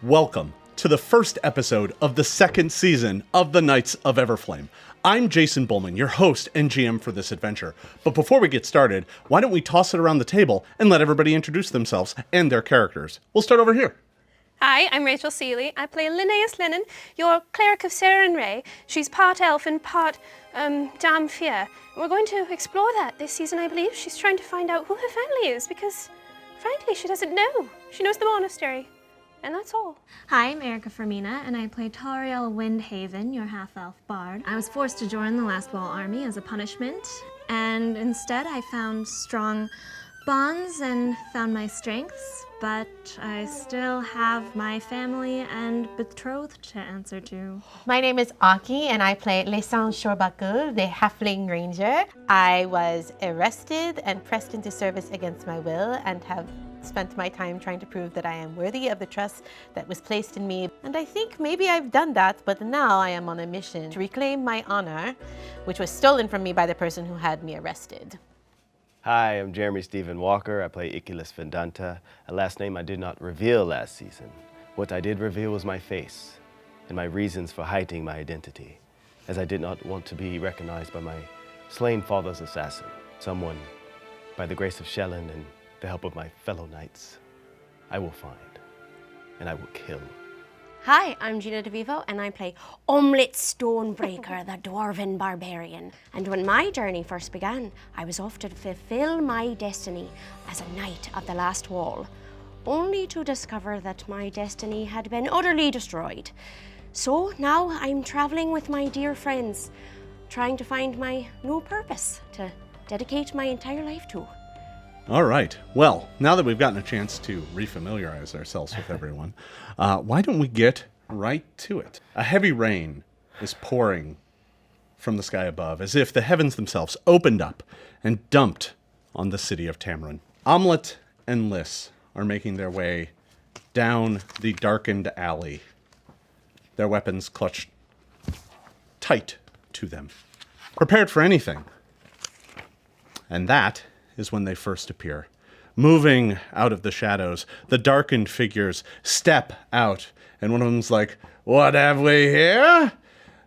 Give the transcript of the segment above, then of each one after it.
Welcome to the first episode of the second season of the Knights of Everflame. I'm Jason Bulmahn, your host and GM for this adventure. But before we get started, why don't we toss it around the table and let everybody introduce themselves and their characters. We'll start over here. Hi, I'm Rachel Seeley. I play Linnaeus Lennon, your cleric of Saren Ray. She's part elf and part damn fear. We're going to explore that this season, I believe. She's trying to find out who her family is because, frankly, she doesn't know. She knows the monastery. And that's all. Hi, I'm Erika Fermina, and I play Tauriel Windhaven, your half-elf bard. I was forced to join the Lastwall army as a punishment, and instead I found strong bonds and found my strengths, but I still have my family and betrothed to answer to. My name is Aki, and I play Lesan Shorbaku, the halfling ranger. I was arrested and pressed into service against my will and have spent my time trying to prove that I am worthy of the trust that was placed in me. And I think maybe I've done that, but now I am on a mission to reclaim my honor, which was stolen from me by the person who had me arrested. Hi, I'm Jeremy Stephen Walker. I play Ikyulys Vendanta, a last name I did not reveal last season. What I did reveal was my face and my reasons for hiding my identity, as I did not want to be recognized by my slain father's assassin, someone, by the grace of Shellen and the help of my fellow knights, I will find and I will kill. Hi, I'm Gina DeVivo, and I play Omelette Stonebreaker, the Dwarven Barbarian. And when my journey first began, I was off to fulfill my destiny as a Knight of the Lastwall, only to discover that my destiny had been utterly destroyed. So now I'm traveling with my dear friends, trying to find my new purpose to dedicate my entire life to. All right. Well, now that we've gotten a chance to refamiliarize ourselves with everyone, why don't we get right to it? A heavy rain is pouring from the sky above, as if the heavens themselves opened up and dumped on the city of Tamran. Omelette and Liss are making their way down the darkened alley, their weapons clutched tight to them, prepared for anything. And that is when they first appear. Moving out of the shadows, the darkened figures step out, and one of them's like, "What have we here?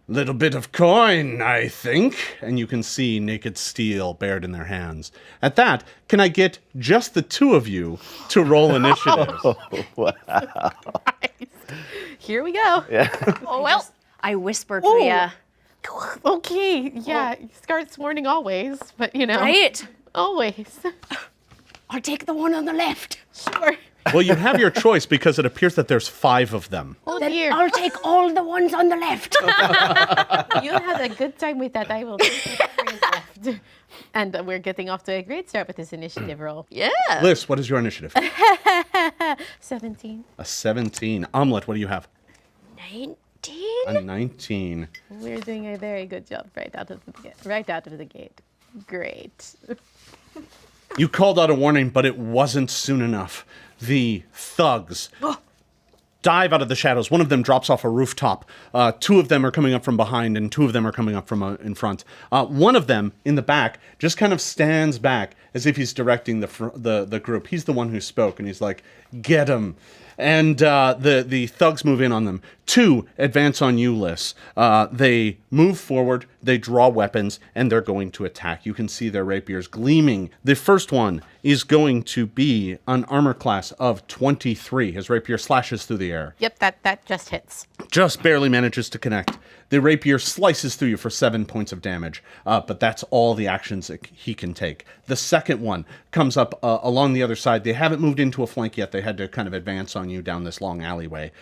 Little bit of coin, I think." And you can see naked steel bared in their hands. At that, can I get just the two of you to roll initiative? Wow. Here we go. Yeah. Oh, well, I whispered to you. Okay, yeah, Scarlet's warning always, but you know. Right? Always. I'll take the one on the left. Sure. Well, you have your choice because it appears that there's 5 of them. Oh Then dear. I'll take all the ones on the left. You had a good time with that. I will take the left. And we're getting off to a great start with this initiative roll. Yeah. Liz, what is your initiative? 17. A 17. Omelette, what do you have? 19? A 19. We're doing a very good job right out of the gate. Great. You called out a warning, but it wasn't soon enough. The thugs dive out of the shadows. One of them drops off a rooftop. 2 of them are coming up from behind, and 2 of them are coming up from in front. One of them, in the back, just kind of stands back as if he's directing the group. He's the one who spoke, and he's like, "Get him." And the thugs move in on them. 2 advance on you, Liss. They move forward, they draw weapons, and they're going to attack. You can see their rapiers gleaming. The first one is going to be an armor class of 23. His rapier slashes through the air. Yep, that just hits. Just barely manages to connect. The rapier slices through you for 7 points of damage, but that's all the actions that he can take. The second one comes up along the other side. They haven't moved into a flank yet. They had to kind of advance on you down this long alleyway.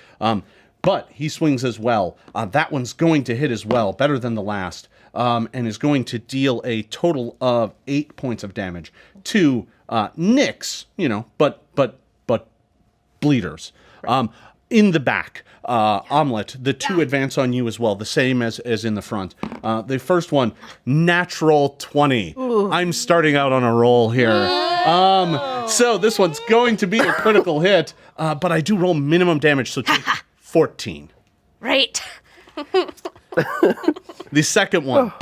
But he swings as well. That one's going to hit as well, better than the last, and is going to deal a total of 8 points of damage to nicks, but bleeders. In the back, Omelette, the 2 advance on you as well, the same as in the front. The first one, natural 20. Ooh. I'm starting out on a roll here. So this one's going to be a critical hit, but I do roll minimum damage, so take 14. Right. The second one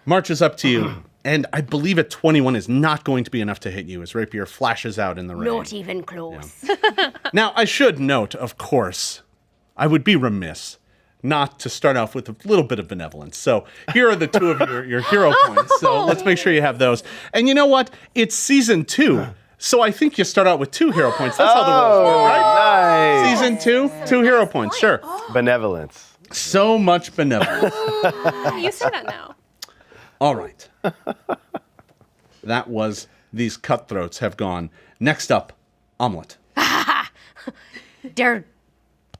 marches up to you And I believe a 21 is not going to be enough to hit you as rapier flashes out in the rain. Not even close. Now, I should note, of course, I would be remiss not to start off with a little bit of benevolence. So here are the two of your hero points. So let's make sure you have those. And you know what? It's season 2. So I think you start out with 2 hero points. That's how the rules work, right? Nice. Season 2 hero points, sure. Benevolence. So much benevolence. You say that now. All right. That was These Cutthroats Have Gone. Next up, Omelet. They're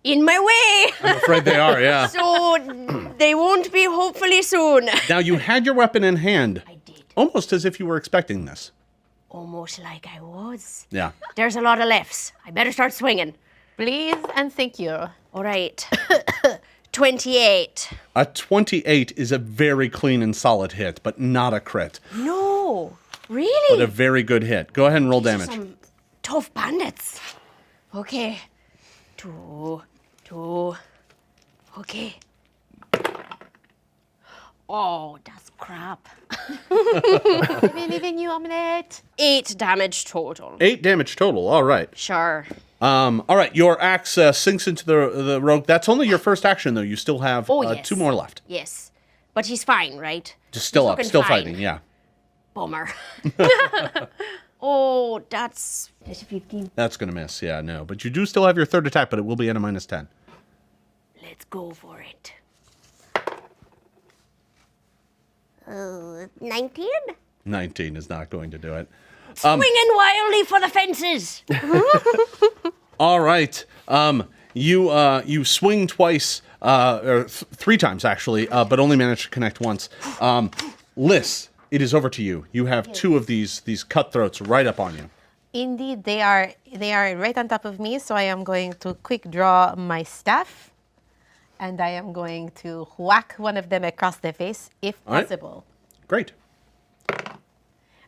in my way. I'm afraid they are, yeah. So they won't be hopefully soon. Now, you had your weapon in hand. I did. Almost as if you were expecting this. Almost like I was. Yeah. There's a lot of lefts. I better start swinging. Please and thank you. All right. 28. A 28 is a very clean and solid hit, but not a crit. No. But Really? a very good hit. Go ahead and roll damage. Some tough bandits. Okay. 2. Okay. Oh, that's crap. I believe in you, Omelette. 8 damage total. 8 damage total. All right. Sure. All right. Your axe sinks into the rogue. That's only your first action, though. You still have Yes. 2 more left. Yes. But he's fine, right? Just still He's up, looking still fine. fighting. Yeah. Bummer. Oh, that's 15. That's going to miss. Yeah, no. But you do still have your third attack, but it will be at a -10. Let's go for it. 19? 19 is not going to do it. Swinging wildly for the fences. All right. You swing twice, or 3 times actually, but only managed to connect once. Liz, it is over to you. You have 2 of these cutthroats right up on you. Indeed, they are right on top of me, so I am going to quick draw my staff, and I am going to whack one of them across the face, if All right. possible. Great.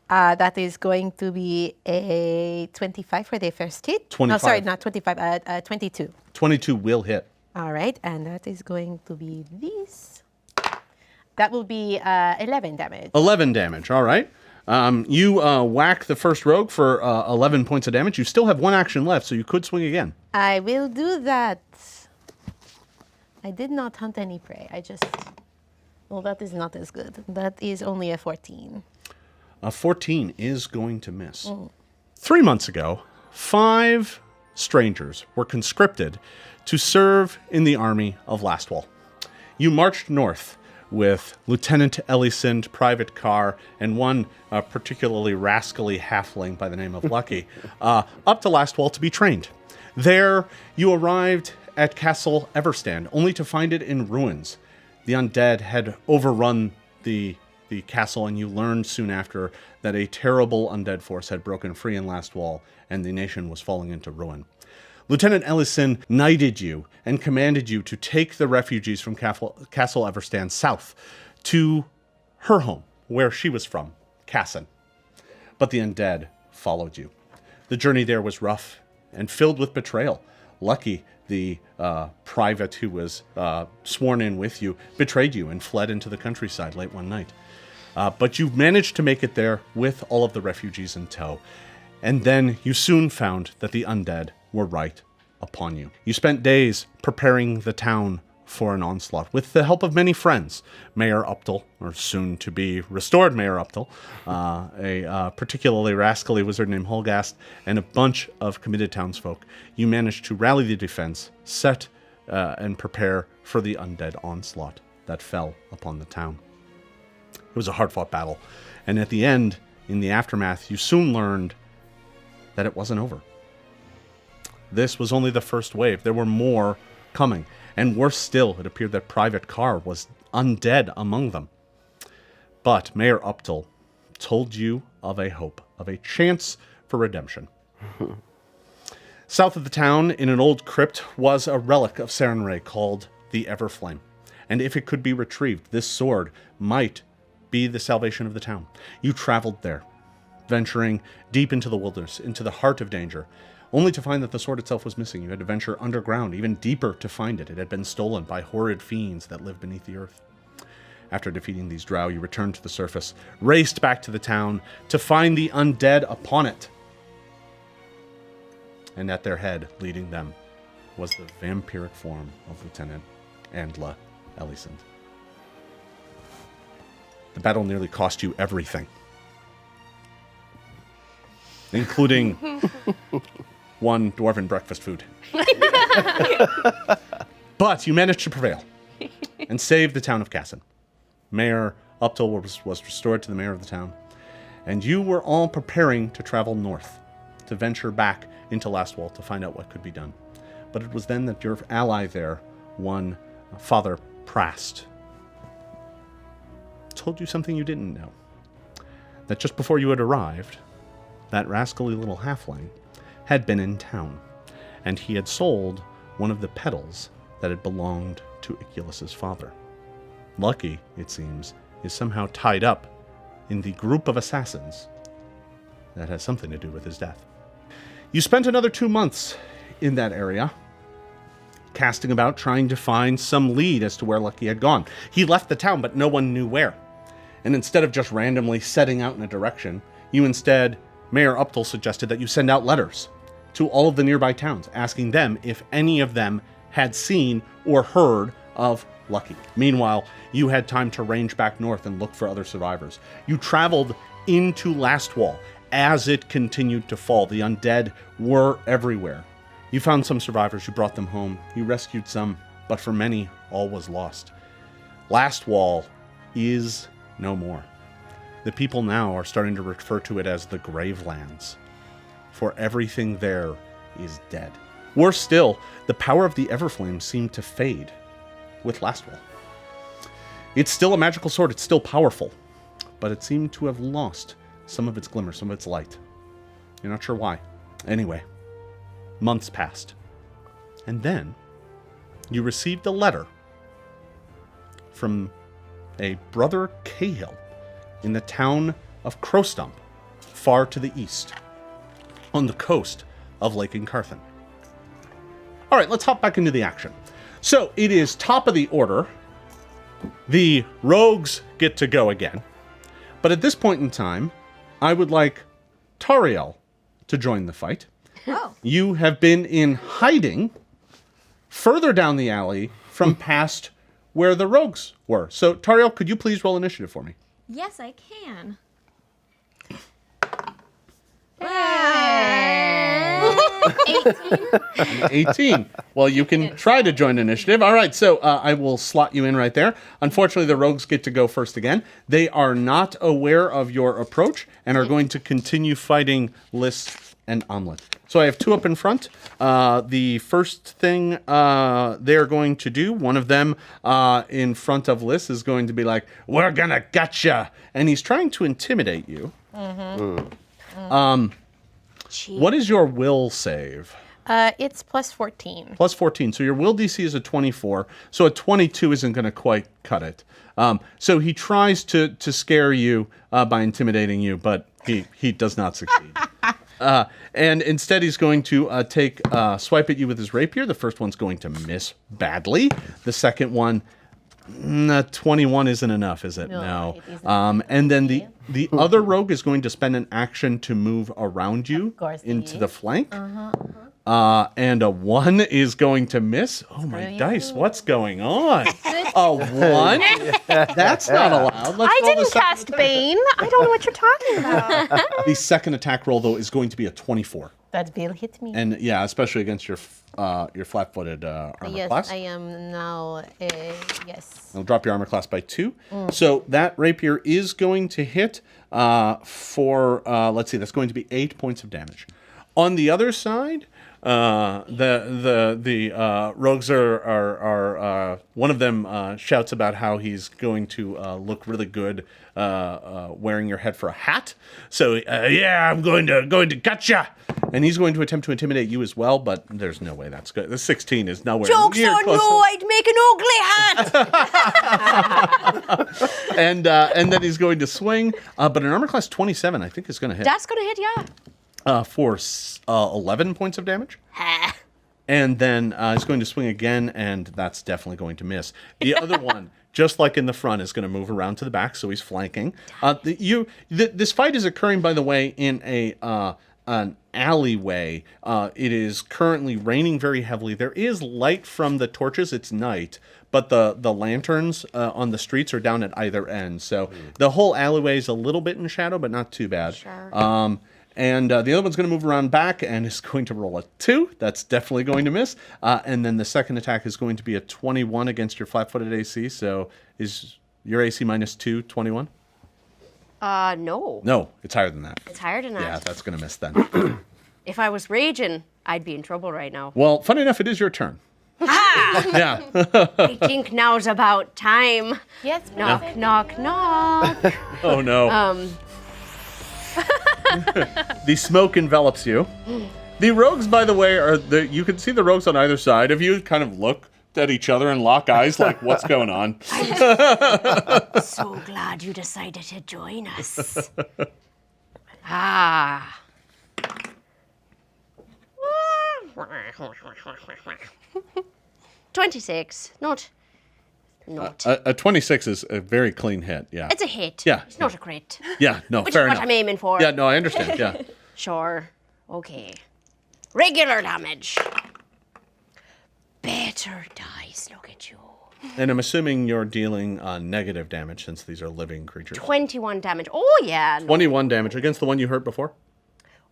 That is going to be a 25 for the first hit. 25. No, sorry, not 25, 22. 22 will hit. All right, and that is going to be this. That will be 11 damage. 11 damage. All right. You whack the first rogue for 11 points of damage. You still have 1 action left, so you could swing again. I will do that. I did not hunt any prey. Well, that is not as good. That is only a 14. A 14 is going to miss. 3 months ago, 5 strangers were conscripted to serve in the army of Lastwall. You marched north with Lieutenant Ellison, Private Carr, and one particularly rascally halfling by the name of Lucky, up to Lastwall to be trained. There, you arrived at Castle Everstand, only to find it in ruins. The undead had overrun the castle, and you learned soon after that a terrible undead force had broken free in Lastwall, and the nation was falling into ruin. Lieutenant Ellison knighted you and commanded you to take the refugees from Castle Everstand south to her home, where she was from, Casson. But the undead followed you. The journey there was rough and filled with betrayal. Lucky, the private who was sworn in with you, betrayed you and fled into the countryside late one night. But you managed to make it there with all of the refugees in tow. And then you soon found that the undead were right upon you. You spent days preparing the town for an onslaught with the help of many friends. Mayor Uptel, or soon to be restored Mayor Uptel, a particularly rascally wizard named Holgast, and a bunch of committed townsfolk. You managed to rally the defense, set and prepare for the undead onslaught that fell upon the town. It was a hard-fought battle, and at the end, in the aftermath, you soon learned that it wasn't over. This was only the first wave. There were more coming. And worse still, it appeared that Private Carr was undead among them. But Mayor Uptel told you of a hope, of a chance for redemption. South of the town, in an old crypt, was a relic of Sarenrae called the Everflame. And if it could be retrieved, this sword might be the salvation of the town. You traveled there, venturing deep into the wilderness, into the heart of danger, only to find that the sword itself was missing. You had to venture underground, even deeper, to find it. It had been stolen by horrid fiends that lived beneath the earth. After defeating these drow, you returned to the surface, raced back to the town to find the undead upon it. And at their head, leading them, was the vampiric form of Lieutenant Andla Ellisond. The battle nearly cost you everything, including one dwarven breakfast food. But you managed to prevail and save the town of Cassin. Mayor Uptil was restored to the mayor of the town, and you were all preparing to travel north, to venture back into Lastwall to find out what could be done. But it was then that your ally there, one Father Prast, told you something you didn't know. That just before you had arrived, that rascally little halfling had been in town, and he had sold one of the petals that had belonged to Ikyulys' father. Lucky, it seems, is somehow tied up in the group of assassins that has something to do with his death. You spent another 2 months in that area, casting about trying to find some lead as to where Lucky had gone. He left the town, but no one knew where. And instead of just randomly setting out in a direction, Mayor Uptil suggested that you send out letters to all of the nearby towns, asking them if any of them had seen or heard of Lucky. Meanwhile, you had time to range back north and look for other survivors. You traveled into Lastwall as it continued to fall. The undead were everywhere. You found some survivors, you brought them home, you rescued some, but for many, all was lost. Lastwall is no more. The people now are starting to refer to it as the Gravelands, for everything there is dead. Worse still, the power of the Everflame seemed to fade with Lastwall. It's still a magical sword, it's still powerful, but it seemed to have lost some of its glimmer, some of its light. You're not sure why. Anyway, months passed, and then you received a letter from a brother Cahill in the town of Crowstump, far to the east, on the coast of Lake Incarthen. All right, let's hop back into the action. So it is top of the order. The rogues get to go again. But at this point in time, I would like Tariel to join the fight. Oh. You have been in hiding further down the alley from past where the rogues were. So Tariel, could you please roll initiative for me? Yes, I can. 18. Well, you can try to join initiative. All right, so I will slot you in right there. Unfortunately, the rogues get to go first again. They are not aware of your approach and are going to continue fighting Lys and Omelet. So I have two up in front. The first thing they're going to do, one of them in front of Lys is going to be like, "We're gonna gotcha," and he's trying to intimidate you. What is your will save? It's plus 14. Plus 14. So your will DC is a 24. So a 22 isn't going to quite cut it. So he tries to scare you by intimidating you, but he does not succeed. And instead he's going to take swipe at you with his rapier. The first one's going to miss badly. The second one, 21 isn't enough, is it? No. It isn't. And then the other rogue is going to spend an action to move around you into the flank. And a 1 is going to miss. Oh, my dice. What's going on? A 1? That's not allowed. Let's I roll the didn't second cast Bane. I don't know what you're talking about. The second attack roll, though, is going to be a 24. That will hit me. And, yeah, especially against your flat-footed armor class. Yes, I am now, yes. I'll drop your armor class by 2. So that rapier is going to hit for, let's see, that's going to be 8 points of damage. On the other side, the rogues are one of them shouts about how he's going to look really good wearing your head for a hat. So yeah, I'm going to gotcha, and he's going to attempt to intimidate you as well. But there's no way that's good. The 16 is nowhere Jokes near on close. you! I'd make an ugly hat. And then he's going to swing, but an armor class 27 I think is going to hit. That's gonna hit ya. For 11 points of damage. And then he's going to swing again, and that's definitely going to miss. The other one just like in the front, is going to move around to the back, so he's flanking. This fight is occurring, by the way, in an alleyway. It is currently raining very heavily. There is light from the torches. It's night, but the lanterns on the streets are down at either end. So the whole alleyway is a little bit in shadow, but not too bad. Sure. And the other one's going to move around back and is going to roll a 2. That's definitely going to miss. And then the second attack is going to be a 21 against your flat-footed AC. So is your AC minus 2 21? No. No, it's higher than that. It's higher than that. Yeah, that's going to miss then. If I was raging, I'd be in trouble right now. Well, funny enough, it is your turn. Yeah. I think now's about time. Yes, Knock, knock, knock. Oh, no. The smoke envelops you. The rogues, by the way, you can see the rogues on either side of you kind of look at each other and lock eyes like, what's going on? So glad you decided to join us. Ah. 26. Not. A 26 is a very clean hit, yeah. It's a hit. Yeah. It's not a crit. Yeah, no, Which fair is what enough. I'm aiming for. Yeah, no, I understand, yeah. Sure. Okay. Regular damage. Better dice. Look at you. And I'm assuming you're dealing negative damage since these are living creatures. 21 damage. Oh, yeah. 21 damage against the one you hurt before?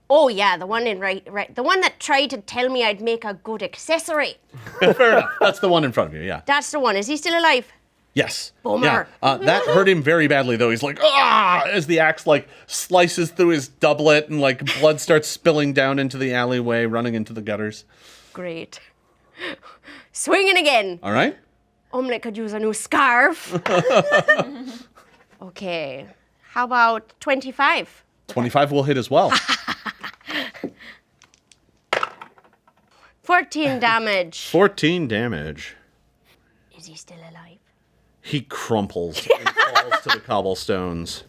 Oh, yeah. The one in right. The one that tried to tell me I'd make a good accessory. Fair enough. That's the one in front of you, yeah. That's the one. Is he still alive? Yes. Bummer. Yeah. That hurt him very badly, though. He's like, ah, as the axe, like, slices through his doublet and, like, blood starts spilling down into the alleyway, running into the gutters. Great. Swinging again. All right. Omelette could use a new scarf. Okay. How about 25? 25 will hit as well. 14 damage. 14 damage. Is he still alive? He crumples and falls to the cobblestones.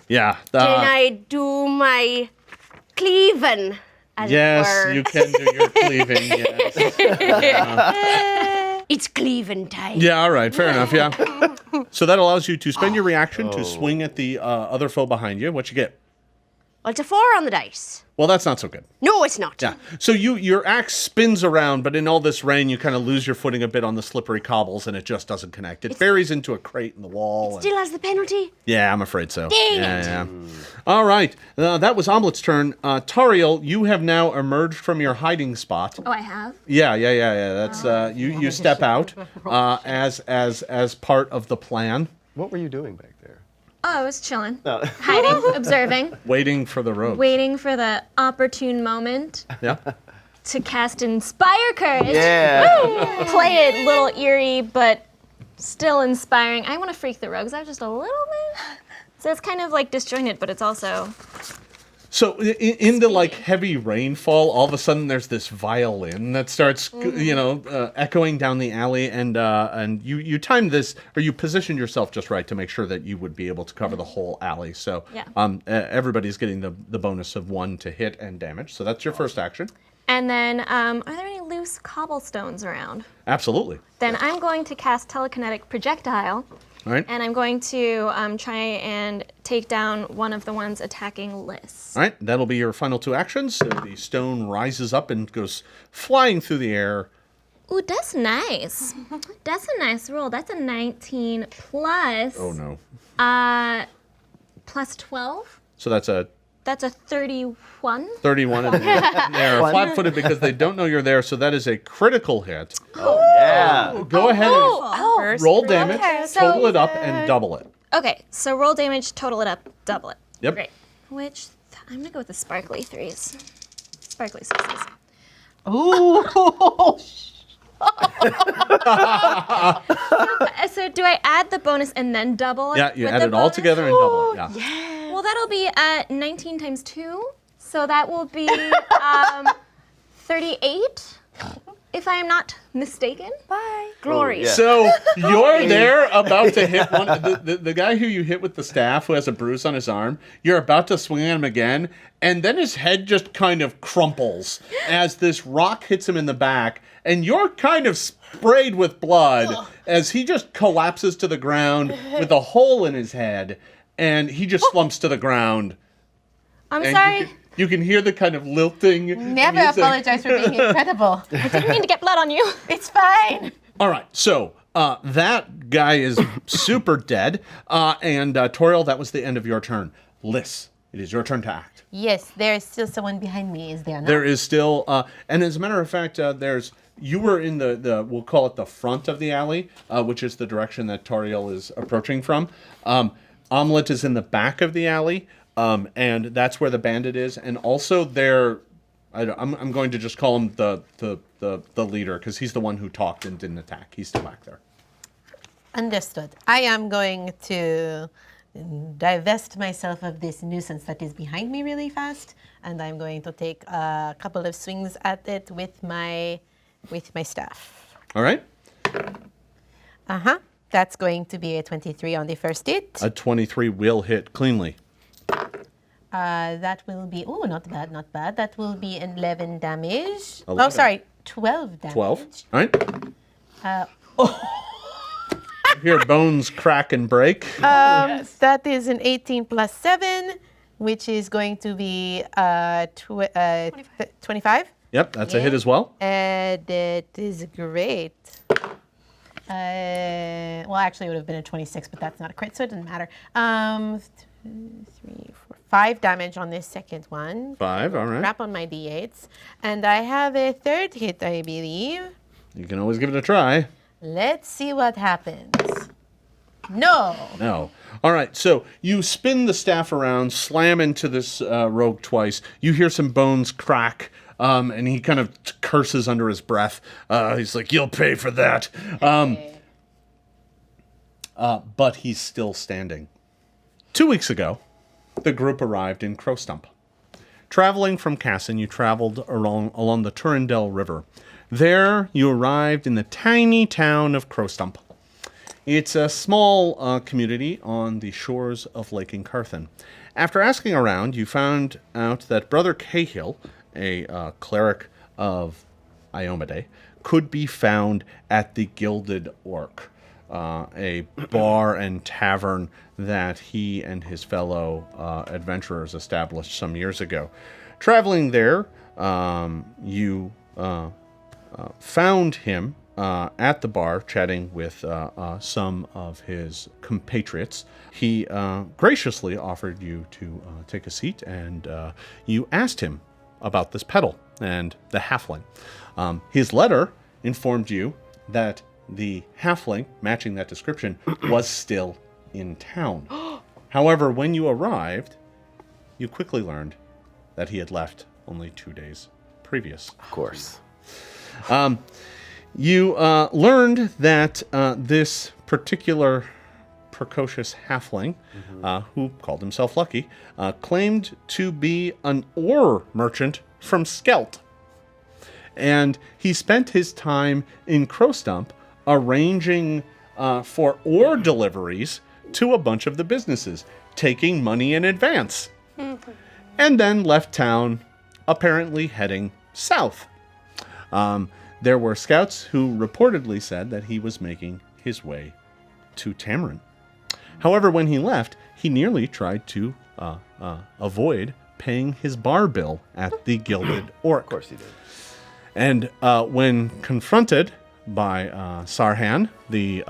Yeah. Can I do my cleaving? As Yes, it were? you can do your cleaving, yes. It's cleaving time. Yeah, all right, fair enough, yeah. So that allows you to spend your reaction to swing at the other foe behind you. What you get? Well, it's a 4 on the dice. Well, that's not so good. No, it's not. Yeah. So your axe spins around, but in all this rain, you kind of lose your footing a bit on the slippery cobbles, and it just doesn't connect. It buries into a crate in the wall. and- Still has the penalty. Yeah, I'm afraid so. Dang yeah, it. Yeah. All right. That was Omelette's turn. Tariel, you have now emerged from your hiding spot. Oh, I have? Yeah. That's you step out as part of the plan, What were you doing back there? Oh, I was chilling. Hiding, observing, waiting for the rogue. waiting for the opportune moment Yeah. to cast Inspire Courage. Yeah. Play it a little eerie, but still inspiring. I want to freak the rogues out just a little bit. So it's kind of like disjointed, but it's also... So in the like heavy rainfall, all of a sudden there's this violin that starts, echoing down the alley, and you timed this, or you positioned yourself just right to make sure that you would be able to cover the whole alley. So Yeah. Everybody's getting the bonus of 1 to hit and damage. So that's your first action. And then, are there any loose cobblestones around? Absolutely. Then I'm going to cast Telekinetic Projectile, All right. and I'm going to try and take down one of the ones attacking Lys. All right. That'll be your final 2 actions. So the stone rises up and goes flying through the air. Ooh, that's nice. That's a nice roll. That's a 19 plus... Oh no. Plus 12? So that's a That's a 31. 31 and they're flat-footed because they don't know you're there, so that is a critical hit. Yeah. Go ahead Oh, and roll damage, so- total it up, and double it. Okay, so roll damage, total it up, double it. Yep. Great. Which, I'm gonna go with the sparkly 3s. Sparkly 6s. Ooh. So do I add the bonus and then double it? Yeah, you with add the it all bonus? together and double it. Yeah. Well, that'll be 19 times 2, so that will be 38. if I am not mistaken. Bye. Glorious. So you're there about to hit one. The guy who you hit with the staff, who has a bruise on his arm, you're about to swing at him again, and then his head just kind of crumples as this rock hits him in the back, and you're kind of sprayed with blood as he just collapses to the ground with a hole in his head, and he just slumps to the ground. I'm And sorry. You can hear the kind of lilting Never music. apologize for being incredible. I didn't mean to get blood on you. It's fine. All right, so that guy is super dead, and Toriel, that was the end of your turn. Liz, it is your turn to act. Yes, there is still someone behind me, is there not? There is still, and as a matter of fact, you were in the we'll call it the front of the alley, which is the direction that Toriel is approaching from. Omelette is in the back of the alley, and that's where the bandit is, and also I'm going to just call him the leader because he's the one who talked and didn't attack. He's still back there. Understood. I am going to divest myself of this nuisance that is behind me really fast, and I'm going to take a couple of swings at it with my staff. All right. That's going to be a 23 on the first hit. A 23 will hit cleanly. That will be, not bad, not bad. That will be 11 damage. 11. Oh, sorry, 12 damage. 12. All right. You hear bones crack and break. That is an 18 plus 7, which is going to be 25. Yep, that's a hit as well. And it is great. Well, actually, it would have been a 26, but that's not a crit, so it doesn't matter. 2, 3, 4, 5 damage on this second one. 5, all right. Crap on my d8s. And I have a third hit, I believe. You can always give it a try. Let's see what happens. No. No. All right, so you spin the staff around, slam into this rogue twice. You hear some bones crack, and he kind of curses under his breath. He's like, "You'll pay for that." But he's still standing. 2 weeks ago, the group arrived in Crowstump. Traveling from Cassin, you traveled along the Turandel River. There, you arrived in the tiny town of Crowstump. It's a small community on the shores of Lake Incarthen. After asking around, you found out that Brother Cahill, a cleric of Iomade, could be found at the Gilded Orc, a bar and tavern that he and his fellow adventurers established some years ago. Traveling there, you found him at the bar chatting with some of his compatriots. He graciously offered you to take a seat, and you asked him about this pedal and the halfling. His letter informed you that the halfling, matching that description, was still in town. However, when you arrived, you quickly learned that he had left only 2 days previous. Of course. You learned that this particular precocious halfling, who called himself Lucky, claimed to be an ore merchant from Skelt. And he spent his time in Crowstump arranging for ore deliveries to a bunch of the businesses, taking money in advance. And then left town, apparently heading south. There were scouts who reportedly said that he was making his way to Tamran. However, when he left, he nearly tried to avoid paying his bar bill at the Gilded Orc. Of course he did. And when confronted by Sarhan, the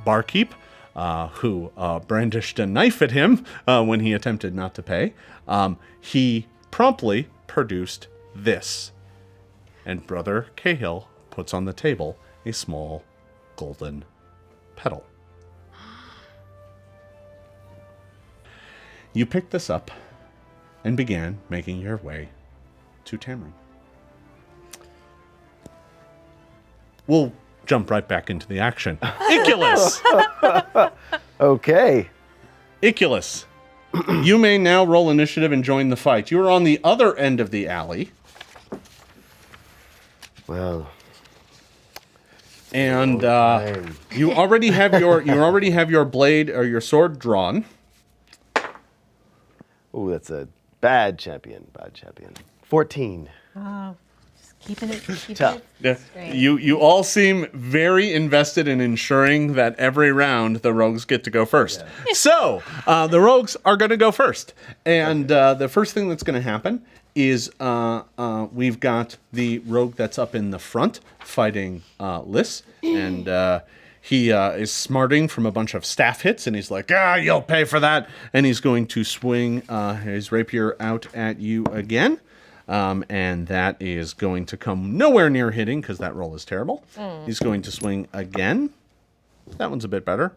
barkeep, who brandished a knife at him when he attempted not to pay, he promptly produced this. And Brother Cahill puts on the table a small golden pedal. You picked this up and began making your way to Tamran. We'll jump right back into the action. Ikyulys! Okay. Ikyulys, you may now roll initiative and join the fight. You are on the other end of the alley. Well, And you already have your blade or your sword drawn. Ooh, that's a bad champion. 14. Keeping it Tough. Yeah. You all seem very invested in ensuring that every round the rogues get to go first. Yeah. So the rogues are going to go first, and the first thing that's going to happen is we've got the rogue that's up in the front fighting Lys, and he is smarting from a bunch of staff hits, and he's like, you'll pay for that, and he's going to swing his rapier out at you again. And that is going to come nowhere near hitting because that roll is terrible. He's going to swing again. That one's a bit better.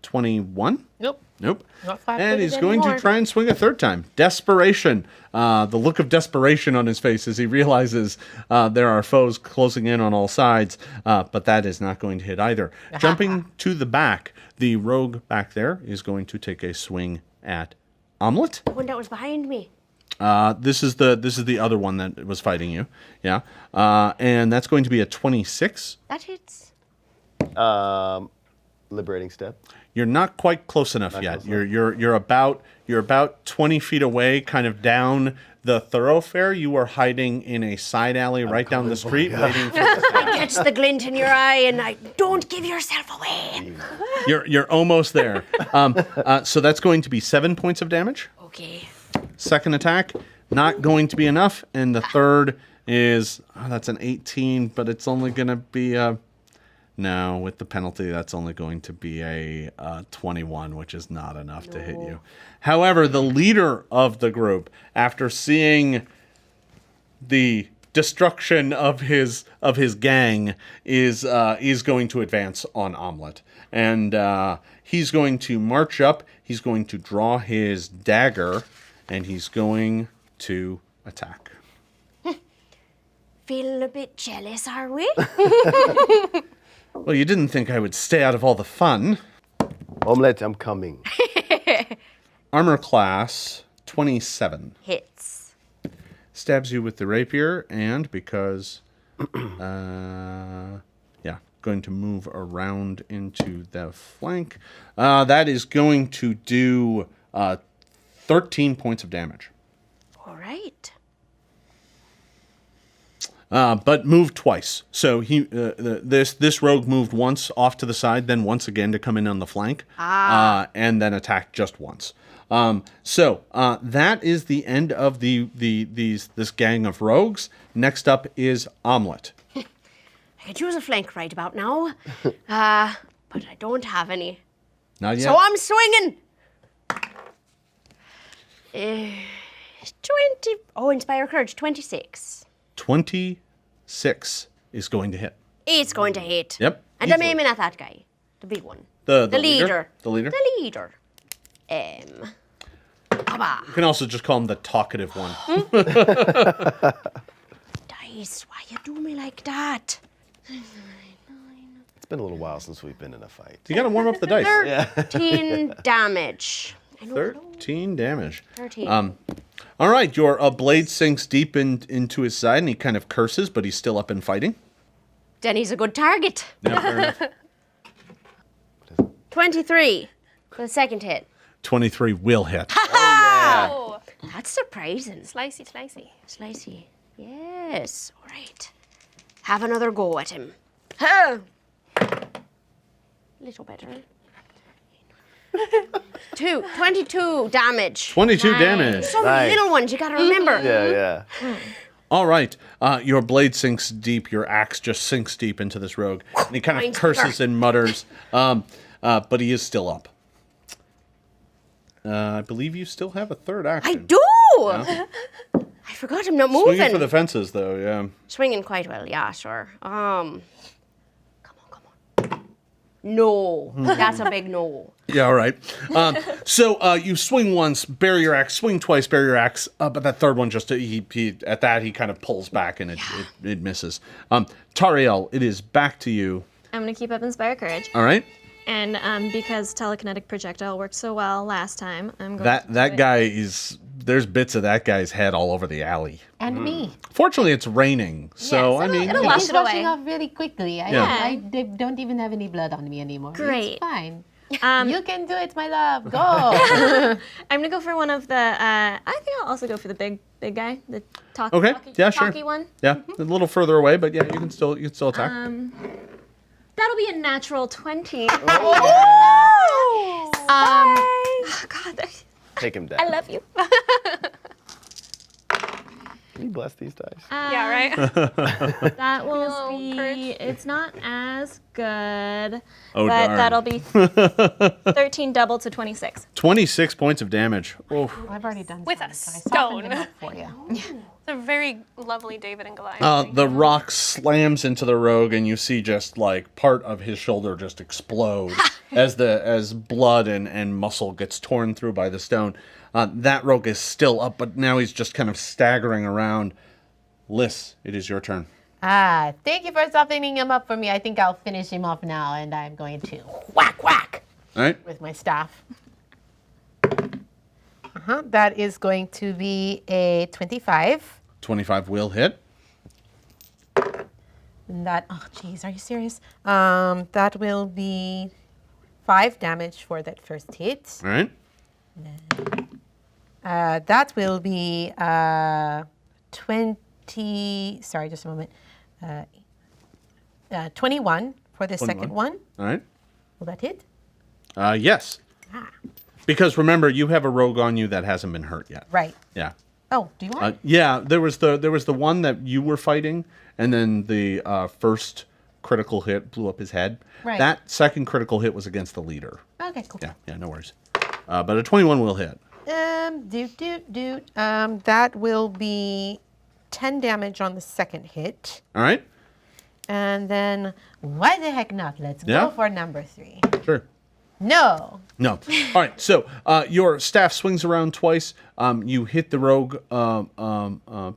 21. Nope. Nope. Not flat And he's going anymore. to try and swing a third time. Desperation. The look of desperation on his face as he realizes there are foes closing in on all sides, but that is not going to hit either. Jumping to the back, the rogue back there is going to take a swing at Omelette. The one that was behind me. This is the other one that was fighting you. Yeah. And that's going to be a 26. That hits. Liberating step. You're not quite close enough yet. You're about 20 feet away, kind of down the thoroughfare. You are hiding in a side alley right down the street, waiting for I catch the glint in your eye, and I don't give yourself away. You're almost there. So that's going to be 7 points of damage. Okay. Second attack, not going to be enough. And the third is, that's an 18, but it's only going to be no, with the penalty, that's only going to be a 21, which is not enough to hit you. However, the leader of the group, after seeing the destruction of his gang, is going to advance on Omelette. And he's going to march up, he's going to draw his dagger, and he's going to attack. Feeling a bit jealous, are we? Well, you didn't think I would stay out of all the fun. Omelette, I'm coming. Armor class 27. Hits. Stabs you with the rapier, and because, going to move around into the flank. That is going to do 13 points of damage. All right. But moved twice. So this rogue moved once off to the side, then once again to come in on the flank, and then attacked just once. So that is the end of this gang of rogues. Next up is Omelette. I could use a flank right about now, but I don't have any. Not yet. So I'm swinging. 20. Oh, Inspire Courage, 26. 26 is going to hit. It's going to hit. Yep. And I'm easily. aiming at that guy, the big one. The leader. The leader. The leader. Abba. You can also just call him the talkative one. Dice, why you do me like that? It's been a little while since we've been in a fight. You got to warm up the dice. 13 damage. I know, 13 damage. 13. All right, your blade sinks deep into his side, and he kind of curses, but he's still up and fighting. Then he's a good target. Yeah, fair enough. 23 for the second hit. 23 will hit. Oh, That's surprising. slicey, slicey. Slicey. Yes. All right. Have another go at him. Huh. Little better. 22 damage. 22 damage. Some Nice. little ones, you gotta remember. Yeah. All right, your blade sinks deep, your axe just sinks deep into this rogue, and he kind of Mine's curses bigger. and mutters, but he is still up. I believe you still have a third action. I do! Yeah. I forgot I'm not moving. Swinging for the fences, though, yeah. Swinging quite well, yeah, sure. Come on. No. That's a big no. Yeah, all right. So you swing once, bury your axe, swing twice, bury your axe, but that third one just, he kind of pulls back and it misses. Tariel, it is back to you. I'm going to keep up Inspire Courage. All right. And because telekinetic projectile worked so well last time, I'm going to That guy is there's bits of that guy's head all over the alley. And me. Fortunately, it's raining, so I mean, it'll wash It's it away. washing off really quickly. I don't even have any blood on me anymore. Great. It's fine. You can do it, my love. Go. I'm gonna go for one of the. I think I'll also go for the big guy, the talky sure. one. Yeah, a little further away, but yeah, you can still attack. That'll be a natural 20. Oh, God, Take him down. I love you. Can you bless these dice? yeah, right. That will Hello, be. courage. It's not as good, Oh, but darn. that'll be 13 doubled to 26. 26 points of damage. Oh. I've already done With some, a so I softened stone. it up for you. It's a very lovely David and Goliath. The rock slams into the rogue, and you see just like part of his shoulder just explode as blood and muscle gets torn through by the stone. That rogue is still up, but now he's just kind of staggering around. Liz, it is your turn. Thank you for softening him up for me. I think I'll finish him off now, and I'm going to whack All right. with my staff. That is going to be a 25. 25 will hit. And that, oh geez, are you serious? That will be 5 damage for that first hit. All right. That will be 20, sorry, just a moment. 21 for the second one. All right. Will that hit? Yes. Because remember, you have a rogue on you that hasn't been hurt yet. Right. Yeah. Oh, do you want? Yeah. There was the one that you were fighting, and then the first critical hit blew up his head. Right. That second critical hit was against the leader. Okay, cool. Yeah. Yeah. No worries. But a 21 will hit. That will be 10 damage on the second hit. All right. And then, why the heck not? Let's Yeah. go for number 3. Sure. No. No. All right. So your staff swings around twice. You hit the rogue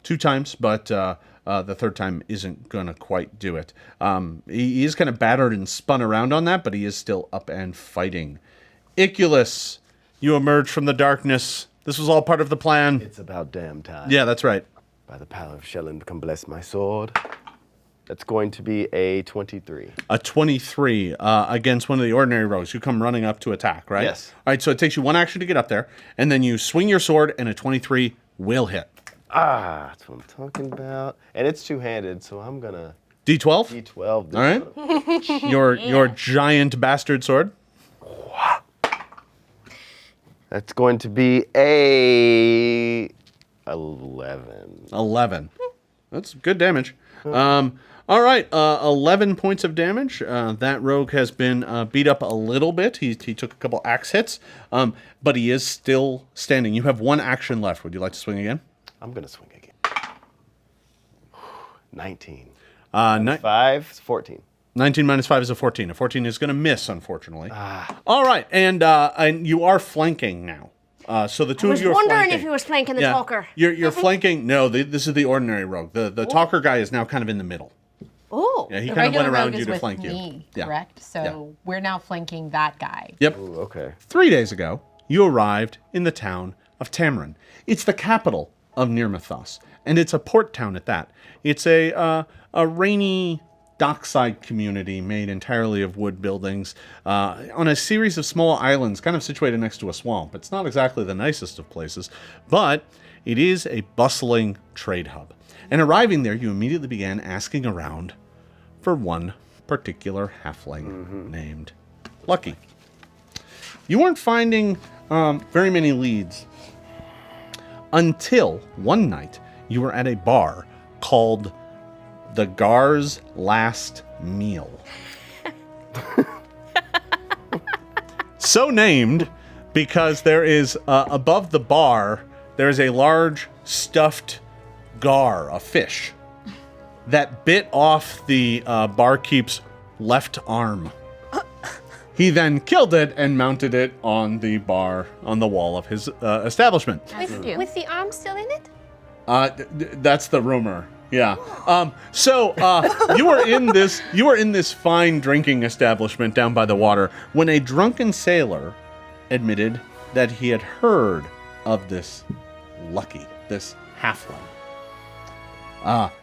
2 times, but the third time isn't going to quite do it. He is kind of battered and spun around on that, but he is still up and fighting. Ikyulys, you emerge from the darkness. This was all part of the plan. It's about damn time. Yeah, that's right. By the power of Shelyn, come bless my sword. That's going to be a 23. A 23 against one of the ordinary rogues. You come running up to attack, right? Yes. All right, so it takes you 1 action to get up there, and then you swing your sword, and a 23 will hit. That's what I'm talking about. And it's two-handed, so I'm gonna D12? D12. All right. Your giant bastard sword. That's going to be a 11. 11. That's good damage. All right, 11 points of damage. That rogue has been beat up a little bit. He took a couple axe hits, but he is still standing. You have 1 action left. Would you like to swing again? I'm gonna swing again. 19. 5. 14. 19 minus 5 is a 14. A 14 is going to miss, unfortunately. All right, and you are flanking now. So the two I of was you are wondering flanking. if he was flanking the Yeah. talker. You're flanking. No, this is the ordinary rogue. The talker guy is now kind of in the middle. Oh. Yeah, he The kind of went regular around rogue you is to with flank you. me, Yeah. correct? So we're now flanking that guy. Yep. Ooh, okay. 3 days ago, you arrived in the town of Tamran. It's the capital of Nirmathos, and it's a port town at that. It's a rainy dockside community made entirely of wood buildings on a series of small islands kind of situated next to a swamp. It's not exactly the nicest of places, but it is a bustling trade hub. And arriving there, you immediately began asking around for one particular halfling named Lucky. You weren't finding very many leads until one night you were at a bar called the Gar's Last Meal. So named because there is, above the bar, there is a large stuffed gar, a fish, that bit off the barkeep's left arm. He then killed it and mounted it on the bar, on the wall of his establishment. With the arm still in it? That's the rumor. Yeah. So you were in this fine drinking establishment down by the water when a drunken sailor admitted that he had heard of this Lucky, this halfling.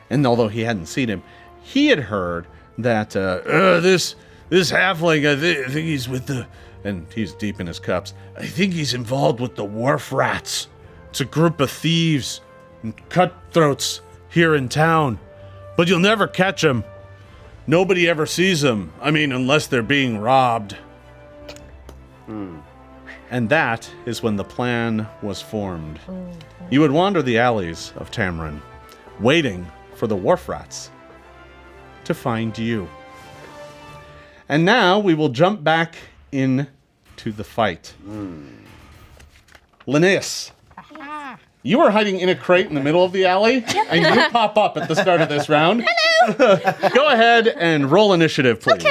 And although he hadn't seen him, he had heard that this halfling, I think he's with the... And he's deep in his cups. I think he's involved with the wharf rats. It's a group of thieves and cutthroats here in town. But you'll never catch them. Nobody ever sees them. I mean, unless they're being robbed. And that is when the plan was formed. You would wander the alleys of Tamran, waiting for the wharf rats to find you. And now we will jump back into the fight. Linnaeus, you are hiding in a crate in the middle of the alley, and you pop up at the start of this round. Hello! Go ahead and roll initiative, please. Okay,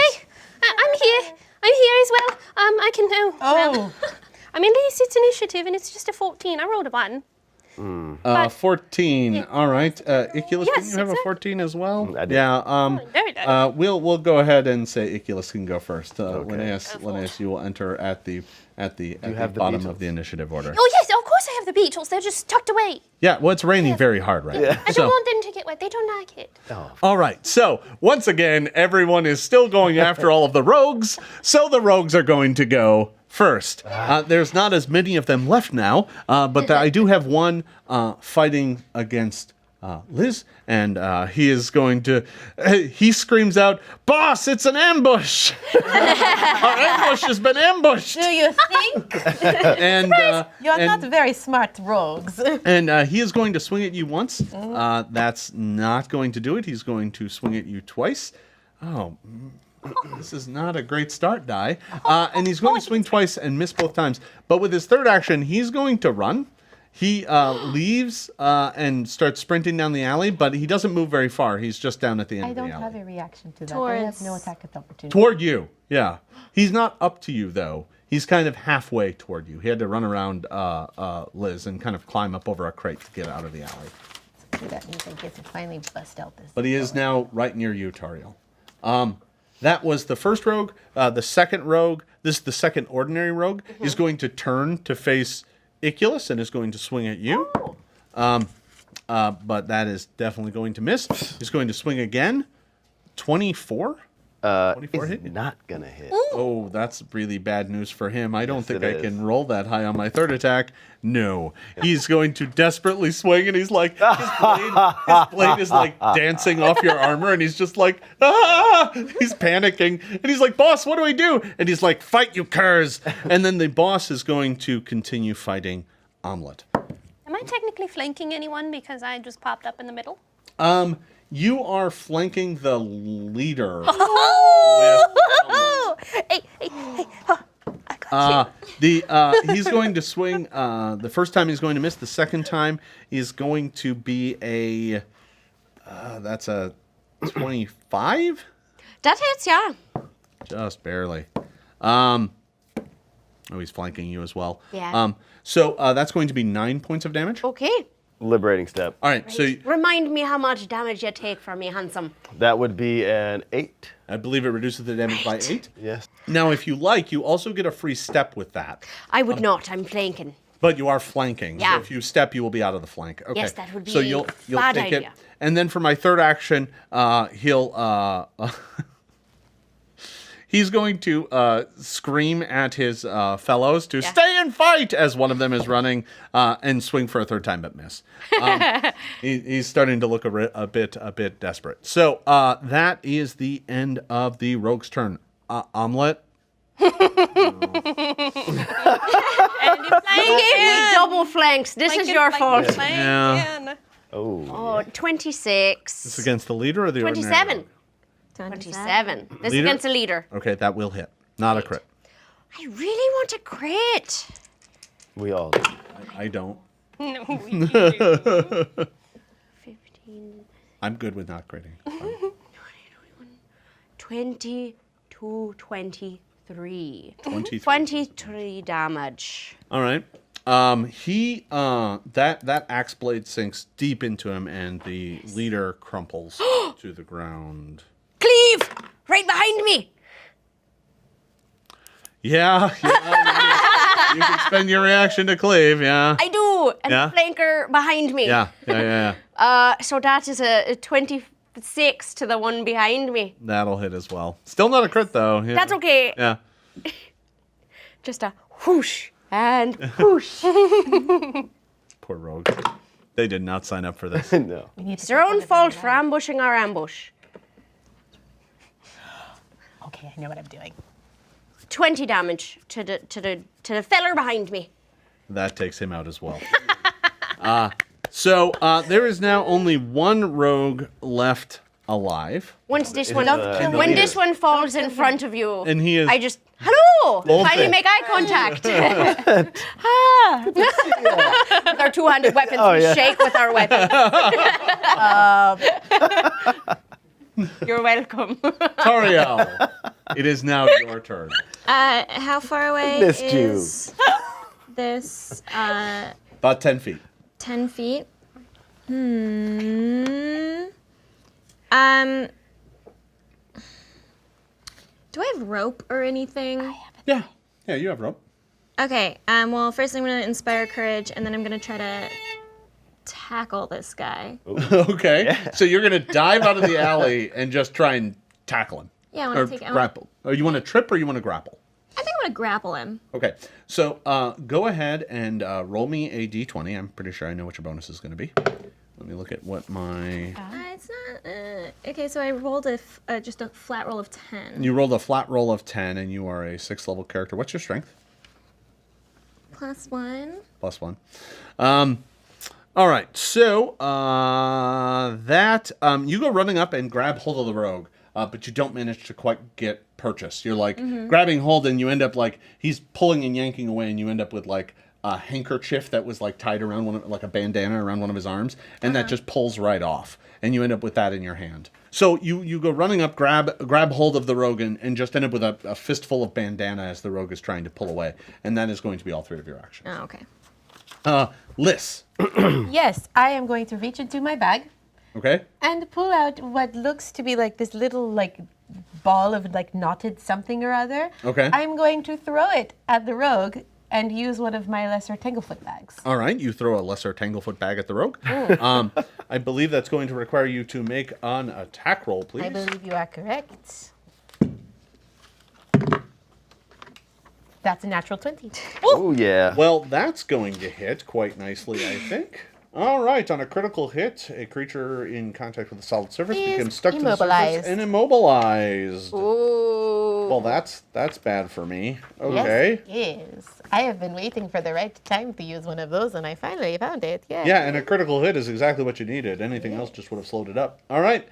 I'm here. I'm here as well. I can know. Well, I mean, at least it's initiative, and it's just a 14. I rolled a 1. 14. All right. Ikyulys, Yes, didn't you have a exactly. 14 as well? I did. Yeah. Very nice. We'll go ahead and say Ikyulys can go first. Okay. Linnaeus, you will enter at the have the bottom Beatles? of the initiative order. Oh, yes, of course I have the Beatles. They're just tucked away. Yeah. Well, it's raining very hard right now. I don't want them to get wet. They don't like it. All right. So once again, everyone is still going after all of the rogues. So the rogues are going to go first. There's not as many of them left now, but I do have one fighting against Liz, and he is going to. He screams out, "Boss, it's an ambush! Our ambush has been ambushed!" Do you think? And You're and- not very smart rogues. And he is going to swing at you once. That's not going to do it. He's going to swing at you twice. Oh, this is not a great start, Die. And he's going to swing twice and miss both times. But with his third action, he's going to run. He leaves and starts sprinting down the alley, but he doesn't move very far. He's just down at the end I of the don't alley. have a reaction to that. I have Towards- no attack of opportunity. Toward you, yeah. He's not up to you, though. He's kind of halfway toward you. He had to run around Liz and kind of climb up over a crate to get out of the alley. So that means I get to finally bust out this. But he is now right near you, Tariel. That was the first rogue. The second rogue, this is the second ordinary rogue, is going to turn to face Ikyulys and is going to swing at you. But that is definitely going to miss. He's going to swing again. 24? 24 hit? It's not gonna hit. Oh, that's really bad news for him. I don't Yes, think it I is. can roll that high on my third attack. No. He's going to desperately swing, and he's like, his blade is like dancing off your armor, and he's just like, ah! He's panicking. And he's like, boss, what do I do? And he's like, fight, you curs. And then the boss is going to continue fighting Omelet. Am I technically flanking anyone because I just popped up in the middle? You are flanking the leader. Oh! Hey. Oh, I got you. He's going to swing. The first time he's going to miss. The second time is going to be a. That's a 25. That hits, yeah. Just barely. Oh, he's flanking you as well. Yeah. So that's going to be 9 points of damage. Okay. Liberating step. All right. So Remind me how much damage you take from me, handsome. That would be an 8. I believe it reduces the damage by 8. Yes. Now, if you like, you also get a free step with that. I would not. I'm flanking. But you are flanking. Yeah. So if you step, you will be out of the flank. Okay. Yes, that would So be you'll bad take it. idea. And then for my third action, he'll he's going to scream at his fellows to stay and fight as one of them is running and swing for a third time but miss. He's starting to look a bit desperate. So that is the end of the rogue's turn. Omelet. And you're flanking. Double flanks. This is your fault. Yeah. Oh. Oh, 26. This against the leader or the ordinary 27. rogue? 27. This Leader? against the leader. Okay, that will hit. Not a crit. I really want a crit. We all do. I don't. No, we do. 15, I'm good with not critting. 22, 23. 23. 23 damage. All right. He that axe blade sinks deep into him, and the leader crumples to the ground. Cleave! Right behind me! Yeah, you can spend your reaction to cleave. Yeah. I do! 2 and Yeah. flanker behind me. Yeah. So that is a 26 to the one behind me. That'll hit as well. Still not a crit, though. Yeah. That's okay. Yeah. Just a whoosh and whoosh. Poor rogue. They did not sign up for this. No. It's their own fault for ambushing our ambush. Okay, I know what I'm doing. 20 damage to the feller behind me. That takes him out as well. So there is now only one rogue left alive. Once this Don't when this one falls in front of you, And he is... I just hello. Both Finally it. make eye contact. With our two-handed weapons, Oh, we yeah. shake with our weapons. You're welcome. Tariel, it is now your turn. How far away Missed you. is this? About 10 feet. 10 feet. Do I have rope or anything? Yeah. Yeah, you have rope. Okay. Well, first I'm gonna inspire courage, and then I'm gonna try to tackle this guy. Okay. So you're going to dive out of the alley and just try and tackle him. Yeah, I Or want to take. grapple. Or you want to trip or you want to grapple? I think I want to grapple him. Okay. So go ahead and roll me a d20. I'm pretty sure I know what your bonus is going to be. Let me look at what my... It's not. Okay, so I rolled just a flat roll of 10. You rolled a flat roll of 10 and you are a 6th level character. What's your strength? +1. +1. All right, so you go running up and grab hold of the rogue, but you don't manage to quite get purchase. You're like grabbing hold, and you end up like he's pulling and yanking away, and you end up with like a handkerchief that was like tied around like a bandana around one of his arms, and that just pulls right off, and you end up with that in your hand. So you go running up, grab hold of the rogue, and just end up with a fistful of bandana as the rogue is trying to pull away, and that is going to be all 3 of your actions. Oh, okay. Liz. Yes, I am going to reach into my bag Okay. and pull out what looks to be like this little like ball of like knotted something or other. Okay. I'm going to throw it at the rogue and use one of my lesser tanglefoot bags. All right, you throw a lesser tanglefoot bag at the rogue. I believe that's going to require you to make an attack roll, please. I believe you are correct. That's a natural 20. Oh, yeah. Well, that's going to hit quite nicely, I think. All right, on a critical hit, a creature in contact with a solid surface Is becomes stuck to the immobilized. surface and immobilized. Ooh. Well, that's bad for me. Okay. Yes, it is. I have been waiting for the right time to use one of those, and I finally found it. Yeah. Yeah, and a critical hit is exactly what you needed. Anything else just would have slowed it up. All right.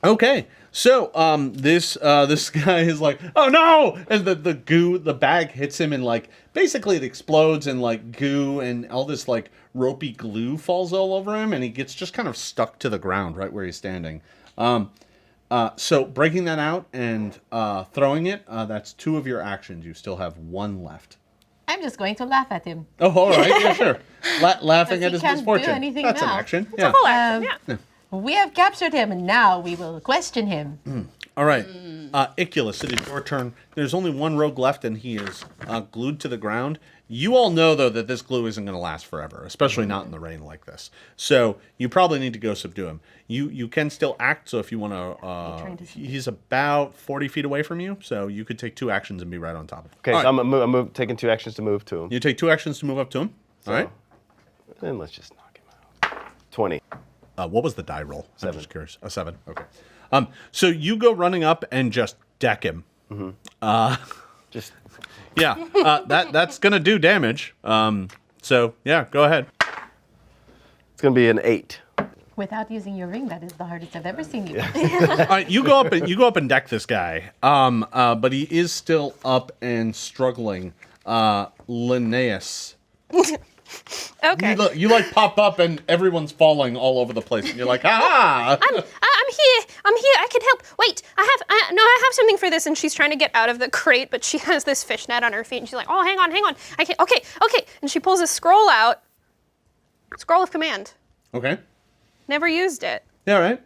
Okay. So this guy is like, oh no! And the bag hits him and like basically it explodes and like goo and all this like ropey glue falls all over him and he gets just kind of stuck to the ground right where he's standing. So breaking that out and throwing it, that's 2 of your actions. You still have 1 left. I'm just going to laugh at him. Oh, all right, yeah, sure. Laughing Because at he his can't do misfortune. anything That's an now. action. It's a full action, yeah. We have captured him, and now we will question him. All right, Ikyulys, it is your turn. There's only 1 rogue left, and he is glued to the ground. You all know, though, that this glue isn't going to last forever, especially not in the rain like this. So you probably need to go subdue him. You can still act, so if you want to... he's about 40 feet away from you, so you could take 2 actions and be right on top of him. Okay, All so right. I'm taking 2 actions to move to him. You take 2 actions to move up to him. All right. Then let's just knock him out. 20. What was the die roll? 7. I'm just curious. A 7. Okay. So you go running up and just deck him. Just Yeah, that's gonna do damage. So yeah, go ahead. it's gonna be an 8. Without using your ring, that is the hardest I've ever seen you. All right, you go up and deck this guy. But he is still up and struggling. Linnaeus. Okay. You like pop up and everyone's falling all over the place, and you're like, ah! I'm here. I can help. Wait, I have something for this. And she's trying to get out of the crate, but she has this fishnet on her feet, and she's like, oh, hang on. I can. Okay. And she pulls a scroll out. Scroll of command. Okay. Never used it. Yeah, all right.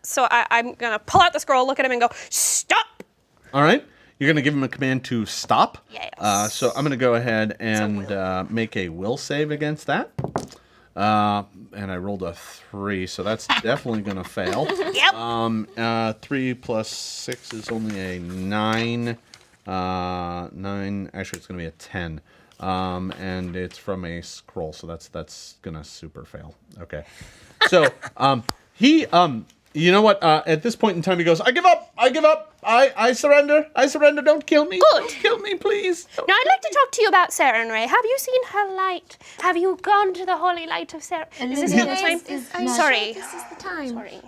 So I'm gonna pull out the scroll, look at him, and go, stop. All right. You're going to give him a command to stop. Yes. So I'm going to go ahead and make a will save against that. And I rolled a 3, so that's definitely going to fail. Yep. 3 plus 6 is only a 9. 9. Actually, it's going to be a 10. And it's from a scroll, so that's going to super fail. Okay. So he you know what? At this point in time, he goes, I give up. I surrender. Don't kill me. Good. Don't kill me, please. Now, I'd like to talk to you about Serenray. Have you seen her light? Have you gone to the holy light of Seren? Is this the time? Sorry. This is the time. Sorry.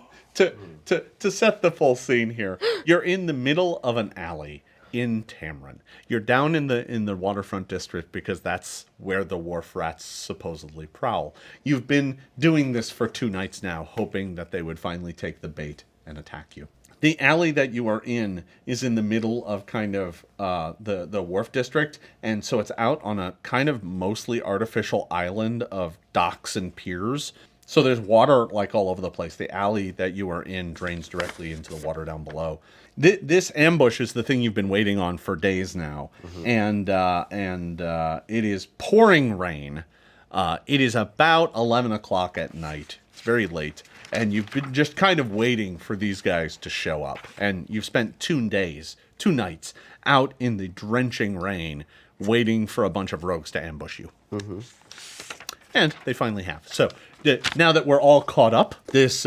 To set the full scene here, you're in the middle of an alley in Tamran. You're down in the waterfront district because that's where the wharf rats supposedly prowl. You've been doing this for 2 nights now, hoping that they would finally take the bait and attack you. The alley that you are in is in the middle of kind of the wharf district, and so it's out on a kind of mostly artificial island of docks and piers. So there's water like all over the place. The alley that you are in drains directly into the water down below. This ambush is the thing you've been waiting on for days now, and it is pouring rain. It is about 11 o'clock at night. It's very late, and you've been just kind of waiting for these guys to show up. And you've spent 2 nights out in the drenching rain, waiting for a bunch of rogues to ambush you. And they finally have. So now that we're all caught up, this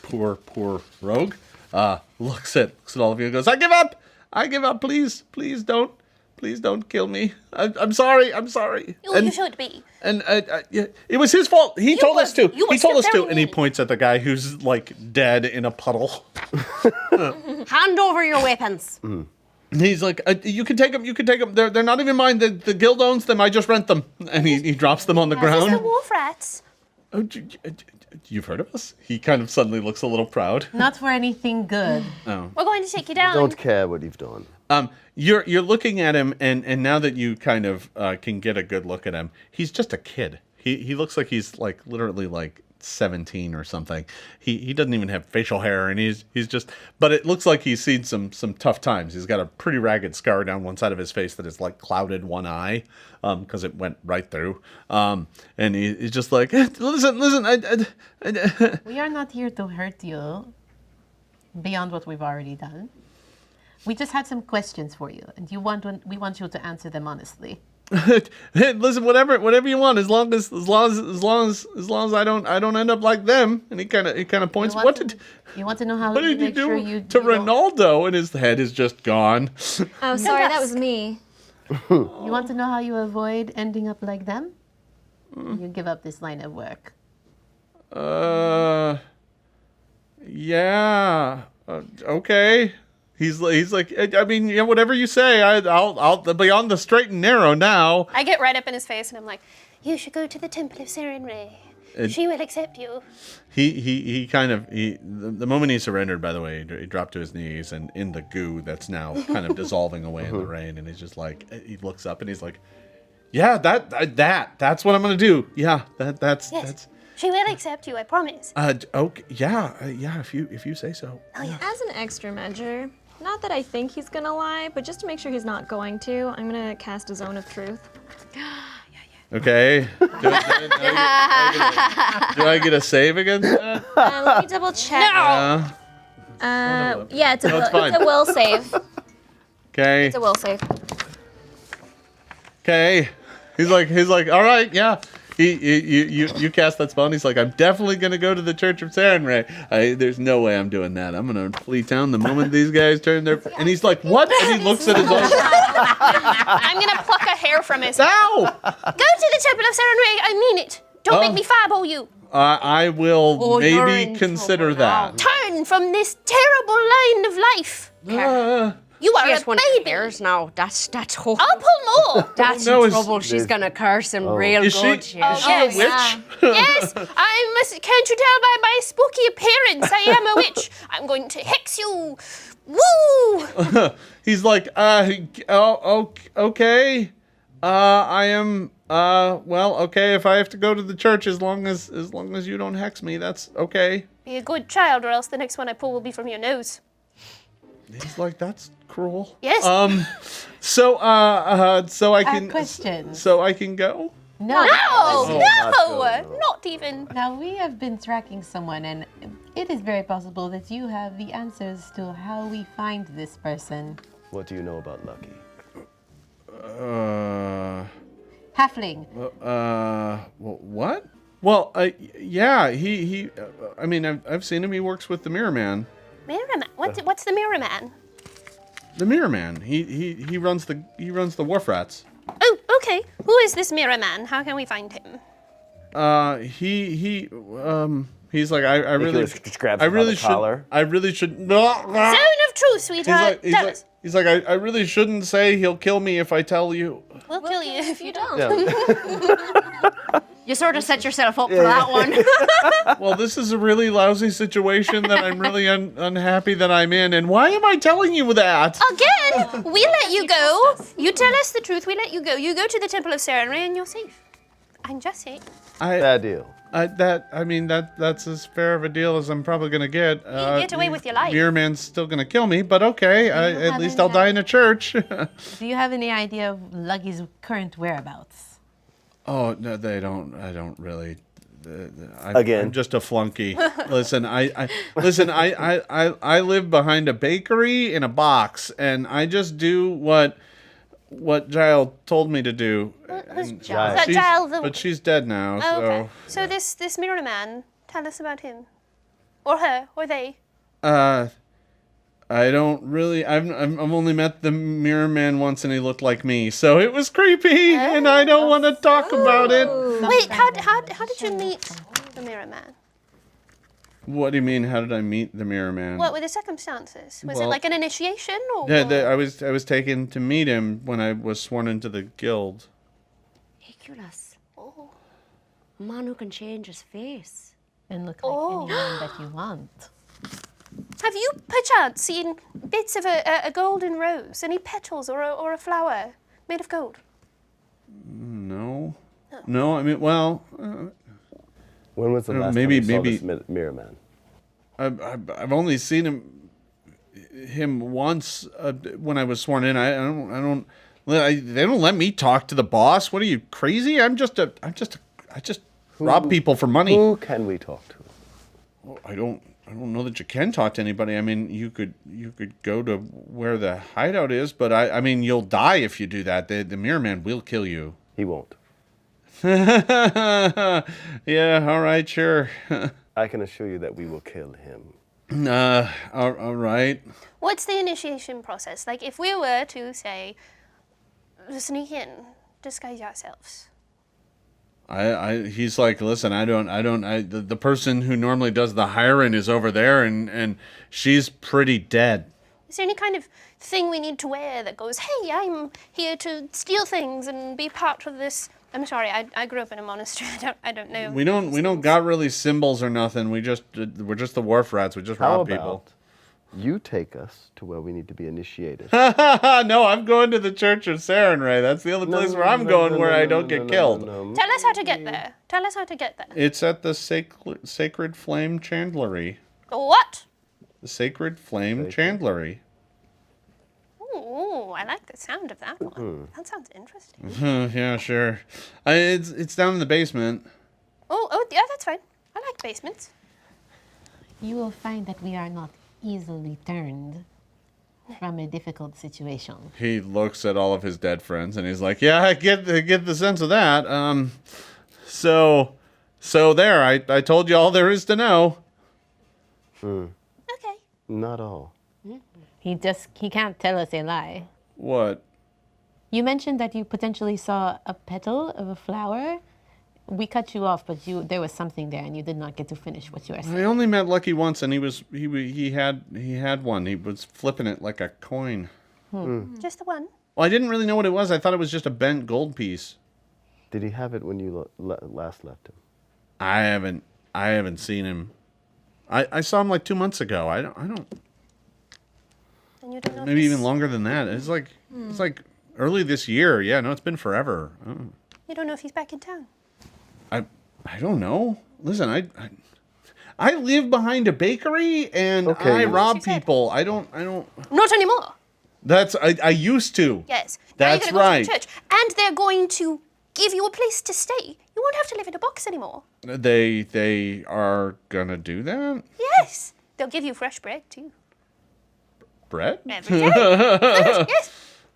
poor rogue looks at all of you and goes, I give up, please don't kill me. I'm sorry. You should be. And yeah, it was his fault. He told us to. You were He told us still to, very and he mean. points at the guy who's like dead in a puddle. Hand over your weapons. And he's like, you can take them. They're not even mine. The guild owns them. I just rent them. And he drops them on the It's ground. the wolf rats. Oh, you've heard of us? He kind of suddenly looks a little proud. Not for anything good. We're going to take you down. Don't care what you've done. You're looking at him, and now that you kind of can get a good look at him, he's just a kid. He looks like he's like literally like 17 or something. He doesn't even have facial hair, and he's just. But it looks like he's seen some tough times. He's got a pretty ragged scar down one side of his face that is like clouded one eye, because it went right through. And he's just like, listen. We are not here to hurt you beyond what we've already done. We just had some questions for you, and we want you to answer them honestly. Hey, listen, whatever you want, as long as I don't end up like them. And he kind of points. You want to know how What to did you make sure you do to don't- Ronaldo? And his head is just gone. Oh, sorry, that was me. You want to know how you avoid ending up like them? You give up this line of work. Yeah. Okay. He's like, I mean, yeah, whatever you say. I'll be on the straight and narrow now. I get right up in his face and I'm like, you should go to the temple of Serenray. She will accept you. The moment he surrendered, by the way, he dropped to his knees and in the goo that's now kind of dissolving away in the rain, and he's just like, he looks up and he's like, yeah, that's what I'm gonna do. Yeah, that's. She will accept you, I promise. Okay, yeah, if you say so. As an extra measure, not that I think he's gonna lie, but just to make sure he's not going to, I'm gonna cast a zone of truth. Okay. Do I get a save against that? Let me double check. No! Yeah, it's No, it's fine. a will save. Okay. It's a will save. Okay. He's like, all right, yeah. You cast that spell, and he's like, I'm definitely gonna go to the Church of Serenray. There's no way I'm doing that. I'm gonna flee town the moment these guys turn their. And he's like, what? And he looks at his own. I'm gonna pluck a hair from his head. Ow! Go to the temple of Serenray, I mean it. Don't make me fireball you. I will you're maybe in consider trouble that. Turn from this terrible line of life. You are Yes, a one baby. cares now. That's hope. I'll pull more. That's no, in it's- trouble. She's gonna curse him real Is good. she? Yeah. Is she a witch? Yes, I must. Can't you tell by my spooky appearance? I am a witch. I'm going to hex you. Woo! He's like, okay. I am. Well, okay. If I have to go to the church, as long as you don't hex me, that's okay. Be a good child, or else the next one I pull will be from your nose. He's like, that's cruel. Yes. So I can questions. So I can go. No. No, not even. Now, we have been tracking someone, and it is very possible that you have the answers to how we find this person. What do you know about Lucky? Halfling. What? Well, yeah, he I mean, I've seen him. He works with the Mirror Man. Mirror Man. What's the Mirror Man? The Mirror Man. He runs the Wharf Rats. Oh, okay. Who is this Mirror Man? How can we find him? He's like, I really, just grabs I him by really the should, collar. I really should. Zone of truth, sweetheart. Tell us. He's like, I really shouldn't say he'll kill me if I tell you. We'll kill you if you don't. Yeah. You sort of set yourself up for that one. Well, this is a really lousy situation that I'm really unhappy that I'm in. And why am I telling you that? Again, we let you go. You tell us the truth, we let you go. You go to the Temple of Serenray and you're safe. I'm just saying. Bad deal. That's as fair of a deal as I'm probably gonna get. You get away with your life. Mirror Man's still gonna kill me, but okay. At least I'll die in a church. Do you have any idea of Lucky's current whereabouts? Oh no, they don't. I don't really. Again. I'm just a flunky. Listen, I live behind a bakery in a box, and I just do what Giles told me to do. Who's And Giles? Is that Giles the... But she's dead now. Oh, okay. So So this Mirror Man, tell us about him. Or her, or they. I don't really. I've only met the Mirror Man once, and he looked like me, so it was creepy, and I don't want to talk about it. Wait, how did you meet the Mirror Man? What do you mean? How did I meet the Mirror Man? What were the circumstances? Was it Well, like an initiation, or? Yeah, I was taken to meet him when I was sworn into the guild. Ikyulys. Oh. A man who can change his face. And look like anyone that you want. Have you perchance seen bits of a golden rose, any petals or a flower made of gold? No. No, I mean, well, When was the last maybe- time you maybe- saw this Mirror Man? I've only seen him once when I was sworn in. I don't. They don't let me talk to the boss. What are you, crazy? I just rob people for money. Who can we talk to? Well, I don't know that you can talk to anybody. I mean, you could go to where the hideout is, but I mean, you'll die if you do that. The Mirror Man will kill you. He won't. Yeah, all right, sure. I can assure you that we will kill him. All right. What's the initiation process? Like, if we were to say, sneak in, disguise ourselves. He's like, listen, the person who normally does the hiring is over there, and she's pretty dead. Is there any kind of thing we need to wear that goes, hey, I'm here to steal things and be part of this? I'm sorry, I grew up in a monastery. I don't know. We don't got really symbols or nothing. We're just the wharf rats. We just How rob about people. you take us to where we need to be initiated? No, I'm going to the Church of Sarenrae. That's the only place where I'm going where I don't get killed. Tell us how to get there. Tell us how to get there. It's at the Sacred Flame Chandlery. What? The Sacred Flame Chandlery. Ooh, I like the sound of that one. That sounds interesting. Yeah, sure. It's down in the basement. Oh, yeah, that's fine. I like basements. You will find that we are not easily turned from a difficult situation. He looks at all of his dead friends and he's like, "Yeah, I get the sense of that. So there. I told you all there is to know." Okay. Not all. He can't tell us a lie. What? You mentioned that you potentially saw a petal of a flower. We cut you off, but there was something there, and you did not get to finish what you were saying. I only met Lucky once, and he had one. He was flipping it like a coin. Just the one. Well, I didn't really know what it was. I thought it was just a bent gold piece. Did he have it when you last left him? I haven't seen him. I saw him like 2 months ago. I don't. And you don't know. Maybe even longer than that. It's like early this year. Yeah, no, it's been forever. You don't know if he's back in town. I don't know. Listen, I live behind a bakery and Okay. I Yes, rob you said. people. I don't. Not anymore. I used to. Yes. That's now you're gonna right. Go to the church, and they're going to give you a place to stay. You won't have to live in a box anymore. They are gonna do that. Yes. They'll give you fresh bread too. Bread? Every day. Yes.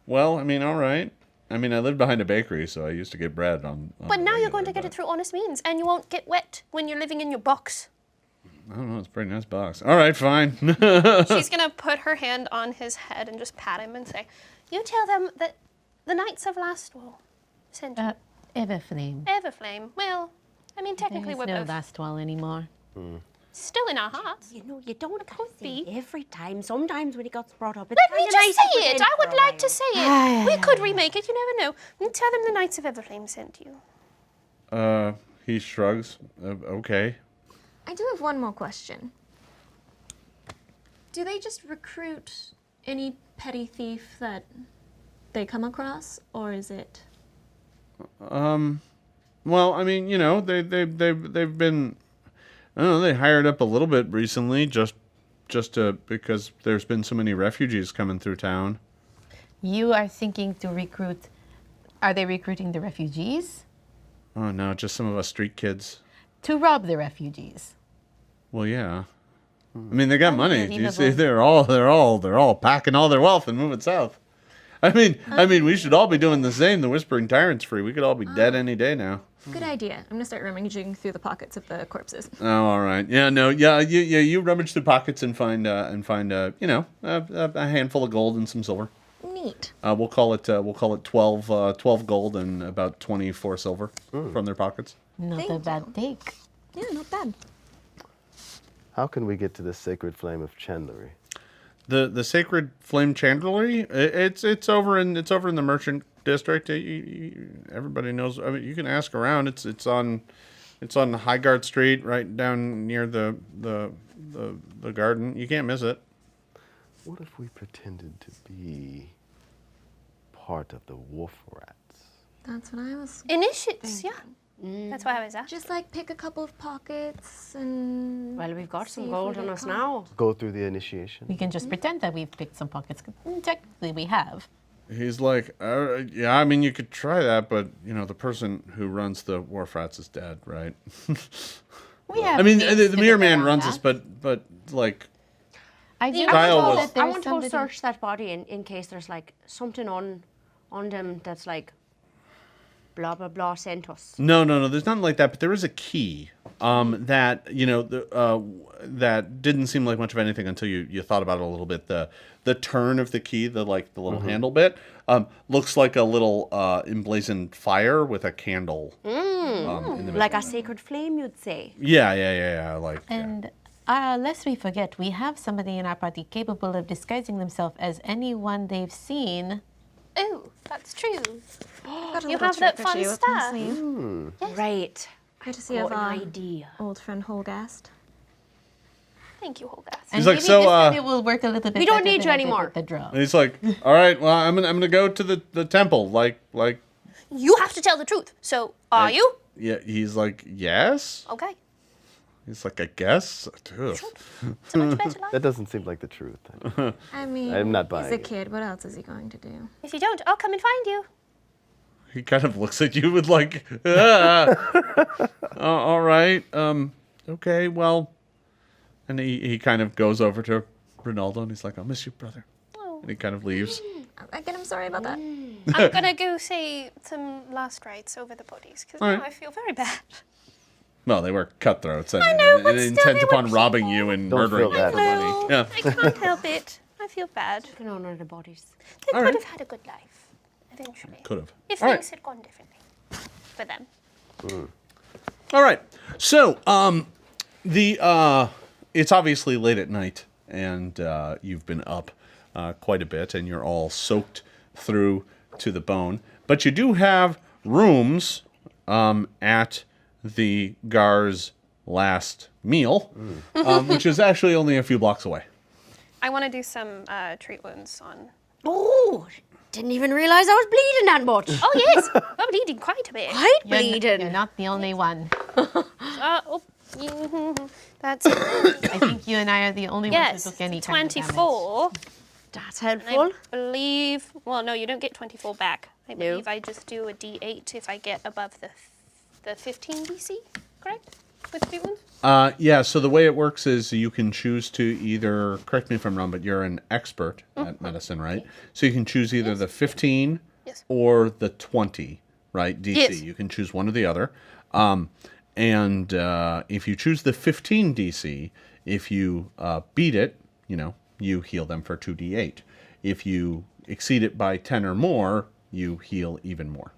Well, I mean, all right. I mean, I lived behind a bakery, so I used to get bread on But now you're going to regular, get it through honest means, and you won't get wet when you're living in your box. I don't know. It's a pretty nice box. All right, fine. She's gonna put her hand on his head and just pat him and say, "You tell them that the Knights of Lastwall sent you. Everflame. Everflame. Well, I mean, technically There's we're no both Lastwall anymore. still in our hearts. You know, you don't have to say be. it every time. Sometimes when it gets brought up, it's Let me kinda just nice say to it. pretend I would for a like to while. say it. We could remake it. You never know. And tell them the Knights of Everflame sent you. He shrugs. Okay. I do have one more question. Do they just recruit any petty thief that they come across, or is it? Well, I mean, you know, they've been, I don't know, they hired up a little bit recently, just because there's been so many refugees coming through town. You are thinking to recruit. Are they recruiting the refugees? Oh no, just some of us street kids. To rob the refugees. Well, yeah. I mean, they got money. Do you see? Unbelievable. They're all packing all their wealth and moving south. I mean, we should all be doing the same. The Whispering Tyrant's free. We could all be dead any day now. Good idea. I'm gonna start rummaging through the pockets of the corpses. Oh, all right. Yeah, no, yeah, you rummage through pockets and find you know, a handful of gold and some silver. Neat. We'll call it 12 gold and about 24 silver from their pockets. Not Thank a bad take. Yeah, not bad. How can we get to the sacred flame of chandlery? The sacred flame chandlery, it's over in the merchant district. Everybody knows. I mean, you can ask around. It's on Highgard Street, right down near the garden. You can't miss it. What if we pretended to be part of the wolf rats? That's what I was. Initiates, yeah. That's why I was asked. Just like pick a couple of pockets and. Well, we've got see some if gold we on get us caught. now. Go through the initiation. We can just pretend that we've picked some pockets. Technically, we have. He's like, yeah, I mean, you could try that, but you know, the person who runs the wharf rats is dead, right? We have. I mean, things the to Mirror do Man around runs that. us, but like, I do Kyle know was- that there's I want to go somebody- search that body in case there's like something on them that's like blah blah blah sent us. no, there's nothing like that, but there is a key that you know that didn't seem like much of anything until you thought about it a little bit. The turn of the key, the little handle bit, looks like a little emblazoned fire with a candle in the middle. Like a sacred flame, you'd say. Yeah. Like And lest we forget, we have somebody in our party capable of disguising themselves as anyone they've seen. Oh, that's true. Got a You little have that trick or fun two up stuff. my sleeve. Right. Courtesy Got of an our idea. old friend Holgast. Thank you, Holgast. And like, maybe so, this time it will work a little bit. we don't better need than you I did anymore. with the draw. and he's like, all right, well, I'm gonna go to the temple. Like You have to tell the truth. So, are you? yeah. He's like, yes. Okay. He's like, I guess. Ugh. It's a much better life. That doesn't seem like the truth. I mean, I'm not he's buying a it. kid. What else is he going to do? If you don't, I'll come and find you. He kind of looks at you with like, ah. All right, okay, well, and he kind of goes over to Ronaldo and he's like, I'll miss you, brother. Oh. And he kind of leaves. Again, I'm sorry about that. I'm gonna go say some last rites over the bodies because All now right. I feel very bad. Well, they were cutthroats and, know, but and still, intent they were upon robbing people. you and Don't murdering feel you bad. for money. No, Yeah. I can't help it. I feel bad. You can honor the bodies. They All could right. have had a good life eventually. Could have. If All things right. had gone differently for them. All right. So, it's obviously late at night, and you've been up quite a bit, and you're all soaked through to the bone. But you do have rooms at the Gar's last meal, which is actually only a few blocks away. I want to do some treat wounds on. Oh, didn't even realize I was bleeding that much. Oh yes, I'm bleeding quite a bit. Quite You're bleeding. not the only one. Oh, That's I think you and I are the only ones yes, who took any kind of damage. 24. That's I helpful. believe. Well, no, you don't get 24 back. I No. believe I just do a D8 if I get above the 15 DC. Correct? With 3 wounds. Yeah, so the way it works is you can choose to either, correct me if I'm wrong, but you're an expert at medicine, right? So you can choose either the 15 Yes. or the 20, right? DC. Yes. You can choose one or the other. And if you choose the 15 DC, if you beat it, you heal them for 2d8. If you exceed it by 10 or more, you heal even more.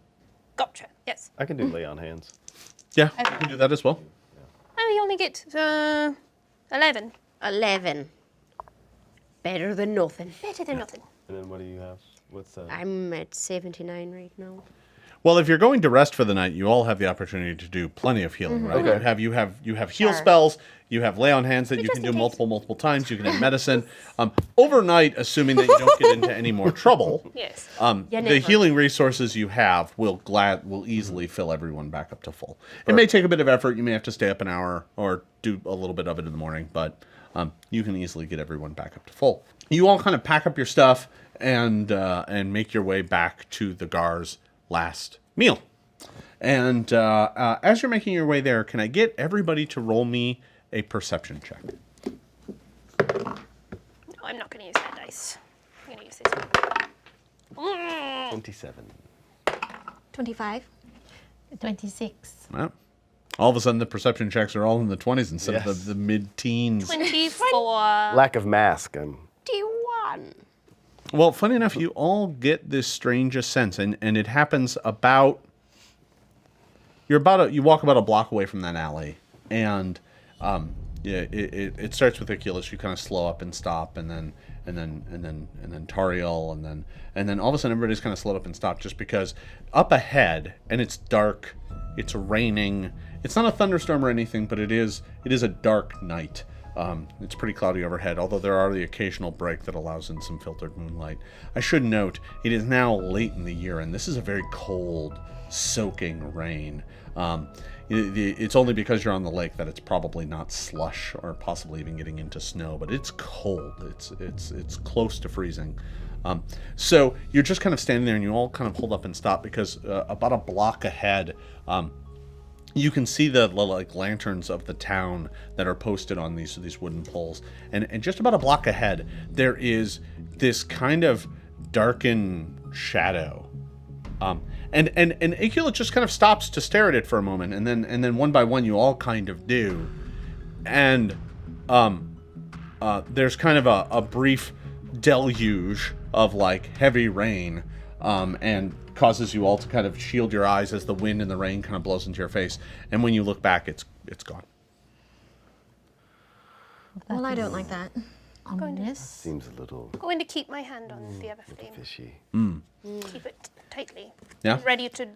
Gotcha. Yes. I can do lay on hands. Yeah, you can do that as well. And you only get 11. 11. Better than nothing. Better than nothing. And then what do you have? What's that? I'm at 79 right now. Well, if you're going to rest for the night, you all have the opportunity to do plenty of healing, right? Okay. You have heal Sure. spells. You have lay on hands that you just can do in case. multiple times. You can have medicine. Overnight, assuming that you don't get into any more trouble, Yes. the never. healing resources you have will easily fill everyone back up to full. It may take a bit of effort. You may have to stay up an hour or do a little bit of it in the morning, but you can easily get everyone back up to full. You all kind of pack up your stuff and make your way back to the Gar's last meal. And as you're making your way there, can I get everybody to roll me a perception check? No, I'm not going to use that dice. I'm going to use this one. 27. 25. 26. Well, all of a sudden, the perception checks are all in the 20s instead Yes. of the mid-teens. 24. Lack of mask. 21. Well, funny enough, you all get this strangest sense, and it happens about... You walk about a block away from that alley, and it starts with Ikyulys. You kind of slow up and stop, and then Tariel, and then all of a sudden everybody's kind of slowed up and stopped just because up ahead, and it's dark, it's raining. It's not a thunderstorm or anything, but it is a dark night. It's pretty cloudy overhead, although there are the occasional break that allows in some filtered moonlight. I should note, it is now late in the year, and this is a very cold, soaking rain. It's only because you're on the lake that it's probably not slush or possibly even getting into snow, but it's cold. It's close to freezing. So you're just kind of standing there, and you all kind of hold up and stop because about a block ahead, you can see the lanterns of the town that are posted on these wooden poles, and just about a block ahead there is this kind of darkened shadow. And Ikyulys just kind of stops to stare at it for a moment, and then one by one you all kind of do, and there's kind of a brief deluge of heavy rain, and causes you all to kind of shield your eyes as the wind and the rain kind of blows into your face, and when you look back, it's gone. Well, I don't like that. Ominous. Seems a little I'm going to keep my hand on the Everflame. fishy. Keep it tightly. Yeah. Ready to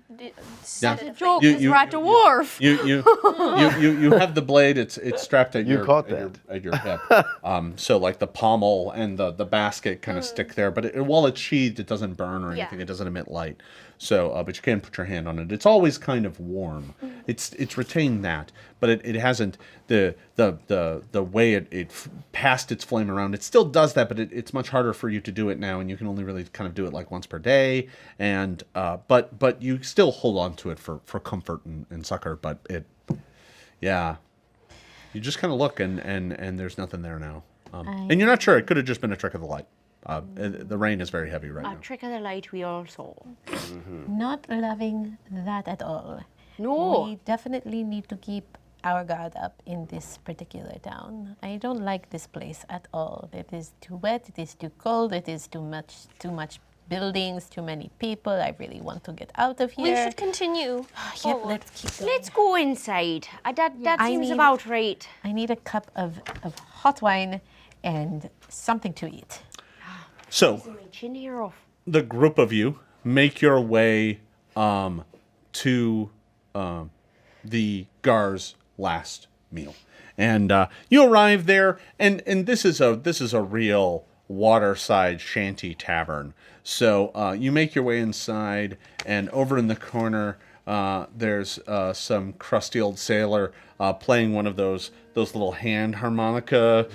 set it Joke You- is you- right, dwarf. You have the blade. It's strapped at You your caught at your hip. So the pommel and the basket kind of stick there, but while it's sheathed, it doesn't burn or anything. Yeah. It doesn't emit light. So, but you can put your hand on it. It's always kind of warm. It's retained that, but it hasn't the way it passed its flame around. It still does that, but it's much harder for you to do it now, and you can only really kind of do it once per day. And but you still hold on to it for comfort and succor. But you just kind of look and there's nothing there now. And you're not sure. It could have just been a trick of the light. The rain is very heavy right A now. trick of the light we all saw. Not loving that at all. No. We definitely need to keep our guard up in this particular town. I don't like this place at all. It is too wet, it is too cold, it is too much buildings, too many people. I really want to get out of here. We should continue. Yep, forward. let's keep going. Let's go inside. That I seems need- about right. I need a cup of hot wine and something to eat. So My chin hair off. the group of you make your way to the Gar's last meal, and you arrive there, and this is a real waterside shanty tavern. So you make your way inside, and over in the corner there's some crusty old sailor playing one of those little hand harmonica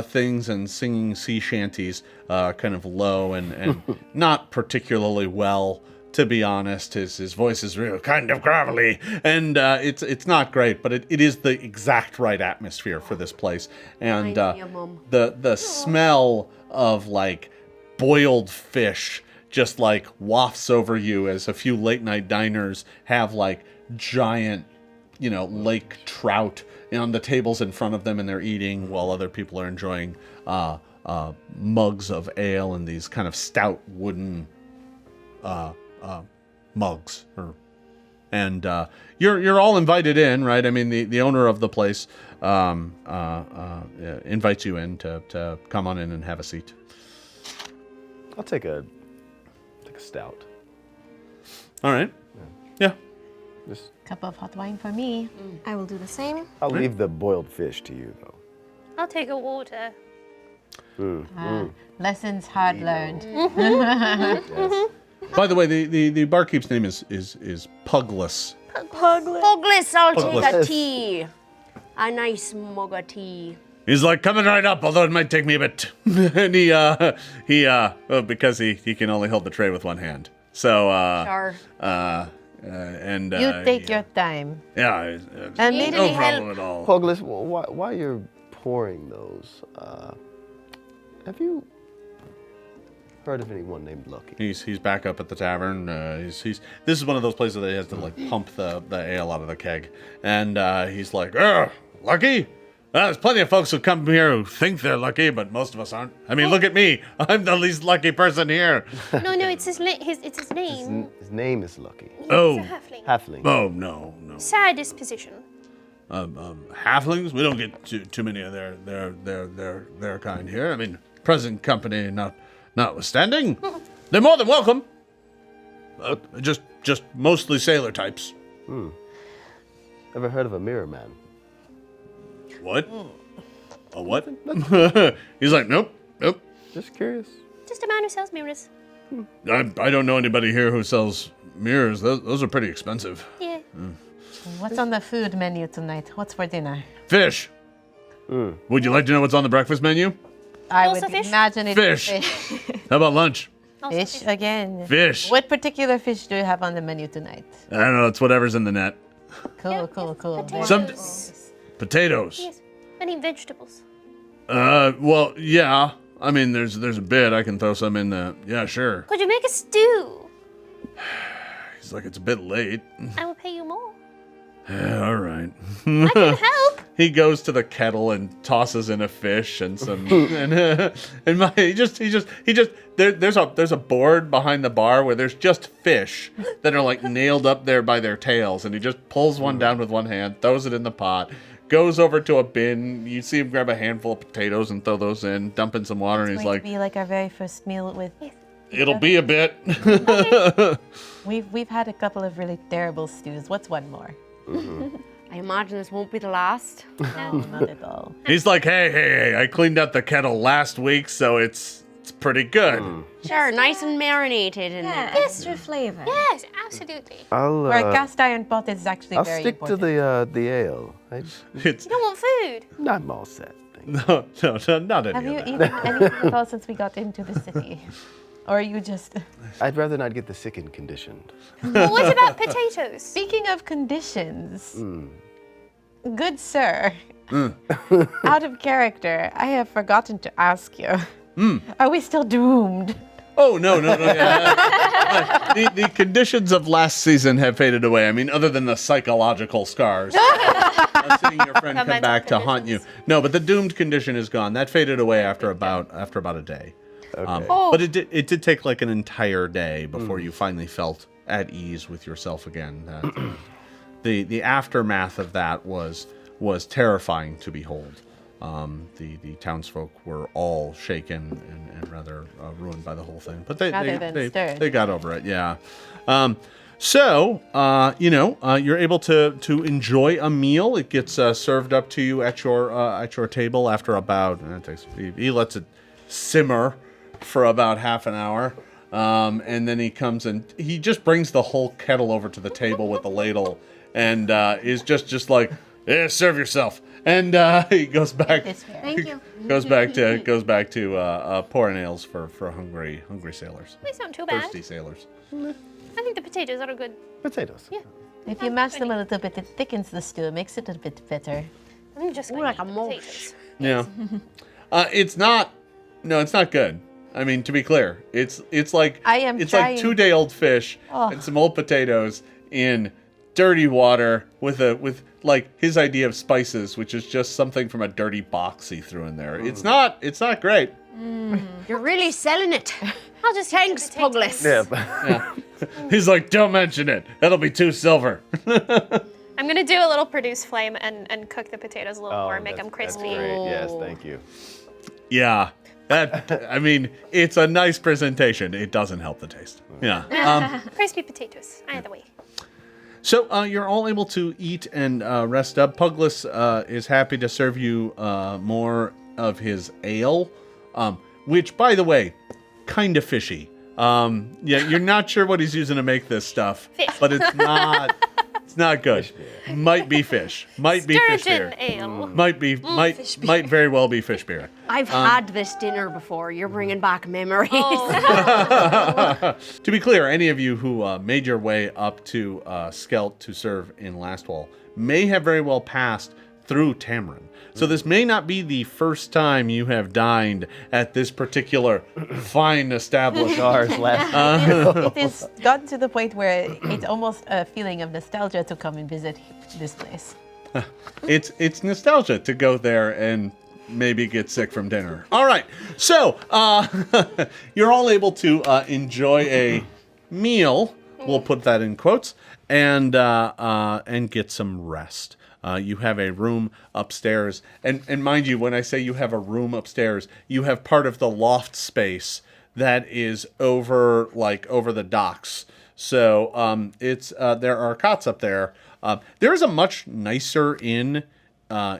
things and singing sea shanties kind of low and not particularly well, to be honest. His voice is real kind of gravelly, and it's not great, but it is the exact right atmosphere for this place. And the smell of like boiled fish just like wafts over you as a few late night diners have like giant, lake trout on the tables in front of them, and they're eating while other people are enjoying mugs of ale and these kind of stout wooden mugs. And you're all invited in, right? I mean, the owner of the place invites you in to come on in and have a seat. I'll take a stout. All right. Yeah. Just, Cup of hot wine for me. I will do the same. I'll leave the boiled fish to you, though. I'll take a water. Lessons hard learned. Yes. By the way, the barkeep's name is Pugless. Pugless, I'll take a Pugless. tea. A nice mug of tea. He's like, coming right up, although it might take me a bit. And because he can only hold the tray with one hand. So, Sure. and You take your time. Yeah, And maybe no help. problem at all. Pugless, while you're pouring those, have you heard of anyone named Lucky? He's back up at the tavern. This is one of those places that he has to like pump the ale out of the keg, and he's like, Lucky? There's plenty of folks who come here who think they're lucky, but most of us aren't. I mean, look at me. I'm the least lucky person here. No, it's his name. His name is Lucky. Oh, He's a halfling. Halfling. oh no. Sad disposition. Halflings? We don't get too many of their kind here. I mean, present company notwithstanding, they're more than welcome. Just mostly sailor types. Ever heard of a mirror man? What? A what? He's like, nope. Just curious. Just a man who sells mirrors. I don't know anybody here who sells mirrors. Those are pretty expensive. Yeah. What's on the food menu tonight? What's for dinner? Fish. Would you like to know what's on the breakfast menu? I Also would fish? imagine it's Fish. How about lunch? Also Fish again. Fish. What particular fish do you have on the menu tonight? I don't know. It's whatever's in the net. Cool. Potatoes. Potatoes. Yes. Any vegetables? Well, yeah. I mean, there's a bit. I can throw some in the... Yeah, sure. Could you make a stew? He's like, it's a bit late. I will pay you more. All right. I can help. He goes to the kettle and tosses in a fish and some there's a board behind the bar where there's just fish that are like nailed up there by their tails, and he just pulls one down with one hand, throws it in the pot, goes over to a bin. You see him grab a handful of potatoes and throw those in, dump in some water, and he's Going like, to be like our very first meal with. it'll be a bit. We've had a couple of really terrible stews. What's one more? I imagine this won't be the last. No, not at all. He's like, hey, I cleaned out the kettle last week, so it's pretty good. Sure, nice and marinated in there. Extra flavor. Yes, absolutely. I'll For a cast iron pot, it's actually I'll very stick important. to the ale. It's You don't want food? Not all set. no, not any Have you of that. eaten anything at all since we got into the city? Or are you just... I'd rather not get the sickened conditioned. Well, what about potatoes? Speaking of conditions, good sir, out of character, I have forgotten to ask you. Are we still doomed? Oh, no. Yeah. The conditions of last season have faded away. I mean, other than the psychological scars. Seeing your friend come mental back to haunt you. No, but the doomed condition is gone. That faded away after about a day. Okay. But it did take like an entire day before you finally felt at ease with yourself again. The aftermath of that was terrifying to behold. The townsfolk were all shaken and rather ruined by the whole thing. But they got over it, yeah. So you're able to enjoy a meal. It gets served up to you at your table after about, he lets it simmer for about half an hour. And then he comes and he just brings the whole kettle over to the table with the ladle and is just like, Yeah, serve yourself. And he goes back. It's fair. Thank you. Goes back to pouring ales for hungry sailors, They sound too bad. thirsty sailors. I think the potatoes are good. Potatoes. Yeah. If you mash them a little bit, it thickens the stew, makes it a bit better. I'm just Ooh, going like to a eat the mush. potatoes. Yeah. It's not. No, it's not good. I mean, to be clear, it's like I am it's trying. like 2-day-old fish Oh. and some old potatoes in dirty water with like his idea of spices, which is just something from a dirty box he threw in there. It's not great. You're really selling it. I'll just Thanks, eat the potatoes. Puglis. Yeah. He's like, don't mention it. That'll be 2 silver. I'm going to do a little produce flame and cook the potatoes a little more, make them That's crispy. great. Yes, thank you. Yeah. That I mean, it's a nice presentation. It doesn't help the taste. Yeah. Crispy potatoes, either way. So you're all able to eat and rest up. Puglis is happy to serve you more of his ale, which, by the way, kind of fishy. Yeah, you're not sure what he's using to make this stuff, Fish. but it's not. It's not good. Might be fish. Might be fish Sturgeon beer. ale. Might very well be fish beer. I've had this dinner before. You're bringing back memories. To be clear, any of you who made your way up to Skelt to serve in Lastwall may have very well passed through Tamran. So this may not be the first time you have dined at this particular fine establishment. Ours last. It is gotten to the point where it's almost a feeling of nostalgia to come and visit this place. It's nostalgia to go there and maybe get sick from dinner. All right, so you're all able to enjoy a meal. We'll put that in quotes, and get some rest. You have a room upstairs, and mind you, when I say you have a room upstairs, you have part of the loft space that is over the docks. So it's there are cots up there. There is a much nicer inn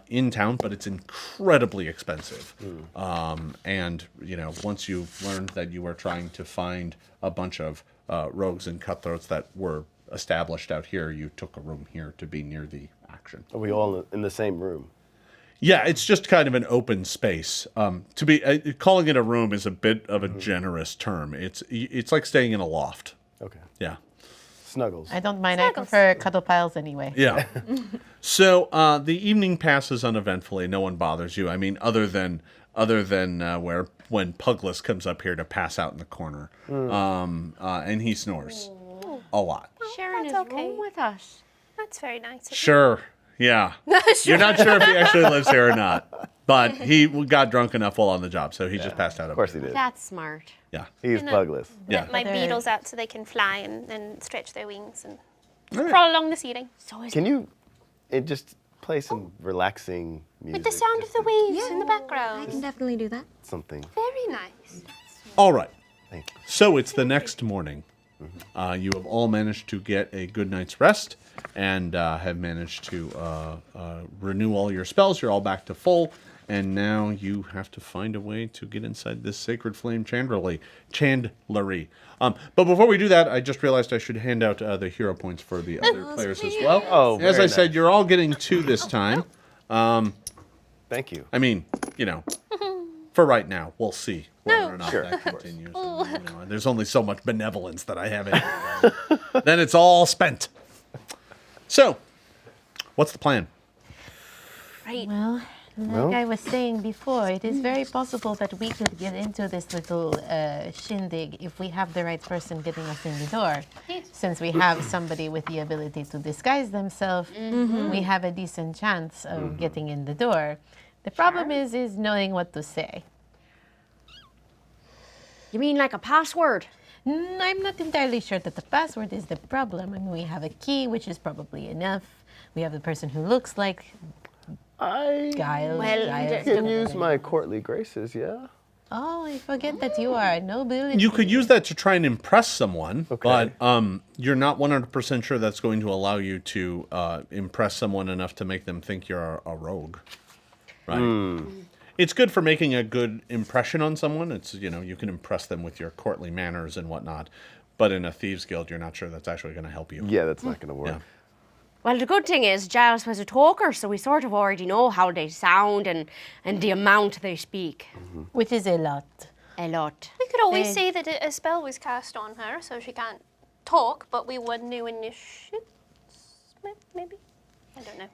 in town, but it's incredibly expensive. And once you've learned that you are trying to find a bunch of rogues and cutthroats that were established out here, you took a room here to be near the action. Are we all in the same room? Yeah, it's just kind of an open space. To be calling it a room is a bit of a generous term. It's like staying in a loft. Okay. Yeah. Snuggles. I don't mind. I Snuggles. prefer cuddle piles anyway. Yeah. So the evening passes uneventfully. No one bothers you. I mean, other than when Puglis comes up here to pass out in the corner, and he snores a lot. Sharon That's is okay. room with us. That's very nice. of Sure. Yeah. You're not sure if he actually lives here or not, but he got drunk enough while on the job, so he just passed out. Of course he did. That's smart. Yeah. He's You know. Puglis. Yeah. Let my They're- beetles out so they can fly and stretch their wings and All right. crawl along the ceiling. So is Can you just play some relaxing music? With the sound of just the to- waves in the I background. can definitely do that. Something. Very nice. All right. Thank you. So it's the next morning. You have all managed to get a good night's rest and have managed to renew all your spells. You're all back to full. And now you have to find a way to get inside this sacred flame chandlery. But before we do that, I just realized I should hand out the hero points for the other players as well. Oh, As very I said, nice. you're all getting 2 this time. Thank you. I mean, for right now, we'll see whether or not Sure, that of course. continues. And, there's only so much benevolence that I have in me. Then it's all spent. So, what's the plan? right. Well, like I was saying before, it is very possible that we could get into this little shindig if we have the right person getting us in the door. Yes. Since we have somebody with the ability to disguise themselves, we have a decent chance of getting in the door. The problem is knowing what to say. You mean like a password? I'm not entirely sure that the password is the problem. I mean, we have a key, which is probably enough. We have the person who looks like I Giles. Well, Giles. can use my courtly graces, yeah? Oh, I forget that you are a nobility. You could use that to try and impress someone, Okay. but you're not 100% sure that's going to allow you to impress someone enough to make them think you're a rogue. Right? It's good for making a good impression on someone. It's, you can impress them with your courtly manners and whatnot. But in a thieves guild, you're not sure that's actually going to help you. Yeah, that's not going to work. Yeah. Well, the good thing is Giles was a talker, so we sort of already know how they sound and the amount they speak. Which is a lot. A lot. We could always say that a spell was cast on her, so she can't talk, but we would new initiates, maybe? I don't know.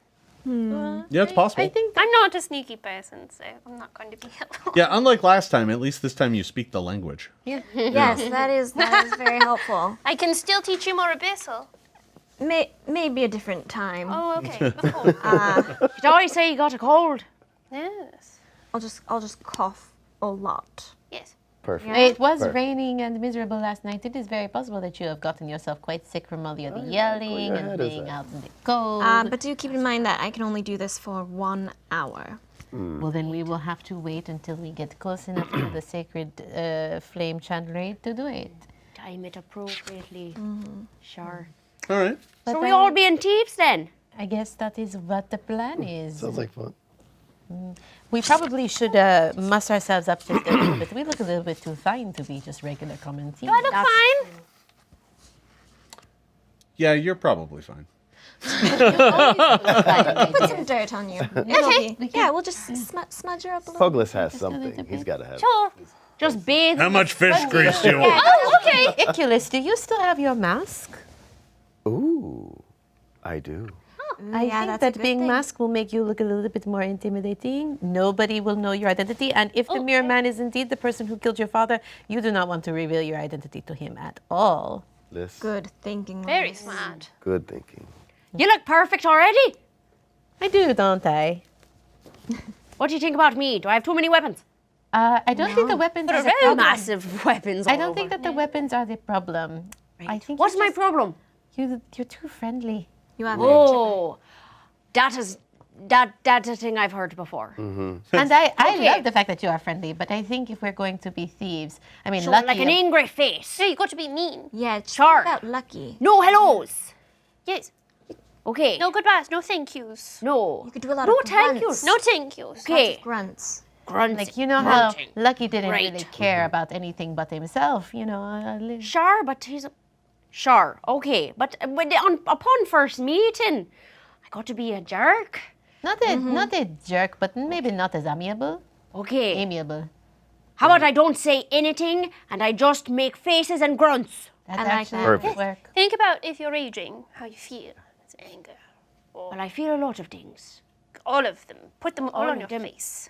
Yeah, it's possible. I think I'm not a sneaky person, so I'm not going to be helpful. Yeah, unlike last time, at least this time you speak the language. Yes, that is very helpful. I can still teach you more abyssal. Maybe a different time. Oh, okay. Of course. You'd always say you got a cold. Yes. I'll just cough a lot. Yes. Perfect. it was Perfect. raining and miserable last night. It is very possible that you have gotten yourself quite sick from all the other yelling and being out in the cold. But do keep in mind that I can only do this for 1 hour. Well, then we will have to wait until we get close enough to the sacred flame chandelier to do it. Time it appropriately. Sure. All right. But So we then all being thieves then? I guess that is what the plan is. Sounds like fun. We probably should muss ourselves up just a little bit. We look a little bit too fine to be just regular common thieves. Do I look fine? Yeah, you're probably fine. Put some dirt on you. Yeah, we'll just smudge her up a little. Puglis has something. He's got to have. Sure. Just bathe. How much fish grease do you want? Oh, okay. Ikyulys, do you still have your mask? Ooh, I do. I yeah, think that's a that good being thing. masked will make you look a little bit more intimidating. Nobody will know your identity. And if the mere man is indeed the person who killed your father, you do not want to reveal your identity to him at all. Liz, Good thinking. Very Liz. smart. good thinking. You look perfect already. I do, don't I? What do you think about me? Do I have too many weapons? I don't think the weapons are the Very problem. massive weapons. I all don't over. think that the weapons are the problem. I think What's you're my problem? you're too friendly. You are very Oh, that's a thing I've heard before. And I love the fact that you are friendly, but I think if we're going to be thieves, I mean, So lucky. like an angry face. Yeah, you got to be mean. Yeah, it's Sure. about lucky. No hellos. Yes. Okay. No goodbyes. No thank yous. No. You could do a lot No of thank grunts. yous. No thank yous. Okay. Grunts. Grunts. like, you know how grunting. Lucky didn't Right. really care about anything but himself, you know. Sure, but he's a... Sure, okay. But upon first meeting, I got to be a jerk. Not a jerk, but maybe not as amiable. Okay. Amiable. How about I don't say anything and I just make faces and grunts? That I like actually that. would work. Think about if you're raging, how you feel. It's anger. Well, I feel a lot of things. All of them. Put them all All on of your face.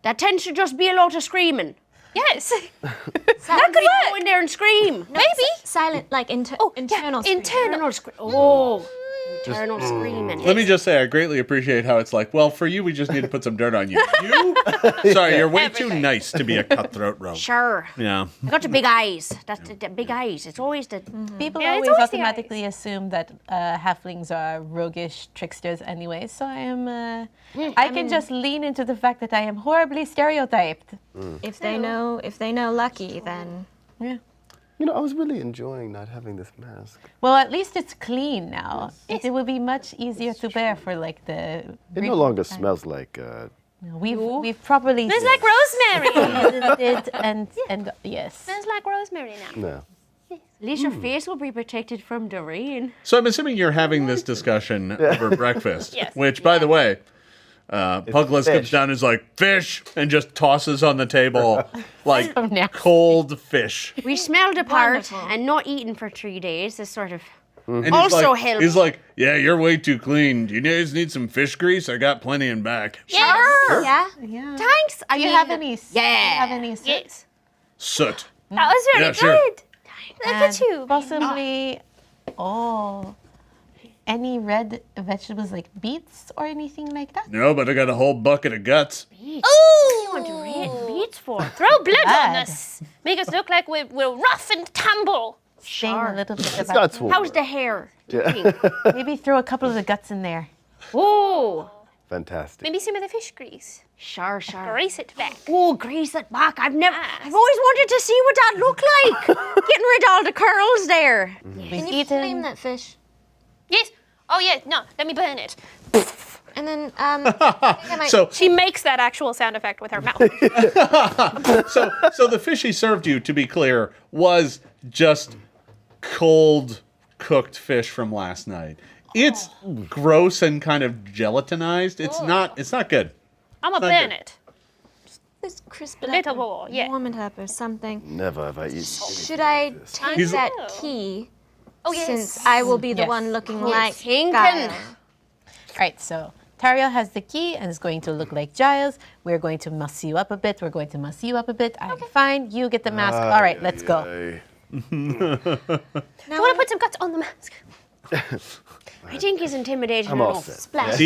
That tends to just be a lot of screaming. Yes. That could go in there and scream. Maybe. Silent, like internal. scream. Internal scream. Oh, internal screaming. Let me just say, I greatly appreciate how it's like, well, for you, we just need to put some dirt on you. You? Sorry, you're way too Everything. nice to be a cutthroat rogue. Sure. Yeah. I got the big eyes. That's the big eyes. It's always the. People Yeah, it's always always the automatically assume that halflings are roguish tricksters anyway, so I am. I can just lean into the fact that I am horribly stereotyped. If they know Lucky, then Yeah. You know, I was really enjoying not having this mask. Well, at least it's clean now. It will be much easier to bear for like the. It no longer smells like. We've properly. Smells like rosemary. it and yes. Smells like rosemary now. No. At least your face will be protected from the rain. So I'm assuming you're having this discussion over breakfast. Yes. Which, by the way, Puglis comes fish. down and is like, fish, and just tosses on the table like So nasty. cold fish. We smelled apart Wonderful. and not eaten for 3 days. Is sort of. And he's Also like, healthy. he's like, yeah, you're way too clean. Do you guys need some fish grease? I got plenty in back. Sure. yeah. Yeah. Thanks. I Do you mean, have any? Yeah. Do you have any? Yes. Soot. That was really Yeah, sure. good. Look And at you. Possibly, any red vegetables like beets or anything like that? No, but I got a whole bucket of guts. You Ooh. want to read beats for? Throw blood on Bad. us. Make us look like we're rough and tumble. Stain a little bit It's about. not swollen. How's the hair? Maybe throw a couple of the guts in there. Oh, Fantastic. Maybe some of the fish grease. sure. Grease it back. Oh, grease it back. I've always wanted to see what that looked like. Getting rid of all the curls there. Can you flame that fish? Yes. Oh, yeah. No, let me burn it. And then I think I might. So, She makes that actual sound effect with her mouth. so the fish he served you, to be clear, was just cold cooked fish from last night. It's gross and kind of gelatinized. It's not good. I'm a not burn good. it. Just crisp A it little up, more, yeah. warm it up or something. Never have I eaten. Should I take He's- that key? Oh, yes. Since I will be the Yes. one looking like Thinking. Guile. All right, so Tariel has the key and is going to look like Giles. We're going to muss you up a bit. We're going to muss you up a bit. I'm fine. You get the mask. All right, let's go. I want to put some guts on the mask. I think he's intimidating I'm all enough. set. Splash.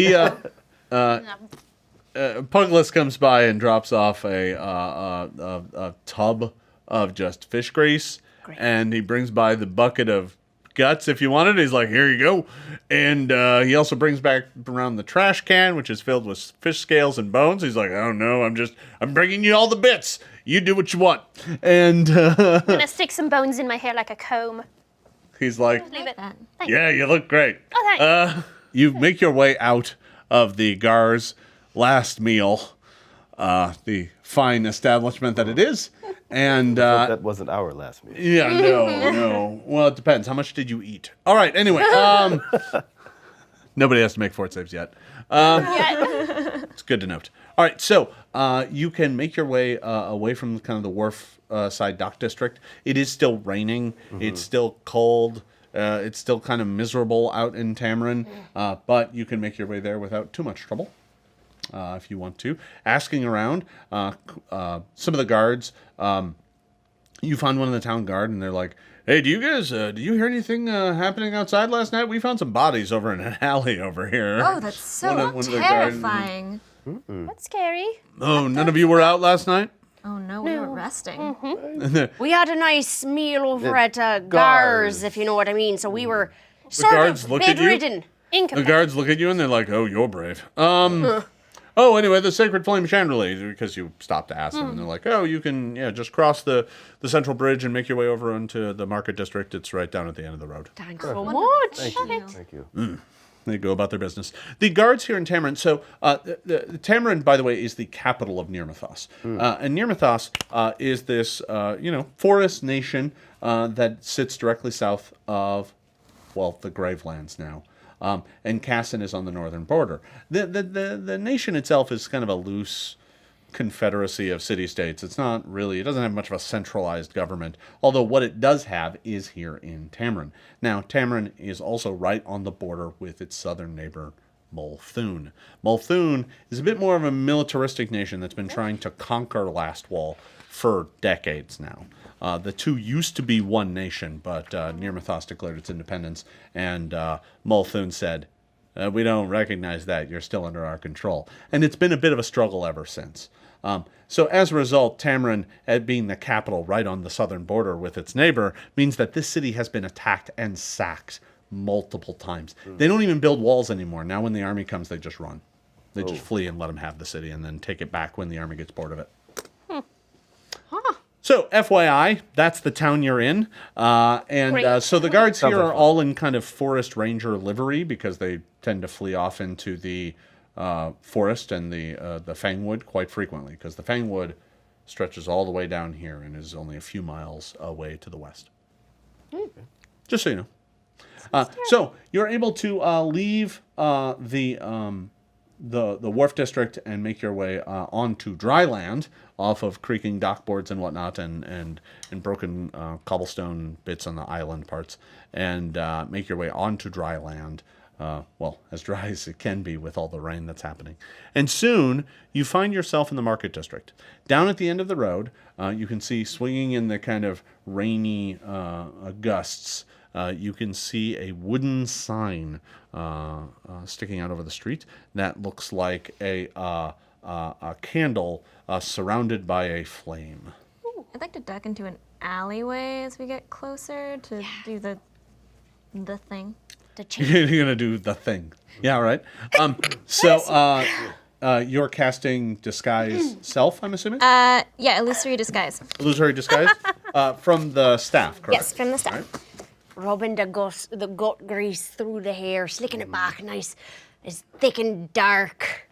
Pugless comes by and drops off a tub of just fish grease, and he brings by the bucket of guts if you want it. He's like, here you go. And he also brings back around the trash can, which is filled with fish scales and bones. He's like, I don't know, I'm bringing you all the bits. You do what you want. And I'm gonna stick some bones in my hair like a comb. he's like, Leave it. That. yeah, you look great. Oh, thanks. You make your way out of the Gar's last meal, the fine establishment that it is. And That wasn't our last meal. yeah, no. Well, it depends. How much did you eat? All right, anyway. Nobody has to make fort saves yet. It's good to note. All right, so you can make your way away from kind of the wharf side dock district. It is still raining. It's still cold. It's still kind of miserable out in Tamran, but you can make your way there without too much trouble. If you want to. Asking around, some of the guards, you find one of the town guard, and they're like, hey, do you guys, do you hear anything happening outside last night? We found some bodies over in an alley over here. Oh, that's so One of the guards- terrifying. That's scary. Oh, none of you were out last night? Oh no, we were resting. We had a nice meal over at Gar's, if you know what I mean. So we were sort guards of look at you? bedridden. The Incomplete. guards look at you, and they're like, oh, you're brave. Oh, anyway, the Sacred Flame Chandelier, because you stopped to ask them, and they're like, oh, you can, just cross the central bridge and make your way over into the market district. It's right down at the end of the road. Thanks so much. Thank you. They go about their business. The guards here in Tamran, so the Tamran, by the way, is the capital of Nirmathos. And Nirmathos is this, forest nation that sits directly south of, the Gravelands now. And Cassin is on the northern border. The nation itself is kind of a loose confederacy of city-states. It doesn't have much of a centralized government, although what it does have is here in Tamran. Now, Tamran is also right on the border with its southern neighbor, Multhune. Multhune is a bit more of a militaristic nation that's been trying to conquer Lastwall for decades now. The two used to be one nation, but Nirmathos declared its independence, and Multhune said, we don't recognize that. You're still under our control. And it's been a bit of a struggle ever since. So as a result, Tamran, being the capital right on the southern border with its neighbor, means that this city has been attacked and sacked multiple times. They don't even build walls anymore. Now when the army comes, they just run. They just flee and let them have the city and then take it back when the army gets bored of it. So, FYI, that's the town you're in. So the guards here are all in kind of forest ranger livery because they tend to flee off into the forest and the Fangwood quite frequently because the Fangwood stretches all the way down here and is only a few miles away to the west. Just so you know. So you're able to leave the wharf district and make your way onto dry land off of creaking dockboards and whatnot and broken cobblestone bits on the island parts and make your way onto dry land. As dry as it can be with all the rain that's happening. And soon you find yourself in the market district. Down at the end of the road, you can see swinging in the kind of rainy gusts, you can see a wooden sign sticking out over the street that looks like a candle surrounded by a flame. I'd like to duck into an alleyway as we get closer to do the thing. You're gonna do the thing. Yeah, right. You're casting disguise self, I'm assuming? Illusory disguise. Illusory disguise? From the staff, correct? Yes, from the staff. Right. Rubbing the gut grease through the hair, slicking it back nice, it's thick and dark.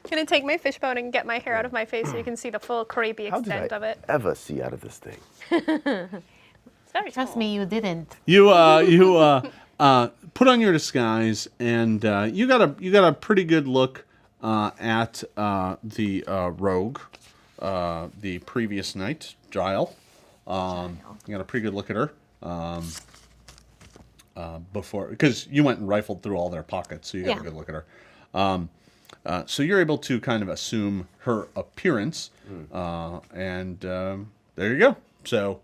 I'm gonna take my fishbone and get my hair out of my face so you can see the full creepy How did extent I of it. ever see out of this thing? It's very Trust small. me, you didn't. You put on your disguise, and you got a pretty good look at the rogue, the previous night, Giles. You got a pretty good look at her before, because you went and rifled through all their pockets, so you got a good look at her. So you're able to kind of assume her appearance, and there you go. So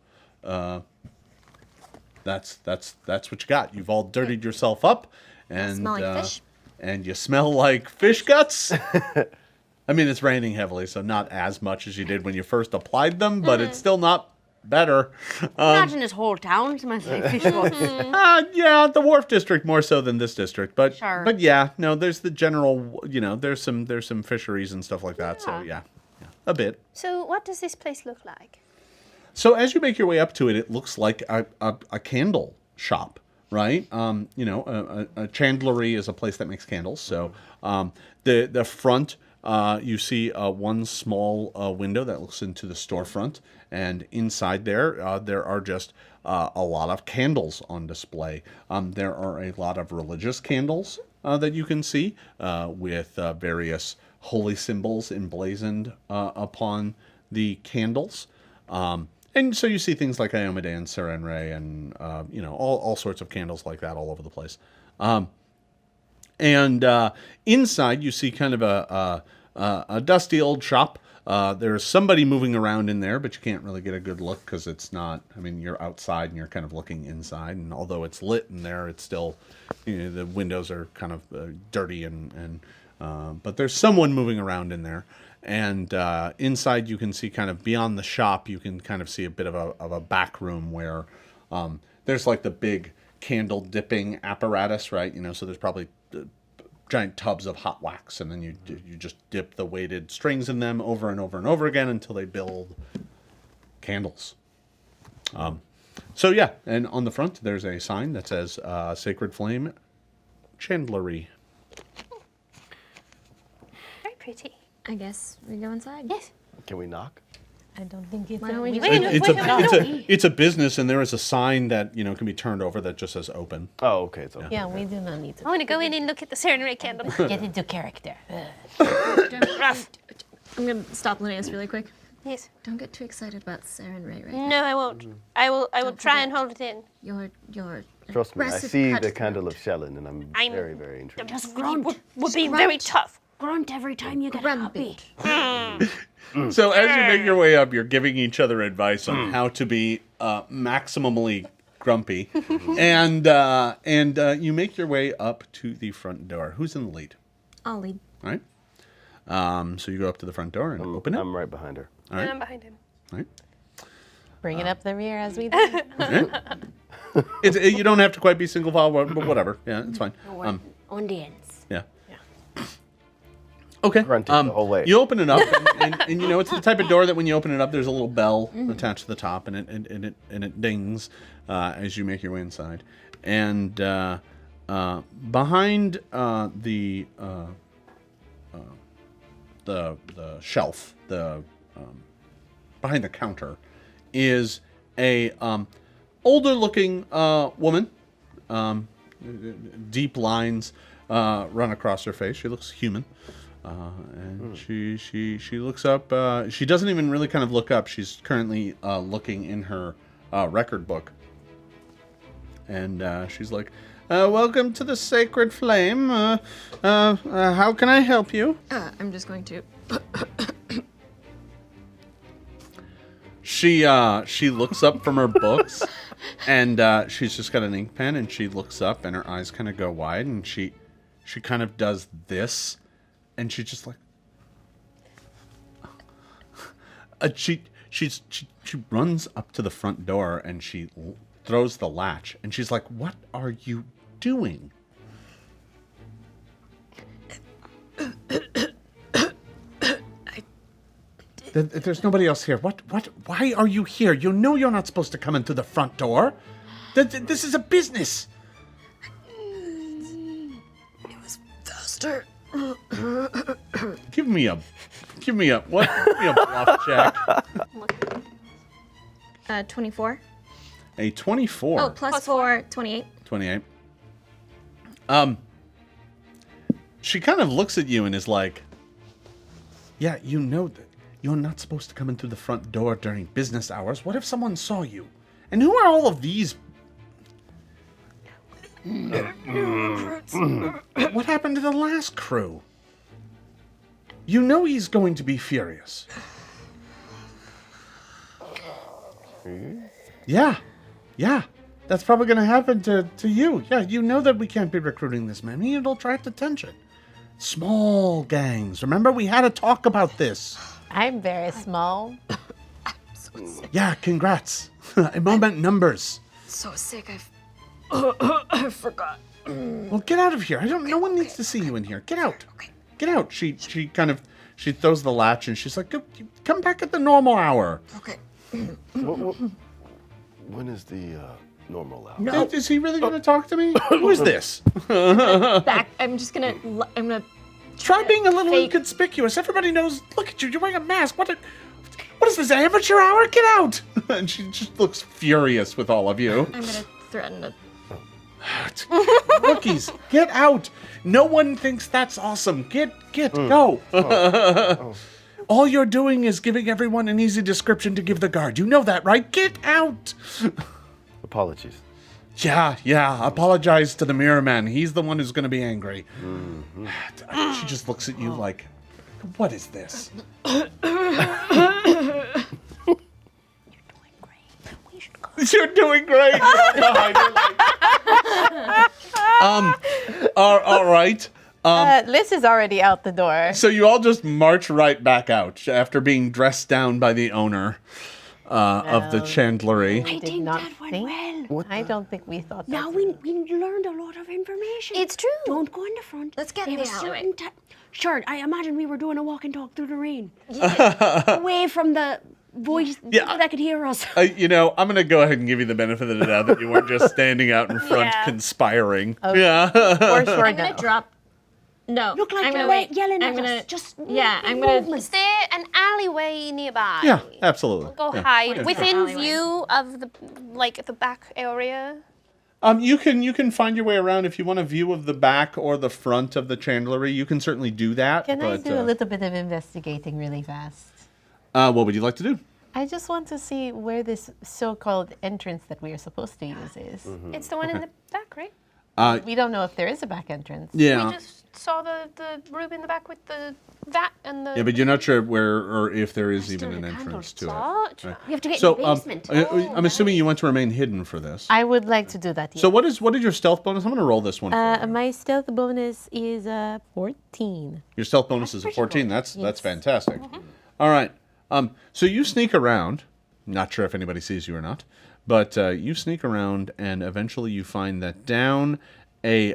that's what you got. You've all dirtied yourself up, and Smell like fish. And you smell like fish guts. I mean, it's raining heavily, so not as much as you did when you first applied them, but it's still not better. Imagine this whole town smells like fish guts. Yeah, the Wharf District more so than this district, but Sure. but yeah, no, there's the general, there's some fisheries and stuff like that. So yeah, a bit. So what does this place look like? So as you make your way up to it, it looks like a candle shop, right? A chandlery is a place that makes candles. So the front, you see one small window that looks into the storefront, and inside there are just a lot of candles on display. There are a lot of religious candles that you can see with various holy symbols emblazoned upon the candles. And so you see things like Iomade and Serenre and, all sorts of candles like that all over the place. And inside you see kind of a dusty old shop. There's somebody moving around in there, but you can't really get a good look because it's not, you're outside and you're kind of looking inside. And although it's lit in there, it's still, the windows are kind of dirty but there's someone moving around in there. And inside you can see kind of beyond the shop, you can kind of see a bit of a back room where there's like the big candle dipping apparatus, right? So there's probably giant tubs of hot wax, and then you just dip the weighted strings in them over and over and over again until they build candles. So yeah, and on the front there's a sign that says Sacred Flame Chandlery. Very pretty. I guess we go inside. Yes. Can we knock? I don't think it's Why don't we just- It's a business, and there is a sign that can be turned over that just says open. Oh, okay. It's okay. Yeah, we do not need to. I want to go in and look at the Serenray candle. Get into character. I'm gonna stop Linnaeus really quick. Yes. Don't get too excited about Saren Ray right now. No, I won't. I will try and hold it in. Your Trust me, I aggressive see cut the throat. candle of Shellen, and I'm very, very I'm intrigued. just grunt. We're being very tough. Grunt every time you get happy. grumpy. So as you make your way up, you're giving each other advice on how to be maximally grumpy, and you make your way up to the front door. Who's in the lead? I'll lead. All right. So you go up to the front door and open it. I'm right behind her. All right. And I'm behind him. All right. Bring it up the rear as we do. You don't have to quite be single file, but whatever. Yeah, it's fine. On the ends. Yeah. Okay. Grunting the whole way. You open it up, and it's the type of door that when you open it up, there's a little bell attached to the top, and it dings as you make your way inside. And behind the shelf, behind the counter, is a older-looking woman. Deep lines run across her face. She looks human. And she looks up. She doesn't even really kind of look up. She's currently looking in her record book. And she's like, welcome to the Sacred Flame. How can I help you? I'm just going to. She looks up from her books, and she's just got an ink pen, and she looks up, and her eyes kind of go wide, and she kind of does this. And she's just like, she runs up to the front door and she throws the latch and she's like, "What are you doing?" There's nobody else here. What? Why are you here? You know you're not supposed to come in through the front door. This is a business. It was faster. Give me a bluff check. 24. A 24. Oh, plus 4, 28. 28. She kind of looks at you and is like, yeah, you know that you're not supposed to come in through the front door during business hours. What if someone saw you? And who are all of these? What happened to the last crew? You know he's going to be furious. Yeah. That's probably going to happen to you. Yeah, you know that we can't be recruiting this many. It'll attract attention. Small gangs. Remember, we had a talk about this. I'm very small. Yeah, congrats. Moment numbers. So sick, I forgot. Well, get out of here. No one needs to see you in here. Get out. Okay. Get out. She throws the latch and she's like, come back at the normal hour. Okay. When is the normal hour? No. Is he really going to talk to me? Who is this? Back. I'm gonna Try being a little fake. inconspicuous. Everybody knows. Look at you. You're wearing a mask. What is this, amateur hour? Get out. And she just looks furious with all of you. I'm gonna threaten to. Rookies, get out. No one thinks that's awesome. Go. All you're doing is giving everyone an easy description to give the guard. You know that, right? Get out. Apologies. Yeah. Apologize to the mirror man. He's the one who's going to be angry. She just looks at you like, what is this? You're doing great. All right. Liz is already out the door. So you all just march right back out after being dressed down by the owner of the chandlery. I think that went well. I don't think we thought that. Now we learned a lot of information. It's true. Don't go in the front. Let's get in There the was alleyway. certain Sure, I imagine we were doing a walk and talk through the rain. Away from the voice that could hear us. I'm going to go ahead and give you the benefit of the doubt that you weren't just standing out in front conspiring. Yeah. For sure, I'm gonna drop. No. Look like I'm you're gonna wait. yelling I'm at gonna. us. Just I'm gonna. Is there an alleyway nearby? Yeah, absolutely. Go Yeah. hide within Alleyway. view of the back area. You can find your way around if you want a view of the back or the front of the chandlery. You can certainly do that. Can I but, do a little bit of investigating really fast? what would you like to do? I just want to see where this so-called entrance that we are supposed to use is. It's the one in the back, right? We don't know if there is a back entrance. Yeah. We just saw the room in the back with the vat and the. Yeah, but you're not sure where or if there is even an entrance to it. What? We have to get So, in the basement. I'm assuming you want to remain hidden for this. I would like to do that. So what is your stealth bonus? I'm going to roll this one for you. My stealth bonus is 14. Your stealth bonus is a 14. That's fantastic. All right. So you sneak around. Not sure if anybody sees you or not, but you sneak around, and eventually you find that down a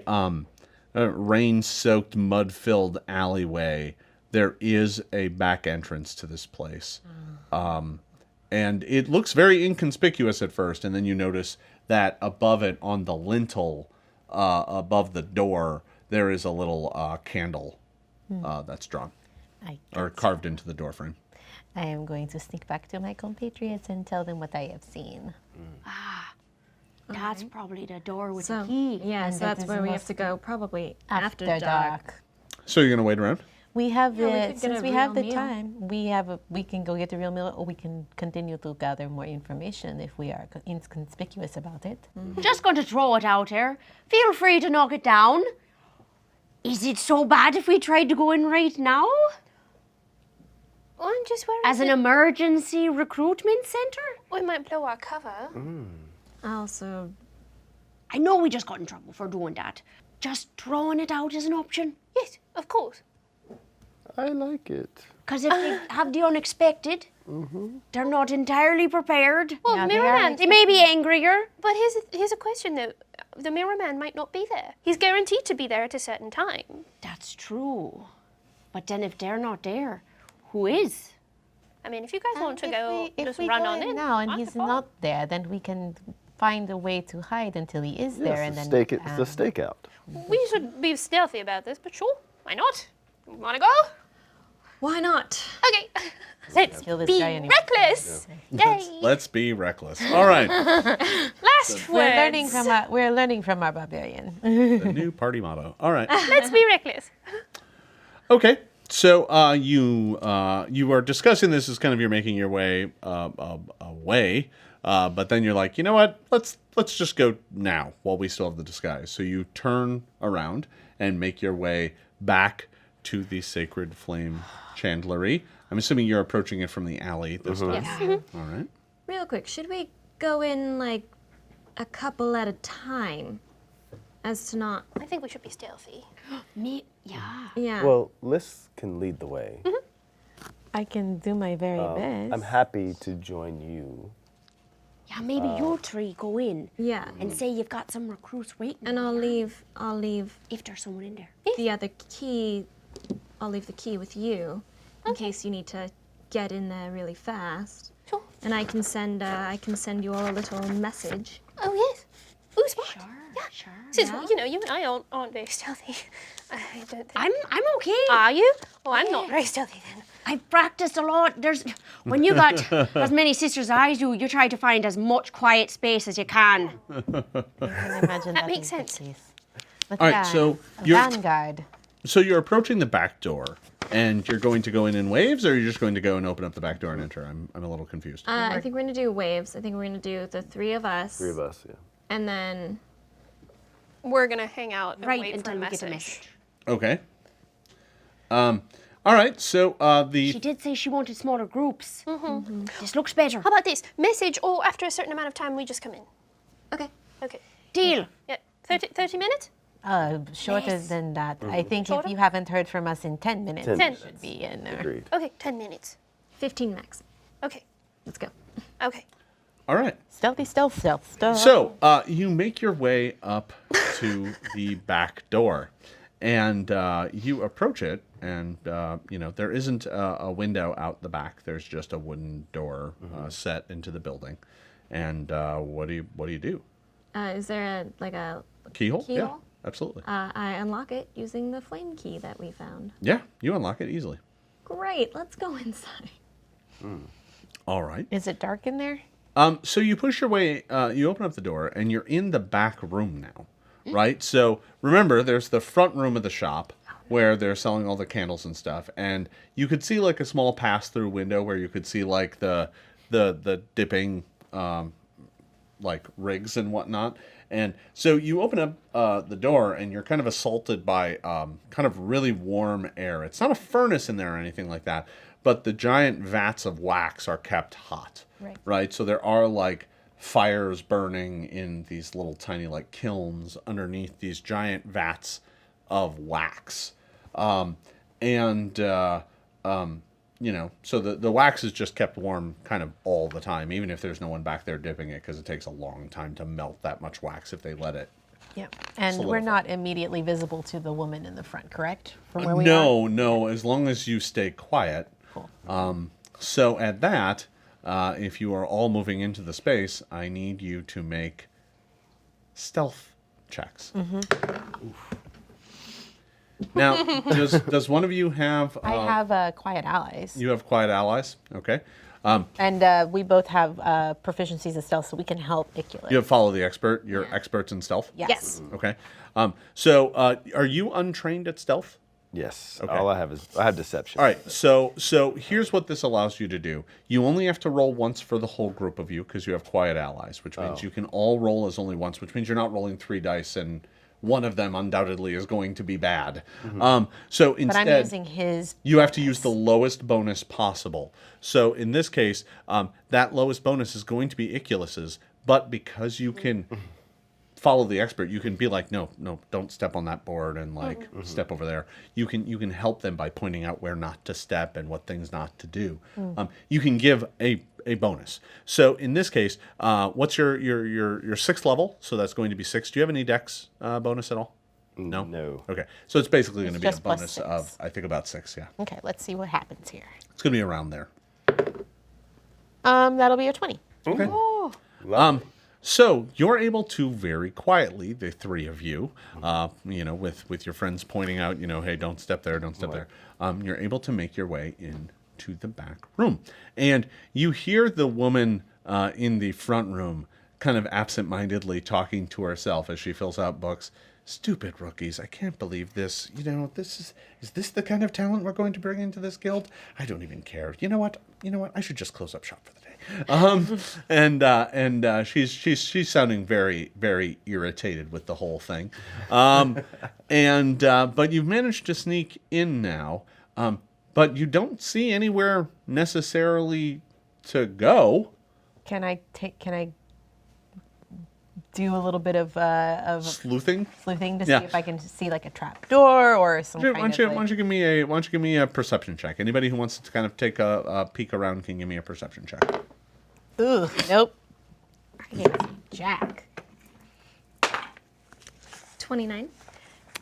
rain-soaked, mud-filled alleyway, there is a back entrance to this place. And it looks very inconspicuous at first, and then you notice that above it, on the lintel, above the door, there is a little candle that's drawn or carved into the doorframe. I am going to sneak back to my compatriots and tell them what I have seen. That's probably the door with So the key. yeah, And so that that's is where we have must to go. Probably After after dark. So you're going to wait around? We have we could get since a we have real the meal. time, we can go get a real meal, or we can continue to gather more information if we are inconspicuous about it. Just going to throw it out there. Feel free to knock it down. Is it so bad if we tried to go in right now? Well, I'm just worried. As an emergency recruitment center? we might blow our cover. Also, I know we just got in trouble for doing that. Just throwing it out as an option. Yes, of course. I like it. Because if they have the unexpected, they're not entirely prepared. Well, Yeah, the they mirror are man. They may be angrier. But here's a question though. The mirror man might not be there. He's guaranteed to be there at a certain time. That's true. But then if they're not there, who is? I mean, if you guys want to go, If just we run go on in. now and I'm he's for it. not there, then we can find a way to hide until he is there, and then It's the stakeout. We should be stealthy about this, but sure, why not? You wanna go? Why not? Okay. Let's Kill this be guy anyway. reckless. Yay. Let's be reckless. All right. Last words. We're learning from our barbarian. The new party motto. All right. Let's be reckless. Okay. So you are discussing this as kind of you're making your way away, but then you're like, you know what? Let's just go now while we still have the disguise. So you turn around and make your way back to the Sacred Flame Chandlery. I'm assuming you're approaching it from the alley this time. Yes. All right. Real quick, should we go in like a couple at a time? As to not. I think we should be stealthy. Yeah. Yeah. Well, Liz can lead the way. I can do my very best. I'm happy to join you. Yeah, maybe you three go in yeah. and say you've got some recruits waiting. And I'll leave if there's someone in there. the other key. I'll leave the key with you, in case you need to get in there really fast. Sure. And I can send you all a little message. Oh, yes. Ooh, smart. Sure. Since, Yeah. you and I aren't very stealthy. I don't think. I'm okay. Are you? Oh, I'm not very stealthy then. I've practiced a lot. When you got as many sisters as I do, you try to find as much quiet space as you can. I can imagine that makes being the sense. case. But All right, yeah, so a you're- vanguard. So you're approaching the back door, and you're going to go in waves, or you're just going to go and open up the back door and enter? I'm a little confused. I think we're gonna do waves. I think we're gonna do the three of us. 3 of us, yeah. And then We're going to hang out and Right wait for until a we message. get a message. Okay. All right. So She did say she wanted smaller groups. Mm-hmm. This looks better. How about this? Message, or after a certain amount of time, we just come in. okay. Okay. Deal. Yeah. 30 minutes? Shorter than that. I think Shorter? if you haven't heard from us in 10 minutes, 10 you minutes. should be in there. Agreed. Okay, 10 minutes. 15 max. Okay. Let's go. Okay. all right. Stealthy, stealth. So you make your way up to the back door, and you approach it, and there isn't a window out the back. There's just a wooden door set into the building. And what do you do? Is there a Keyhole? Yeah, Keyhole? absolutely. I unlock it using the flame key that we found. Yeah, you unlock it easily. Great. Let's go inside. All right. Is it dark in there? So you push your way, you open up the door, and you're in the back room now, right? So remember, there's the front room of the shop where they're selling all the candles and stuff, and you could see like a small pass-through window where you could see like the dipping like rigs and whatnot. And so you open up the door, and you're kind of assaulted by kind of really warm air. It's not a furnace in there or anything like that, but the giant vats of wax are kept hot. Right. So there are like fires burning in these little tiny like kilns underneath these giant vats of wax. So the wax is just kept warm kind of all the time, even if there's no one back there dipping it, because it takes a long time to melt that much wax if they let it. Yeah. And we're Solidify. not immediately visible to the woman in the front, correct? From where we are? No, as long as you stay quiet. Cool. So at that, if you are all moving into the space, I need you to make stealth checks. Now, does one of you have... I have quiet allies. You have quiet allies? Okay. And we both have proficiencies in stealth, so we can help Ikyulys. You have follow the expert. You're experts in stealth? Yes. Okay. So are you untrained at stealth? Yes. Okay. All I have deception. All right, so here's what this allows you to do. You only have to roll once for the whole group of you because you have quiet allies, which means you can all roll as only once, which means you're not rolling 3 dice and one of them undoubtedly is going to be bad. So But instead, I'm using his. you have to use the lowest bonus possible. So in this case, that lowest bonus is going to be Ikyulys's, but because you can follow the expert, you can be like, no, don't step on that board and like step over there. You can help them by pointing out where not to step and what things not to do. You can give a bonus. So in this case, what's your 6th level? So that's going to be 6. Do you have any dex bonus at all? No. No. Okay, so it's basically going to be a just plus bonus 6. of I think about 6. Yeah, Okay, let's see what happens here. it's going to be around there. That'll be a 20. Okay. Lovely. So you're able to very quietly, the three of you, with your friends pointing out, hey, don't step there, don't step there. You're able to make your way into the back room. And you hear the woman in the front room kind of absent-mindedly talking to herself as she fills out books. Stupid rookies, I can't believe this. Is this the kind of talent we're going to bring into this guild? I don't even care. You know what? I should just close up shop for the day. She's sounding very, very irritated with the whole thing. But you've managed to sneak in now. But you don't see anywhere necessarily to go. Can I do a little bit of Sleuthing to see Yeah. if I can see like a trap door or some Why kind don't you give me a perception check? Anybody who wants to kind of take a peek around can give me a perception check. Ooh, nope. I can't see jack. 29.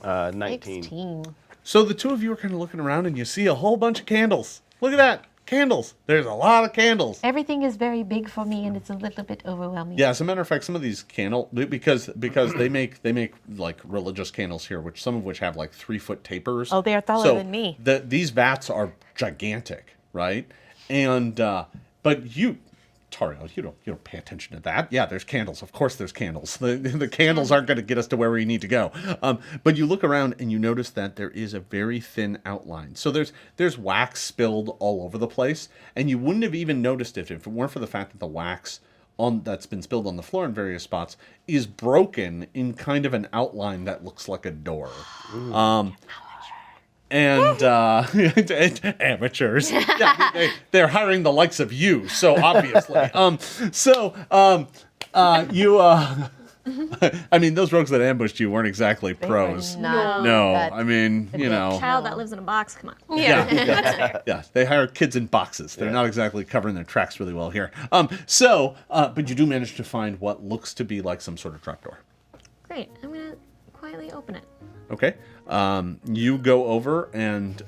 19. 16. So the two of you are kind of looking around and you see a whole bunch of candles. Look at that. Candles. There's a lot of candles. Everything is very big for me, and it's a little bit overwhelming. Yeah, as a matter of fact, some of these because they make like religious candles here, some of which have like 3-foot tapers. Oh, they are taller than me. These vats are gigantic, right? And but you, Tariel, you don't pay attention to that. Yeah, there's candles. Of course, there's candles. The candles aren't going to get us to where we need to go. But you look around and you notice that there is a very thin outline. So there's wax spilled all over the place, and you wouldn't have even noticed it if it weren't for the fact that the wax that's been spilled on the floor in various spots is broken in kind of an outline that looks like a door. And amateurs. Yeah, they're hiring the likes of you, so obviously. I mean, those rogues that ambushed you weren't exactly pros. No, I mean, Child that lives in a box, come on. Yeah. They hire kids in boxes. They're not exactly covering their tracks really well here. But you do manage to find what looks to be like some sort of trapdoor. Great. I'm going to quietly open it. Okay. You go over and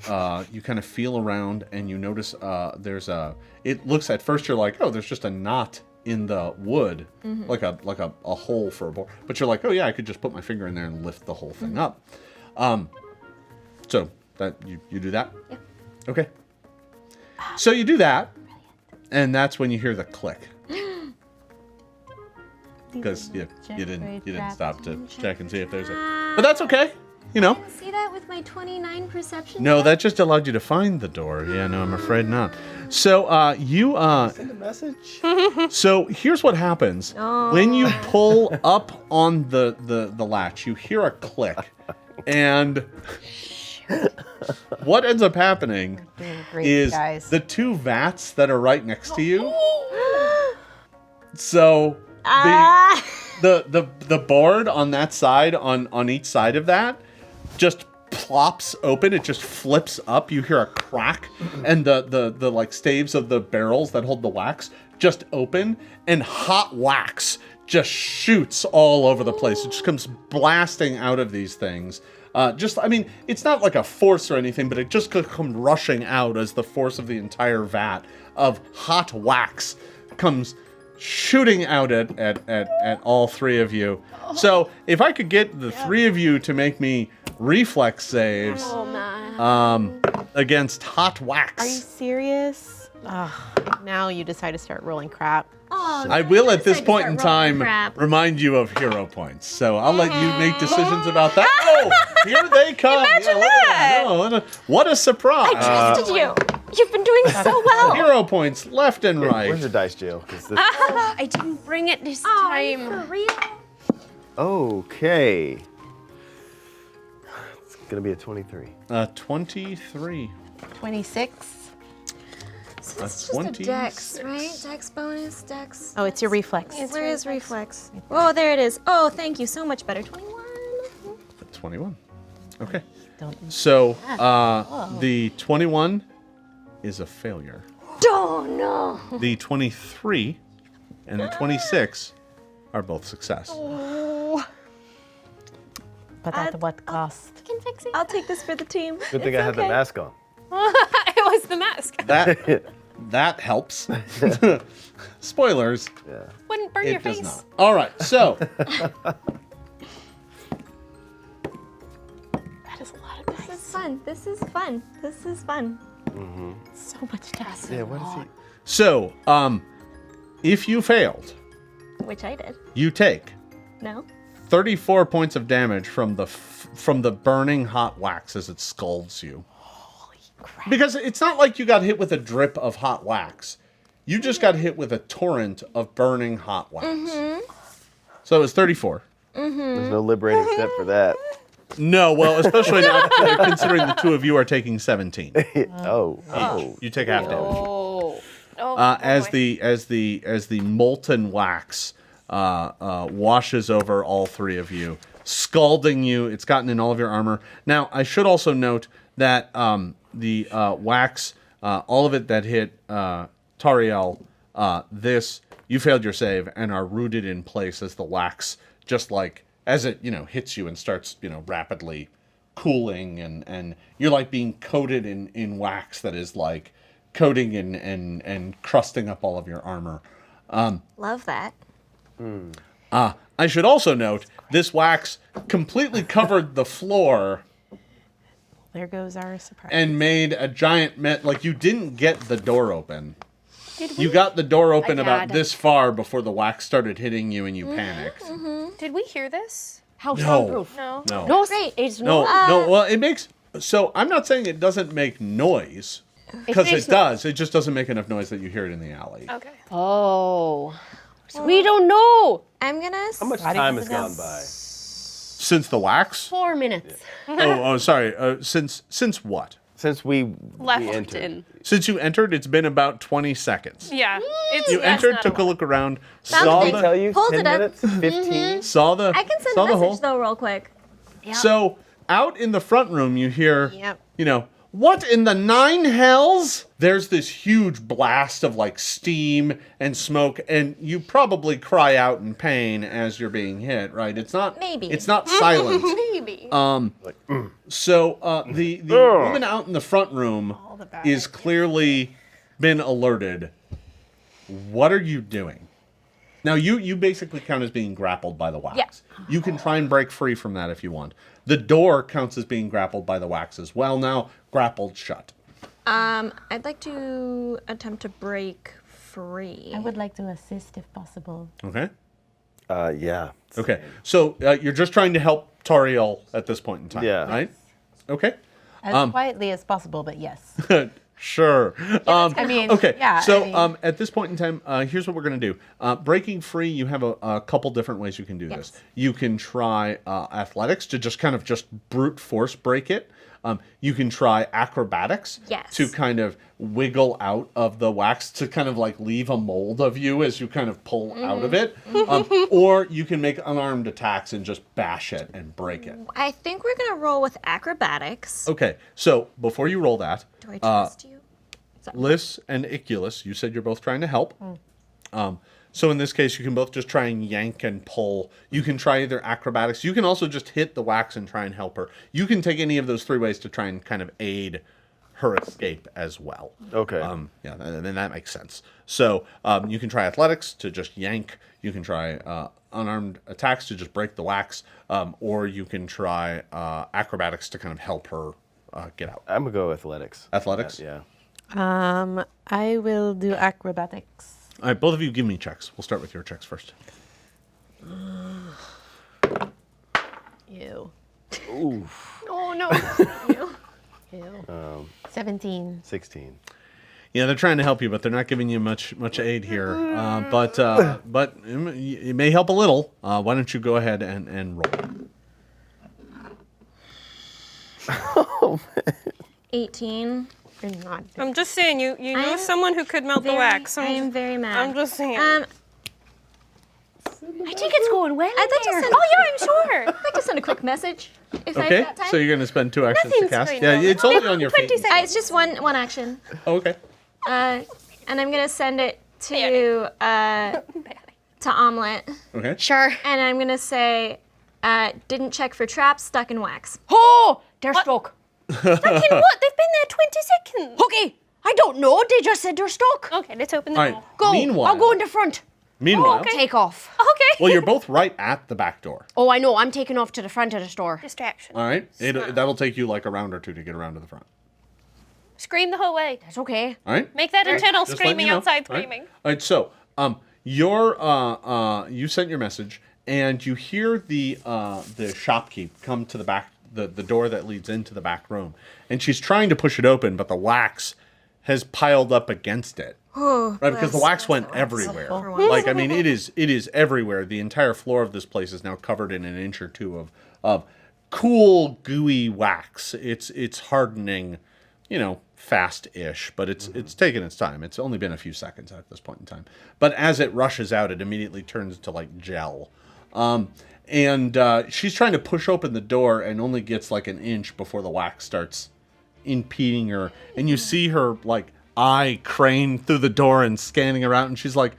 you kind of feel around and you notice it looks at first you're like, oh, there's just a knot in the wood, like a hole for a board. But you're like, oh yeah, I could just put my finger in there and lift the whole thing up. So that you do that? Yeah. Okay. So you do that, and that's when you hear the click. Because you didn't stop to check and see if there's a. But that's okay. I didn't see that with my 29 perception. No, that just allowed you to find the door. Yeah, no, I'm afraid not. So Send a message. So here's what happens. When you pull up on the latch, you hear a click. And what ends up happening is the two vats that are right next to you. So the board on that side, on each side of that, just plops open. It just flips up. You hear a crack, and the like staves of the barrels that hold the wax just open, and hot wax just shoots all over the place. It just comes blasting out of these things. It's not like a force or anything, but it just could come rushing out as the force of the entire vat of hot wax comes shooting out at all three of you. So if I could get the three of you to make me reflex saves against hot wax. Are you serious? Now you decide to start rolling crap. I will at this point in time remind you of hero points. So I'll let you make decisions about that. Oh, here they come. Imagine that. What a surprise. I trusted you. You've been doing so well. Hero points left and right. Where's the dice jail? I didn't bring it this time. For real? Okay. It's going to be a 23. 23. 26. So this is just a dex, right? Dex bonus, dex. Oh, it's your reflex. Where is reflex? Oh, there it is. Oh, thank you. So much better. 21. 21. Okay. So the 21 is a failure. Oh, no. The 23 and the 26 are both success. But at what cost? I can fix it. I'll take this for the team. Good thing I had the mask on. It was the mask. that helps. Spoilers. Wouldn't burn your It does face. not. All right, so That is a lot of dice. This is fun. This is fun. This is fun. So much dice. Yeah, what is he? so if you failed, Which I did. you take No? 34 points of damage from the burning hot wax as it scalds you. Holy crap. Because it's not like you got hit with a drip of hot wax. You just got hit with a torrent of burning hot wax. So it was 34. There's no liberating step for that. No, well, especially not considering the two of you are taking 17. Oh. You take half damage. Oh, As boy. the molten wax washes over all three of you, scalding you. It's gotten in all of your armor. Now, I should also note that the wax, all of it that hit Tariel, you failed your save and are rooted in place as the wax, just like as it hits you and starts rapidly cooling, and you're like being coated in wax that is like coating and crusting up all of your armor. Love that. I should also note this wax completely covered the floor There goes our surprise. and made a giant like you didn't get the door open. Did You got the door open I about did. this far before the wax started hitting you and you panicked. Did we hear this? How No. soundproof? No. No. No, Great. it's No, not. no. Well, it makes. So I'm not saying it doesn't make noise, because makes it does. It just doesn't make enough noise that you hear it in the alley. Okay. Oh. So we don't know. I'm gonna. How much time has gone by? Since the wax? 4 minutes. Oh, sorry. Since what? Since we Left entered. in. Since you entered, it's been about 20 seconds. Yeah. It's You that's entered, not took a lot. look around, Found saw the Did I tell the you? Hold 10 it up. minutes? 15? saw the I can send saw a the message hole. though, real quick. So out in the front room, you hear, Yep. what in the nine hells? There's this huge blast of like steam and smoke, and you probably cry out in pain as you're being hit, right? It's not Maybe. It's not silent. Maybe. So the woman out in the front room bad is clearly been alerted. What are you doing? Now you basically count as being grappled by the wax. Yeah. You can try and break free from that if you want. The door counts as being grappled by the wax as well. Now grappled shut. I'd like to attempt to break free. I would like to assist if possible. Okay. Yeah. Okay. So you're just trying to help Tariel at this point in time. Yeah. Right. Okay. As quietly as possible, but yes. Sure. I mean, Okay. yeah. So I mean, at this point in time, here's what we're going to do. Breaking free, you have a couple different ways you can do this. You can try athletics to just brute force break it. You can try acrobatics to kind of wiggle out of the wax to kind of like leave a mold of you as you kind of pull out of it. Or you can make unarmed attacks and just bash it and break it. I think we're gonna roll with acrobatics. Okay, so before you roll that, Do I trust you? Lys and Ikyulys, you said you're both trying to help. So in this case, you can both just try and yank and pull. You can try either acrobatics. You can also just hit the wax and try and help her. You can take any of those three ways to try and kind of aid her escape as well. Okay. Yeah, then that makes sense. So you can try athletics to just yank. You can try unarmed attacks to just break the wax. Or you can try acrobatics to kind of help her get out. I'm going to go athletics. Athletics? Yeah. I will do acrobatics. All right, both of you give me checks. We'll start with your checks first. Ew. Oof. Oh no. Ew. 17. 16. Yeah, they're trying to help you, but they're not giving you much aid here. But it may help a little. Why don't you go ahead and roll? 18. You're not. I'm just saying, you know I'm someone who could melt the Very, wax. I am very mad. I'm just saying. I think it's going well. I'd like to there. send. Oh yeah, I'm sure. I'd like to send a quick message. If I Okay, have time. so you're going to spend 2 actions to Nothing's cast. going Yeah, on. it's only on your 20 feet. seconds. It's just one action. Oh, okay. And I'm gonna send it to Omelet, Okay. Sure. and I'm gonna say, didn't check for traps, stuck in wax. Oh, they're stuck. Fucking what? They've been there 20 seconds. Okay, I don't know. They just said they're stuck. Okay, let's open the All door. right. Go. Meanwhile, I'll go in the front. Meanwhile, Take off. Okay. well, you're both right at the back door. Oh, I know. I'm taking off to the front of the store. Distraction. All right. That'll take you like a round or two to get around to the front. Scream the whole way. That's okay. All right. Make that internal Just letting screaming you know. outside All right. screaming. All right. So, you sent your message, and you hear the shopkeep come to the back, the door that leads into the back room, and she's trying to push it open, but the wax has piled up against it. Right, because the wax went everywhere. Like, I mean, it is everywhere. The entire floor of this place is now covered in an inch or two of cool, gooey wax. It's hardening, fast-ish, but it's taken its time. It's only been a few seconds at this point in time. But as it rushes out, it immediately turns to like gel. And she's trying to push open the door and only gets like an inch before the wax starts impeding her. And you see her like eye crane through the door and scanning around, and she's like,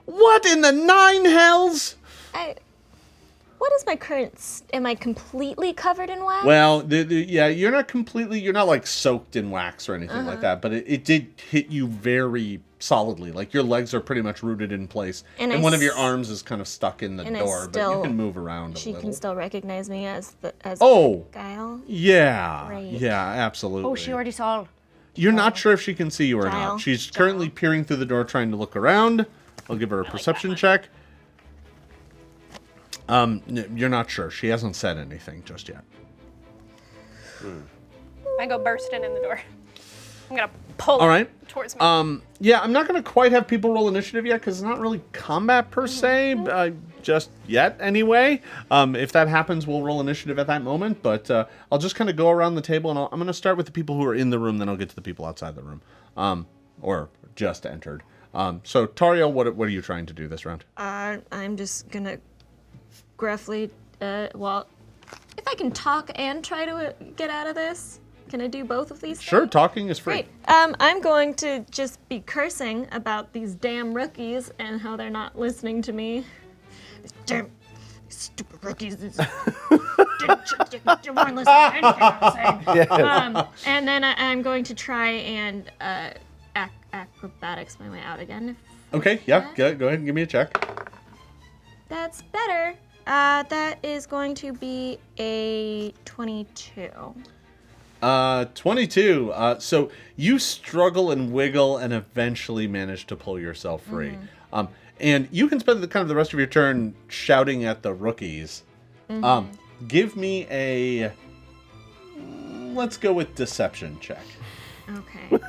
"What in the nine hells?" What is my current... Am I completely covered in wax? Well, yeah, you're not like soaked in wax or anything like that, but it did hit you very solidly. Like your legs are pretty much rooted in place, and one of your arms is kind of stuck in the door, but you can move around a little. She can still recognize me as Oh, Guile. yeah, Great. yeah, absolutely. Oh, she already saw. You're not sure if she can see you or Gile. not. She's currently peering through the door, trying to look around. I'll give her a perception check. You're not sure. She hasn't said anything just yet. I go bursting in the door. I'm gonna pull All right. towards me. Yeah, I'm not going to quite have people roll initiative yet because it's not really combat per se, just yet anyway. If that happens, we'll roll initiative at that moment. But I'll just kind of go around the table, and I'm going to start with the people who are in the room, then I'll get to the people outside the room, or just entered. So, Tariel, what are you trying to do this round? I'm just gonna gruffly, if I can talk and try to get out of this, can I do both of these Sure, things? talking is free. Great. I'm going to just be cursing about these damn rookies and how they're not listening to me. These damn stupid rookies. They weren't listening to anything I was saying. And then I'm going to try and acrobatics my way out again. Okay, yeah, go ahead and give me a check. That's better. That is going to be a 22. 22. So you struggle and wiggle and eventually manage to pull yourself free. And you can spend the rest of your turn shouting at the rookies. Give me a... Let's go with deception check. Okay.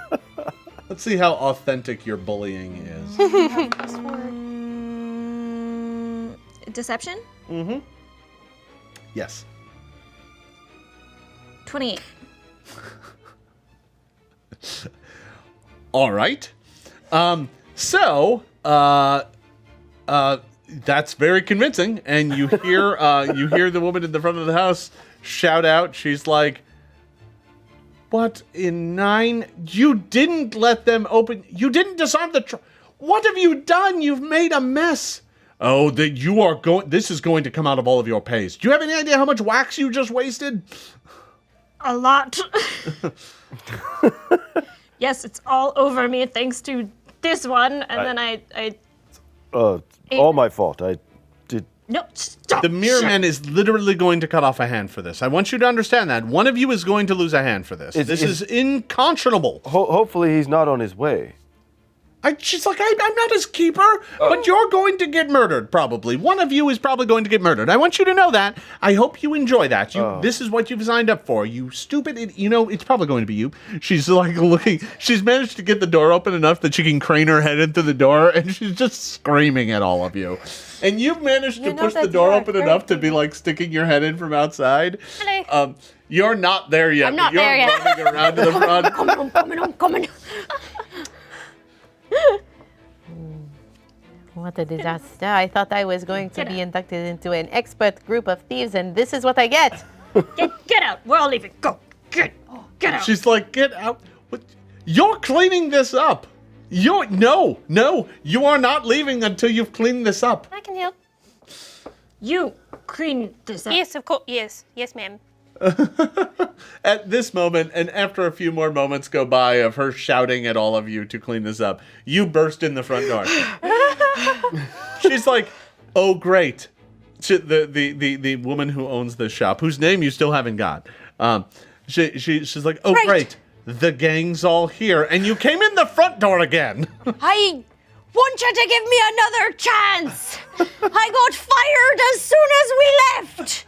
Let's see how authentic your bullying is. Deception? Yes. 28. All right. That's very convincing, and you hear the woman in the front of the house shout out. She's like, "What in nine? You didn't let them open. You didn't disarm the what have you done? You've made a mess. Oh, that you are going. This is going to come out of all of your pays. Do you have any idea how much wax you just wasted?" A lot. Yes, it's all over me thanks to this one, and then I all my fault. I did. No, stop. The Mirror Man is literally going to cut off a hand for this. I want you to understand that. One of you is going to lose a hand for this. This is unconscionable. Hopefully he's not on his way. She's like, I'm not his keeper, but you're going to get murdered, probably. One of you is probably going to get murdered. I want you to know that. I hope you enjoy that. This is what you've signed up for. You stupid... it's probably going to be you. She's like looking... She's managed to get the door open enough that she can crane her head into the door, and she's just screaming at all of you. And you've managed to push the door open enough to be like sticking your head in from outside. Hello. You're not there yet. I'm not you're there yet. running around to the front. I'm coming. What a disaster. I thought I was going to be inducted into an expert group of thieves, and this is what I get. Get out. We're all leaving. Go. Get out. She's like, get out. What? You're cleaning this up. No, you are not leaving until you've cleaned this up. I can help. You clean this up. Yes, of course. Yes, ma'am. At this moment, and after a few more moments go by of her shouting at all of you to clean this up, you burst in the front door. She's like, oh, great. The woman who owns this shop, whose name you still haven't got. She's like, oh, great. The gang's all here, and you came in the front door again. I want you to give me another chance. I got fired as soon as we left.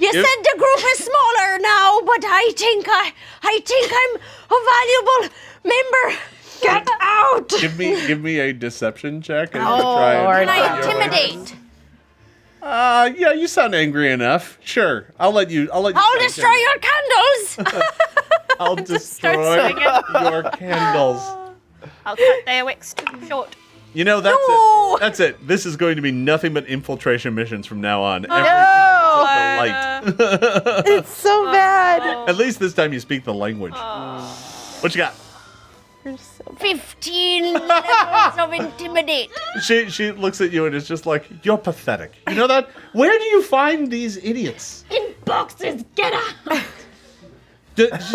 You said the group is smaller now, but I think I'm a valuable member. Get out! Give me a deception check. And Can I intimidate? Yeah, you sound angry enough. Sure, I'll let you. I'll destroy your candles. I'll destroy your candles. I'll cut their wicks short. You know, that's it. That's it. This is going to be nothing but infiltration missions from now on. Light. It's so bad. At least this time you speak the language. What you got? 15 levels of intimidate. She looks at you and is just like, you're pathetic. You know that? Where do you find these idiots? In boxes, get out. She looks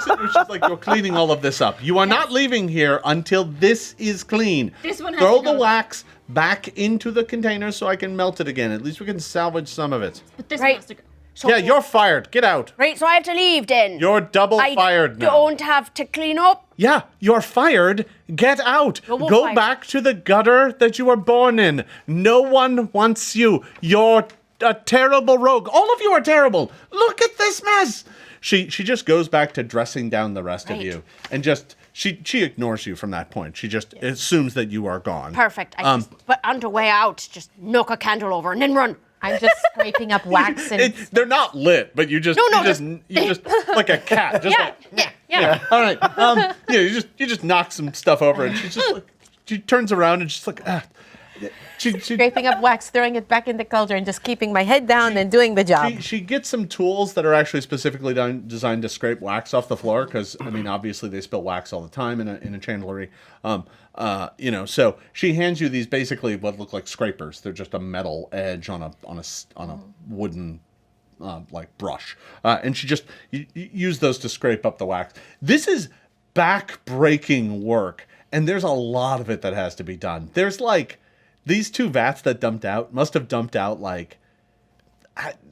at you and she's like, you're cleaning all of this up. You are not leaving here until this is clean. This one has Throw to go. the wax back into the container so I can melt it again. At least we can salvage some of it. But this Right. one has to go. So, Yeah, you're fired. Get out. right, so I have to leave then. You're double I fired now. don't have to clean up. Yeah, you're fired. Get out. Double Go fired. back to the gutter that you were born in. No one wants you. You're a terrible rogue. All of you are terrible. Look at this mess. She just goes back to dressing down the rest of Right. you and just she ignores you from that point. She just assumes that you are gone. Perfect. But on the way out, just knock a candle over and then run. I'm just scraping up wax and They're not lit, but you just No, you just like a cat. Just like, yeah. All right. You just knock some stuff over, and she's just like, she turns around and she's like, She scraping up wax, throwing it back in the cauldron, just keeping my head down and doing the job. She gets some tools that are actually specifically designed to scrape wax off the floor, because I mean, obviously they spill wax all the time in a chandlery. So she hands you these basically what look like scrapers. They're just a metal edge on a wooden like brush, and she just use those to scrape up the wax. This is back-breaking work, and there's a lot of it that has to be done. There's like these two vats that must have dumped out like,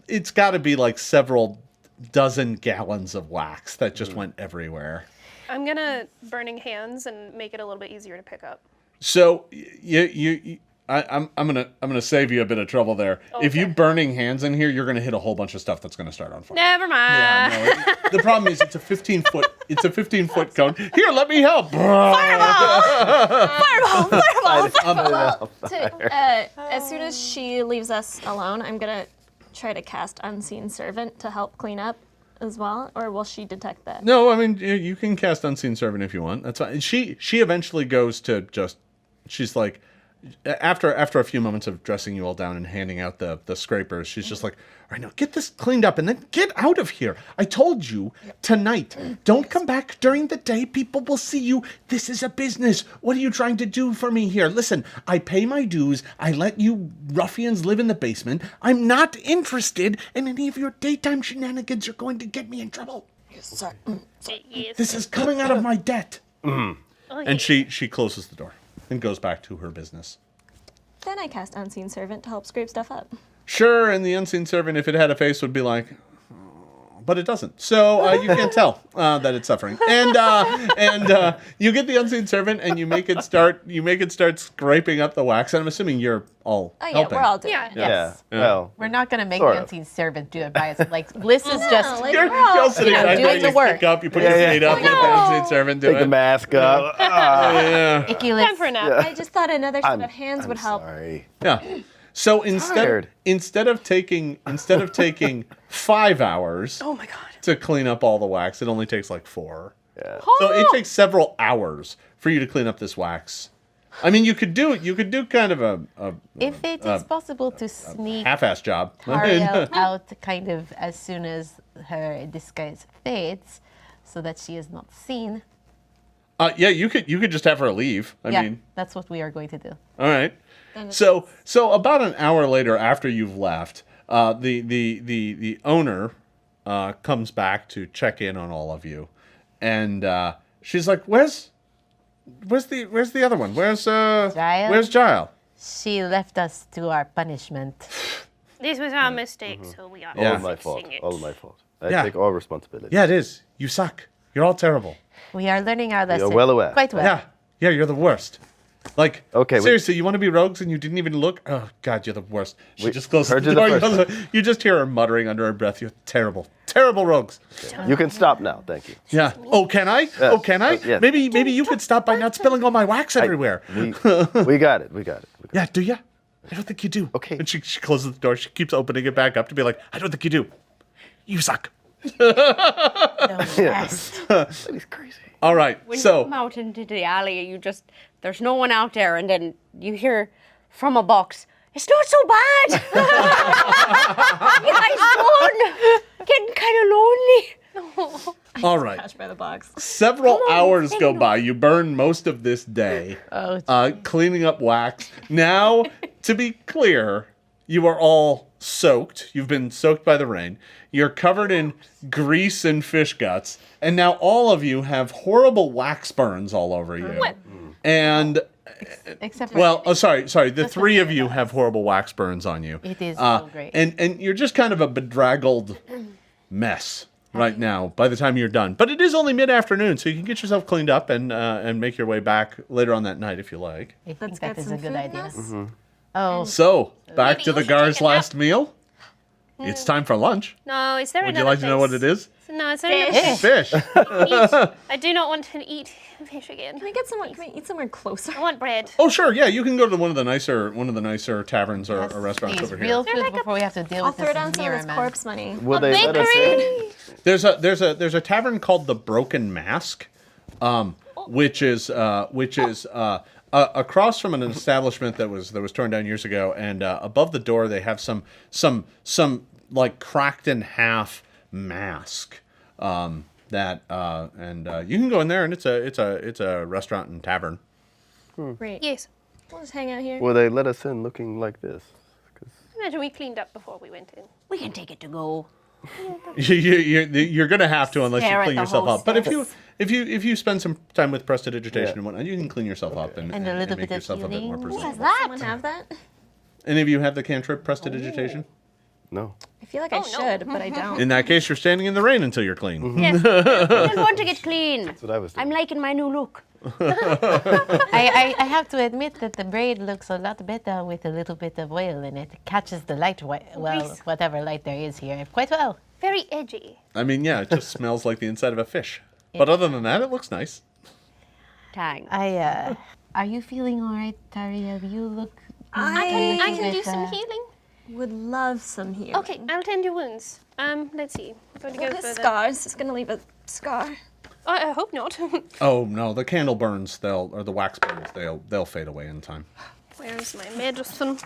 it's got to be like several dozen gallons of wax that just went everywhere. I'm gonna burning hands and make it a little bit easier to pick up. So I'm gonna save you a bit of trouble there. If you burning hands in here, you're gonna hit a whole bunch of stuff that's gonna start on fire. Never mind. The problem is it's a 15-foot cone. Here, let me help. As soon as she leaves us alone, I'm gonna try to cast Unseen Servant to help clean up as well, or will she detect that? No, I mean you can cast Unseen Servant if you want. That's fine. She eventually goes to just. She's like, after a few moments of dressing you all down and handing out the scrapers, she's just like, all right, now get this cleaned up and then get out of here. I told you tonight, don't come back during the day. People will see you. This is a business. What are you trying to do for me here? Listen, I pay my dues. I let you ruffians live in the basement. I'm not interested in any of your daytime shenanigans. You're going to get me in trouble. Yes. This is coming out of my debt. And she closes the door and goes back to her business. Then I cast Unseen Servant to help scrape stuff up. Sure, and the Unseen Servant, if it had a face, would be like, "Oh," but it doesn't. So you can't tell that it's suffering. And you get the Unseen Servant, and you make it start scraping up the wax. And I'm assuming you're all Oh yeah, helping. we're all doing Yeah. it. Yes. Well, We're not going to make Sort the of. unseen servant do it by us. Like, Bliss is just... like, You're we're all, all sitting you know, right there. doing the You work. pick up, you put your Yeah, feet yeah. up, let the Unseen Servant do take the it. mask up. Yeah. Ikyulys. Time for a nap. I just thought another set of hands would help. Sorry. Yeah. So Tired. instead of taking 5 hours Oh my god. to clean up all the wax, it only takes like 4. Yeah. So it takes several hours for you to clean up this wax. I mean, you could do kind of a If it is possible to sneak half-ass job. Ariel out kind of as soon as her disguise fades, so that she is not seen. Yeah, you could just have her leave. I Yeah, mean, that's what we are going to do. all right. So about an hour later, after you've left, the owner comes back to check in on all of you, and she's like, "Where's the other one? Where's Giles? She left us to our punishment. This was our mistake, so we are Yeah. All my fault. fixing it. All my fault. I Yeah. take all responsibility. Yeah, it is. You suck. You're all terrible. We are learning our lesson. well aware. Quite well. Yeah, you're the worst. Like, Okay, seriously, you want to be rogues and you didn't even look? Oh, God, you're the worst. She We just closes heard the you the door. first You just hear her muttering under her breath. You're terrible. Terrible rogues. You can stop now. Thank you. Yeah. Oh, can I? Oh, can I? yes. Maybe you could stop by not spilling all my wax everywhere. We got it. We got it. Yeah, do ya? I don't think you do. Okay. And she closes the door. She keeps opening it back up to be like, I don't think you do. You suck. Yes. He's crazy. All right. When you So, come out into the alley, there's no one out there, and then you hear from a box, "It's not so bad. You guys done? Getting kind of lonely." all right. Touched by the box. Several hours go by. You burn most of this day cleaning up wax. Now, to be clear, you are all soaked. You've been soaked by the rain. You're covered in grease and fish guts. And now all of you have horrible wax burns all over you. What? And, Except for well, sorry. The three of you have horrible wax burns on you. It is so great. And you're just kind of a bedraggled mess right now by the time you're done. But it is only mid-afternoon, so you can get yourself cleaned up and make your way back later on that night if you like. I think Let's that get is some a good food idea. now. Oh, So, back Maybe to you the should take Gar's a nap. last meal. It's time for lunch. No, is there Would another you like to know what place? it is? No, is there another Fish. eat? I do not want to eat fish again. Can we get somewhere? Can we eat somewhere closer? I want bread. Oh, sure. Yeah, you can go to one of the nicer taverns or restaurants please, over real here. food before we have to deal I'll with throw this down some of mirror this man. corpse money. Will they let us in? There's a tavern called the Broken Mask, which is across from an establishment that was torn down years ago, and above the door they have some like cracked in half mask that you can go in there, and it's a restaurant and tavern. Great. Yes. We'll just hang out here. Will they let us in looking like this? 'Cause Imagine we cleaned up before we went in. We can take it to go. You're gonna have to unless you Stare at clean the yourself up. But hostess. if you spend some time with prestidigitation Yeah. and whatnot, you can clean yourself up and And a little make bit of yourself a bit more healing. presentable. Does someone have that? Any of you have the cantrip prestidigitation? No. I feel like I no. should, but I don't. In that case, you're standing in the rain until you're clean. Yes. I just want to get clean. That's what I was doing. I'm liking my new look. I have to admit that the braid looks a lot better with a little bit of oil in it. It catches the light, Grease. whatever light there is here, quite well. Very edgy. I mean, yeah, it just smells like the inside of a fish. But other than that, it looks nice. Tang. Are you feeling all right, Taria? You look. I can do with, some healing. Would love some here. Okay, I'll tend your wounds. Let's see. I'm going to go Look at further. scars. It's gonna leave a scar. I hope not. Oh no, the candle burns. Or the wax burns. They'll fade away in time. Where's my medicine?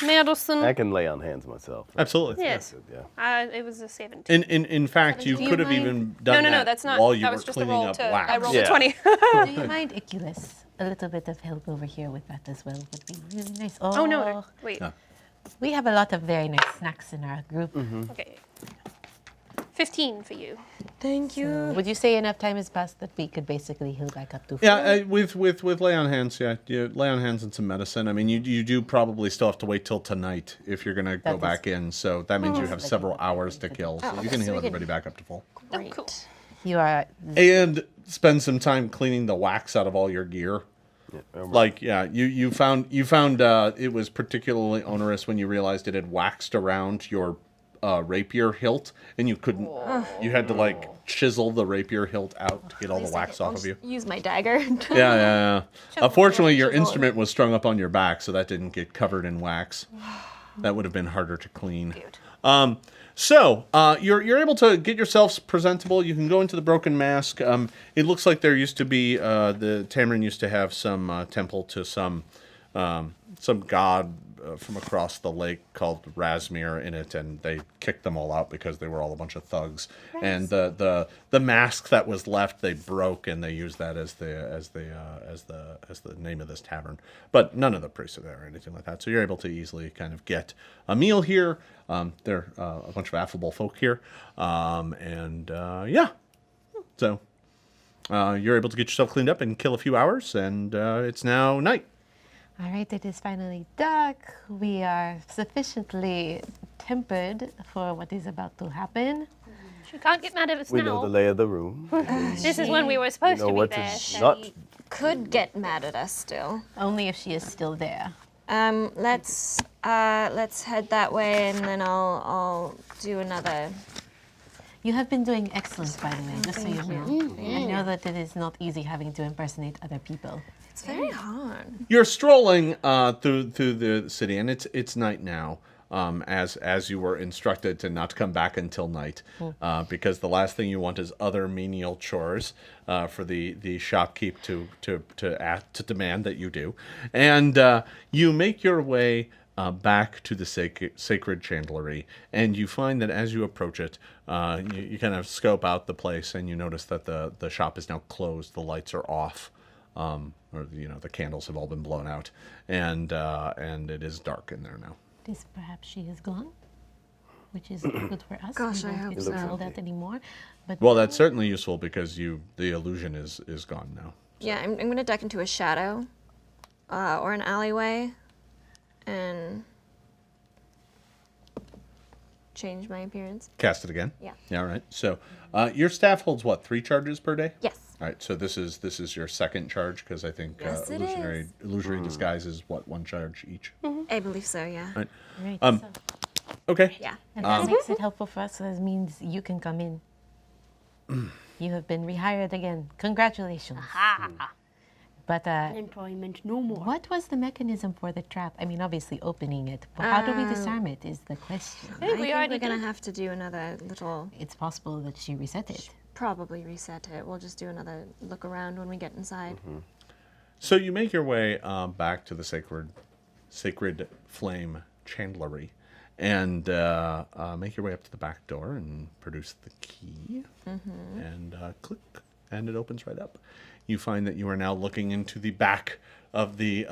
Medicine. I can lay on hands myself. Absolutely. Yes. Yeah. It was a 17. In fact, you Do you could have mind- even done No, that that's not. while you that were was just a cleaning roll up to. wax. I rolled Yeah. a 20. Do you mind, Ikyulys? A little bit of help over here with that as well would be really nice. Oh no! Wait. No. We have a lot of very nice snacks in our group. Okay. 15 for you. Thank you. Would you say enough time has passed that we could basically heal back up to full? Yeah, with lay on hands, yeah, you lay on hands and some medicine. I mean, you do probably still have to wait till tonight if you're gonna go is- back in. So that means you have several hours to kill. So you can so heal we can- everybody back up to full. Oh, cool. You are. And spend some time cleaning the wax out of all your gear. Like, yeah, you found it was particularly onerous when you realized it had waxed around your rapier hilt, and you couldn't. You had to like chisel the rapier hilt out to get all the wax off of you. Use my dagger. Yeah. Unfortunately, your instrument was strung up on your back, so that didn't get covered in wax. That would have been harder to clean. So you're able to get yourselves presentable. You can go into the Broken Mask. It looks like there used to be the Tamran used to have some temple to some god from across the lake called Razmir in it, and they kicked them all out because they were all a bunch of thugs. And the mask that was left they broke, and they used that as the name of this tavern. But none of the priests are there or anything like that, so you're able to easily kind of get a meal here. There are a bunch of affable folk here, so. You're able to get yourself cleaned up in kill a few hours, and it's now night. All right, it is finally dark. We are sufficiently tempered for what is about to happen. She can't get mad at us We now. know the lay of the room. This is when we were supposed know to be what there. to not. Could get mad at us still. Only if she is still there. Let's head that way, and then I'll do another. You have been doing excellent, by the way, just so you know. I know that it is not easy having to impersonate other people. It's very hard. You're strolling through the city, and it's night now. As you were instructed to not come back until night, because the last thing you want is other menial chores for the shopkeep to demand that you do, and you make your way back to the sacred chandlery, and you find that as you approach it, you kind of scope out the place, and you notice that the shop is now closed, the lights are off, or the candles have all been blown out, and it is dark in there now. Perhaps she is gone, which is good for us. Gosh, we I don't hope get so. to feel that anymore. But Well, that's certainly useful because the illusion is gone now. Yeah, I'm gonna duck into a shadow, or an alleyway, and change my appearance. Cast it again. Yeah. Yeah. All right. So, your staff holds what, 3 charges per day? Yes. All right. So this is your second charge because I think Yes, it illusory disguise is what, 1 charge each. I believe so. Yeah. Right. right, Um, so, Okay. Yeah. and that makes it helpful for us. So that means you can come in. You have been rehired again. Congratulations. But Employment no more. what was the mechanism for the trap? I mean, obviously opening it. But how do we disarm it is the question. I think we already we're gonna did. have to do another little. It's possible that she reset it. Probably reset it. We'll just do another look around when we get inside. So you make your way back to the sacred flame chandlery, and make your way up to the back door and produce the key, and click, and it opens right up. You find that you are now looking into the back of the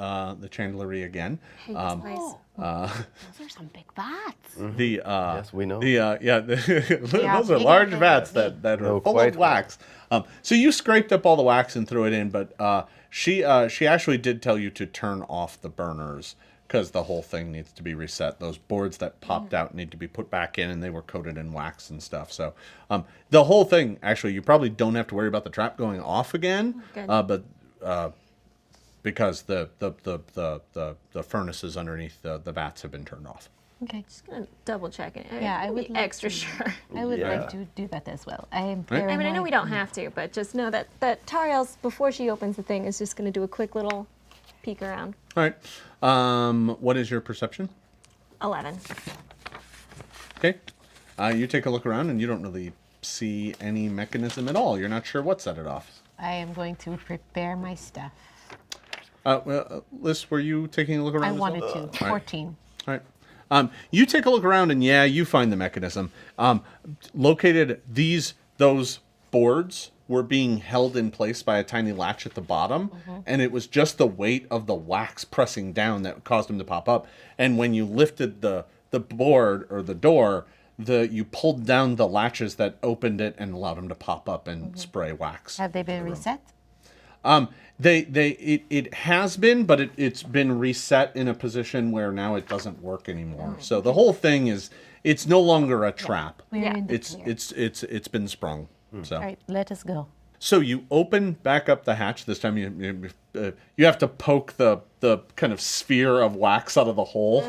chandlery again. Hey, this place. Those are some big vats. The Yes, we know. those are big large and vats big. that are No, full quite of wax. So you scraped up all the wax and threw it in, but she actually did tell you to turn off the burners because the whole thing needs to be reset. Those boards that popped out need to be put back in, and they were coated in wax and stuff. So the whole thing, actually, you probably don't have to worry about the trap going off again. Good. But because the furnaces underneath the vats have been turned off. Okay. Gonna double check it. Yeah, I I'd would be like extra to- sure. I would Yeah. like to do that as well. I am Right. I mean, I know we paranoid. don't have to, but just know that Tariel's, before she opens the thing, is just gonna do a quick little peek around. All right. What is your perception? 11. Okay. You take a look around, and you don't really see any mechanism at all. You're not sure what set it off. I am going to prepare my stuff. Liz, were you taking a look around? I as wanted well? to. 14. All right. You take a look around, and yeah, you find the mechanism. Located those boards were being held in place by a tiny latch at the bottom, and it was just the weight of the wax pressing down that caused them to pop up. And when you lifted the board or the door, you pulled down the latches that opened it and allowed them to pop up and spray wax. Have they been reset? It has been, but it's been reset in a position where now it doesn't work anymore. So the whole thing it's no longer a trap. We're in the It's clear. it's been sprung. So All right, let us go. so you open back up the hatch. This time you have to poke the kind of sphere of wax out of the hole.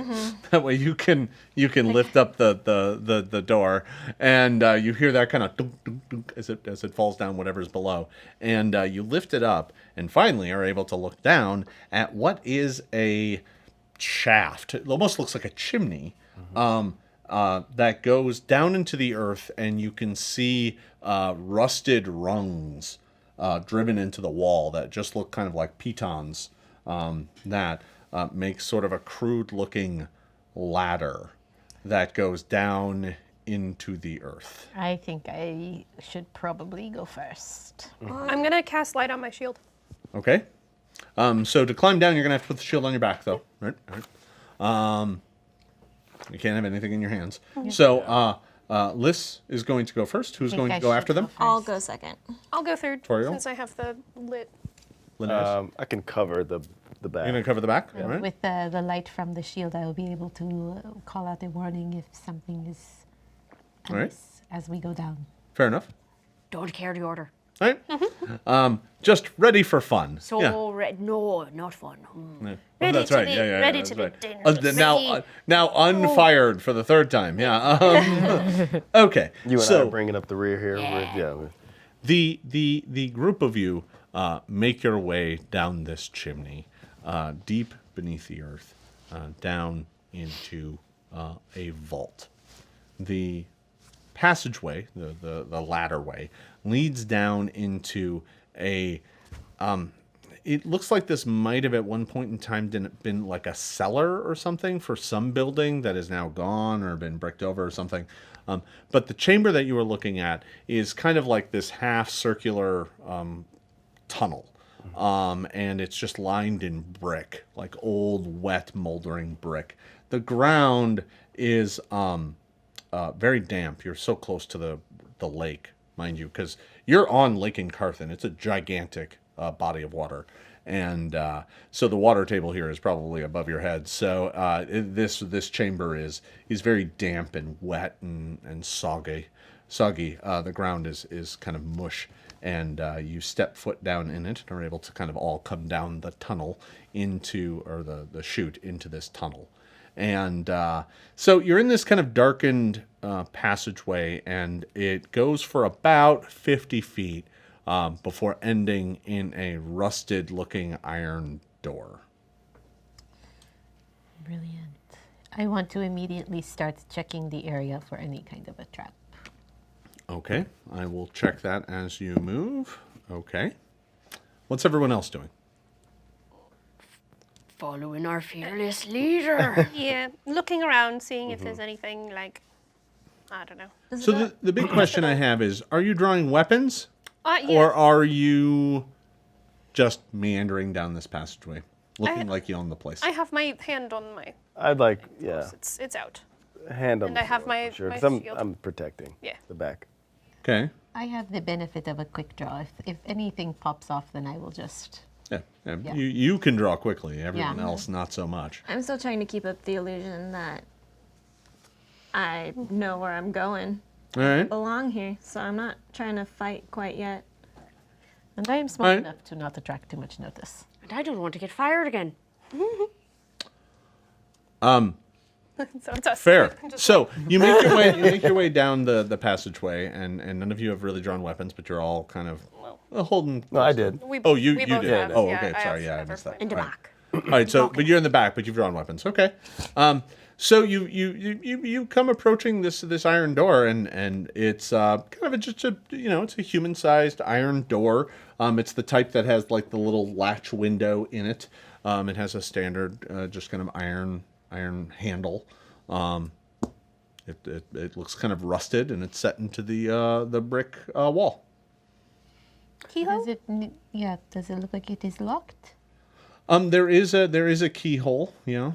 That way you can lift up the door, and you hear that kind of dunk, dunk, dunk as it falls down whatever's below, and you lift it up, and finally are able to look down at what is a shaft. It almost looks like a chimney. That goes down into the earth, and you can see rusted rungs driven into the wall that just look kind of like pitons. make sort of a crude-looking ladder that goes down into the earth. I think I should probably go first. I'm gonna cast light on my shield. Okay. So to climb down, you're gonna have to put the shield on your back, though. Right. You can't have anything in your hands. So Liz is going to go first. Who's going to go after them? I'll go second. I'll go third Toriel? since I have the lit. Linnaeus. I can cover the back. You're gonna cover the back, all right? With the light from the shield, I will be able to call out a warning if something is All right. amiss as we go down. Fair enough. Don't care the order. All right. Just ready for fun. So, yeah. no, not fun. Yeah. Ready that's to right. be- Yeah, ready that's to be right. dangerous. Now unfired for the third time. Yeah. Okay. You and I so are bringing up the rear here. Yeah. the group of you make your way down this chimney, deep beneath the earth, down into a vault. The passageway, the ladderway, leads down into a. It looks like this might have at one point in time been like a cellar or something for some building that is now gone or been bricked over or something. But the chamber that you were looking at is kind of like this half circular tunnel. And it's just lined in brick, like old, wet, moldering brick. The ground is very damp. You're so close to the lake, mind you, because you're on Lake Incarthen. It's a gigantic body of water. And so the water table here is probably above your head. So this chamber is very damp and wet and soggy. The ground is kind of mush. And you step foot down in it and are able to kind of all come down the tunnel into, or the chute into this tunnel. And so you're in this kind of darkened passageway, and it goes for about 50 feet before ending in a rusted-looking iron door. Brilliant. I want to immediately start checking the area for any kind of a trap. Okay, I will check that as you move. Okay. What's everyone else doing? Following our fearless leader. Yeah, looking around, seeing if there's anything like, I don't know. So the big question I have is, are you drawing weapons? Yeah. Or are you just meandering down this passageway, looking like you own the place? I have my hand on my. I'd like, yeah, It's out. hand on And the I have sword, my- for sure, my 'cause shield. I'm protecting Yeah. the back. Okay. I have the benefit of a quick draw. If anything pops off, then I will just... Yeah. Yeah. You can draw quickly. Everyone Yeah. else, not so much. I'm still trying to keep up the illusion that I know where I'm going. All right. Belong here, so I'm not trying to fight quite yet. And I am smart Right. enough to not attract too much notice. And I don't want to get fired again. So it's us. Fair. Just So you make your way down the passageway, and none of you have really drawn weapons, but you're all kind of holding. No, I did. we, Oh, you we did. both have, Oh, yeah, okay. I Sorry. have Yeah, I missed that. Everflame. In the Right. back. All right. So, but you're in the back, but you've drawn weapons. Okay. So you come approaching this iron door, and it's kind of it's a human-sized iron door. It's the type that has like the little latch window in it. It has a standard just kind of iron handle. It looks kind of rusted, and it's set into the brick wall. Keyhole? Does it look like it is locked? There is a keyhole. Yeah.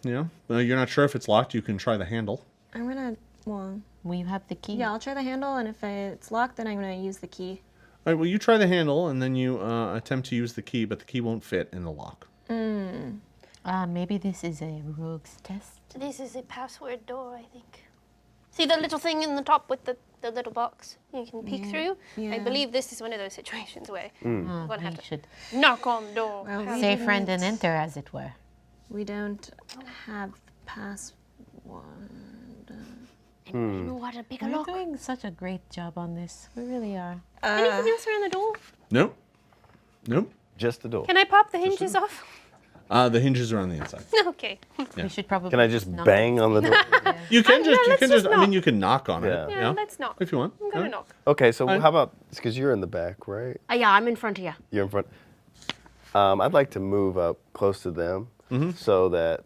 You're not sure if it's locked. You can try the handle. I'm gonna, well, Will you have the key? yeah, I'll try the handle, and if it's locked, then I'm gonna use the key. All right. Well, you try the handle, and then you attempt to use the key, but the key won't fit in the lock. Maybe this is a rogue's test. This is a password door, I think. See the little thing in the top with the little box you can peek through? I Yeah. believe this is one of those situations where you're going to We have to should knock on the door. Well, Have- we say friend didn't- and enter, as it were. We don't have password. You know what? A bigger We're lock. doing such a great job on this. We really are. Anything else around the door? Nope. Just the door. Can I pop the hinges off? The hinges are on the inside. Okay. We should probably. Can I just knock. bang on the door? You can just, let's just I mean, you can knock on Yeah. it. Yeah, let's knock. If you want. I'm going to knock. Okay, so Fine. how about, because you're in the back, right? Yeah, I'm in front of you. You're in front. I'd like to move up close to them so that,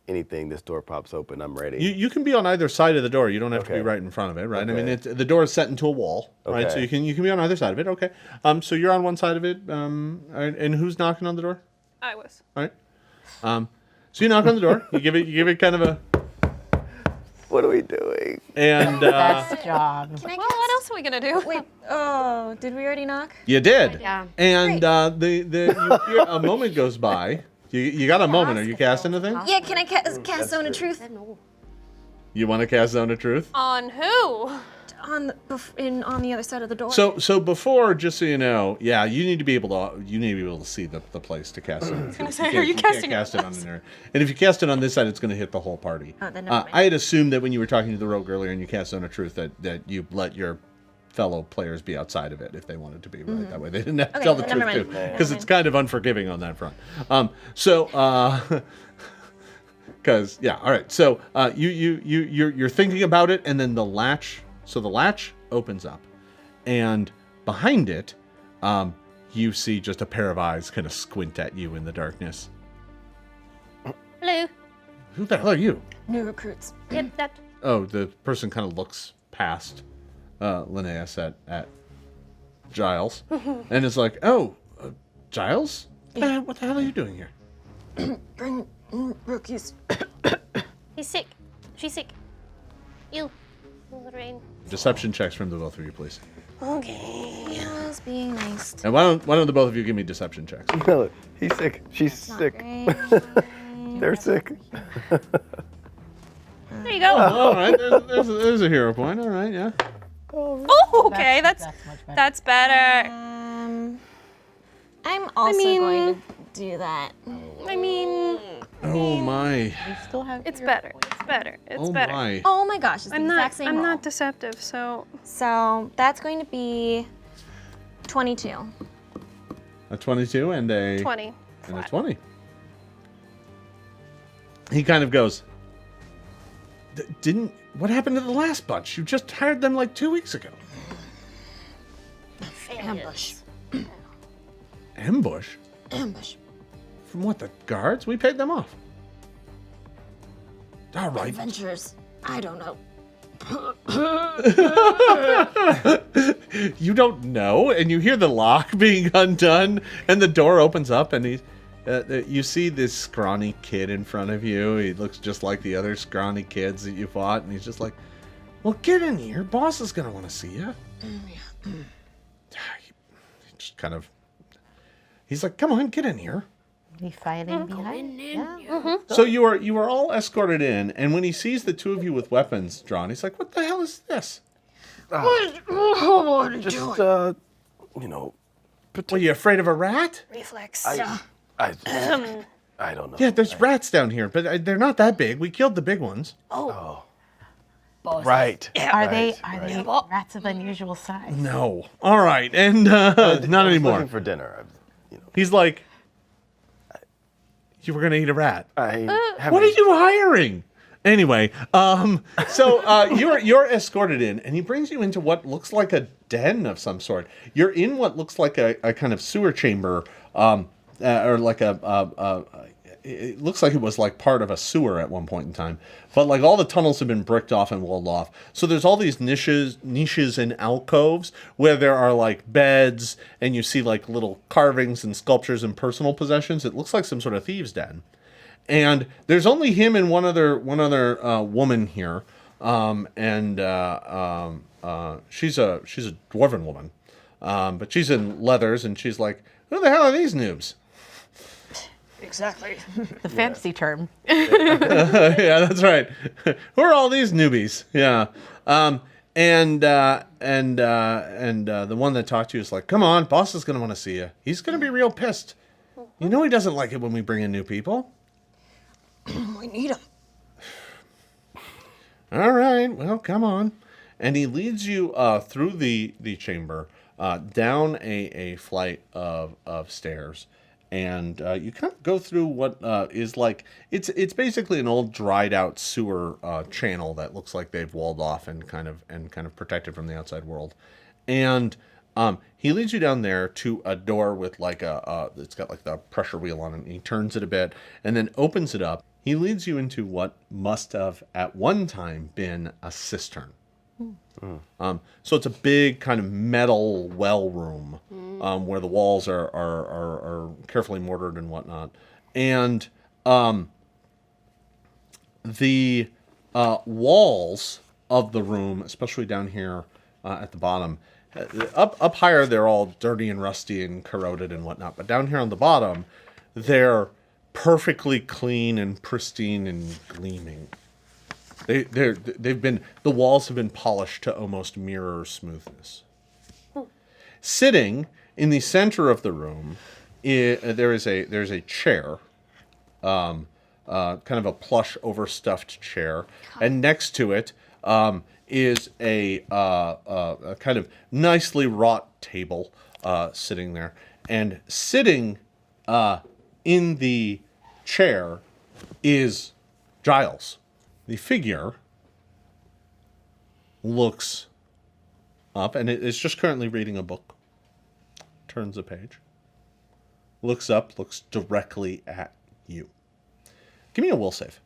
anything, this door pops open, I'm ready. You can be on either side of the door. You don't have to be Okay. right in front of it, right? I Okay. mean, the door is set into a wall, right? So Okay. you can be on either side of it. Okay. So you're on one side of it. And who's knocking on the door? I was. All right. So you knock on the door. You give it kind of a, What are we doing? and That's the job. Well, what else are we gonna do? Wait, oh, did we already knock? you did. Yeah. And a moment goes by. You got a moment. Are you casting anything? Yeah, can I cast Zone of Truth You want to cast Zone of Truth? On who? on the other side of the door? So before, just so you know, yeah, you need to be able to see the place to cast it. I was gonna say, are you casting it cast it on there? And if you cast it on this side, it's going to hit the whole party. Oh, then never mind. I had assumed that when you were talking to the rogue earlier and you cast Zone of Truth that you let your fellow players be outside of it if they wanted to be, right? That way they didn't have to Okay, tell the then never truth too, mind. because it's kind of unforgiving on that front. Because yeah, all right. So you're thinking about it, and then the latch opens up, and behind it, you see just a pair of eyes kind of squint at you in the darkness. Hello. Who the hell are you? New recruits. Yep, that. Oh, the person kind of looks past Linnaeus at Giles, and is like, "Oh, Giles, what the hell are you doing here?" Bring rookies. He's sick. She's sick. You. Lorraine. Deception checks from the both of you, please. Okay. I was being nice. And why don't the both of you give me deception checks? No, he's sick. She's sick. They're sick. There you go. All right, there's a hero point. All right, yeah. Oh, okay. That's much better. that's better. I'm also mean- going to do that. I mean, Oh my. We still have. it's better. It's better. It's Oh better. my. Oh my gosh, it's the I'm exact not. same I'm roll. not deceptive. So So that's going to be 22. A 22 and a 20. and a 20. He kind of goes, what happened to the last bunch? You just hired them like 2 weeks ago. Ambush. Ambush? Ambush. From what, the guards? We paid them off. All right. Adventurers. I don't know. You don't know, and you hear the lock being undone, and the door opens up, and you see this scrawny kid in front of you. He looks just like the other scrawny kids that you fought, and he's just like, "Well, get in here. Boss is gonna want to see you." He just kind of, he's like, "Come on, get in here." We filing behind. Yeah. So you are all escorted in, and when he sees the two of you with weapons drawn, he's like, "What the hell is this? Just, Were you afraid of a rat?" Reflex. I don't know. Yeah, there's rats down here, but they're not that big. We killed the big ones. Right. Are they right. rats of unusual size? No. All right, and not I was anymore. looking for dinner. He's like, "You were gonna eat a rat. I haven't. What are you hiring?" Anyway, so you're escorted in, and he brings you into what looks like a den of some sort. You're in what looks like a kind of sewer chamber, or like it looks like it was like part of a sewer at one point in time. But like all the tunnels have been bricked off and walled off. So there's all these niches and alcoves where there are like beds, and you see like little carvings and sculptures and personal possessions. It looks like some sort of thieves' den. And there's only him and one other woman here, she's a dwarven woman, but she's in leathers, and she's like, "Who the hell are these noobs?" Exactly. The fancy term. Yeah, that's right. Who are all these newbies? Yeah, and the one that talked to you is like, "Come on, boss is gonna want to see you. He's gonna be real pissed. You know he doesn't like it when we bring in new people." We need them. All right, well, come on. And he leads you through the chamber, down a flight of stairs. And you kind of go through what is like, it's basically an old dried out sewer channel that looks like they've walled off and kind of protected from the outside world. And He leads you down there to a door with like it's got like the pressure wheel on it. And he turns it a bit and then opens it up. He leads you into what must have at one time been a cistern. So it's a big kind of metal well room where the walls are carefully mortared and whatnot. And the walls of the room, especially down here at the bottom, up higher they're all dirty and rusty and corroded and whatnot. But down here on the bottom, they're perfectly clean and pristine and gleaming. The walls have been polished to almost mirror smoothness. Sitting in the center of the room, there's a chair, kind of a plush overstuffed chair, and next to it is a kind of nicely wrought table sitting there, and sitting in the chair is Giles. The figure looks up, and it's just currently reading a book. Turns a page. Looks up, looks directly at you. Give me a will save.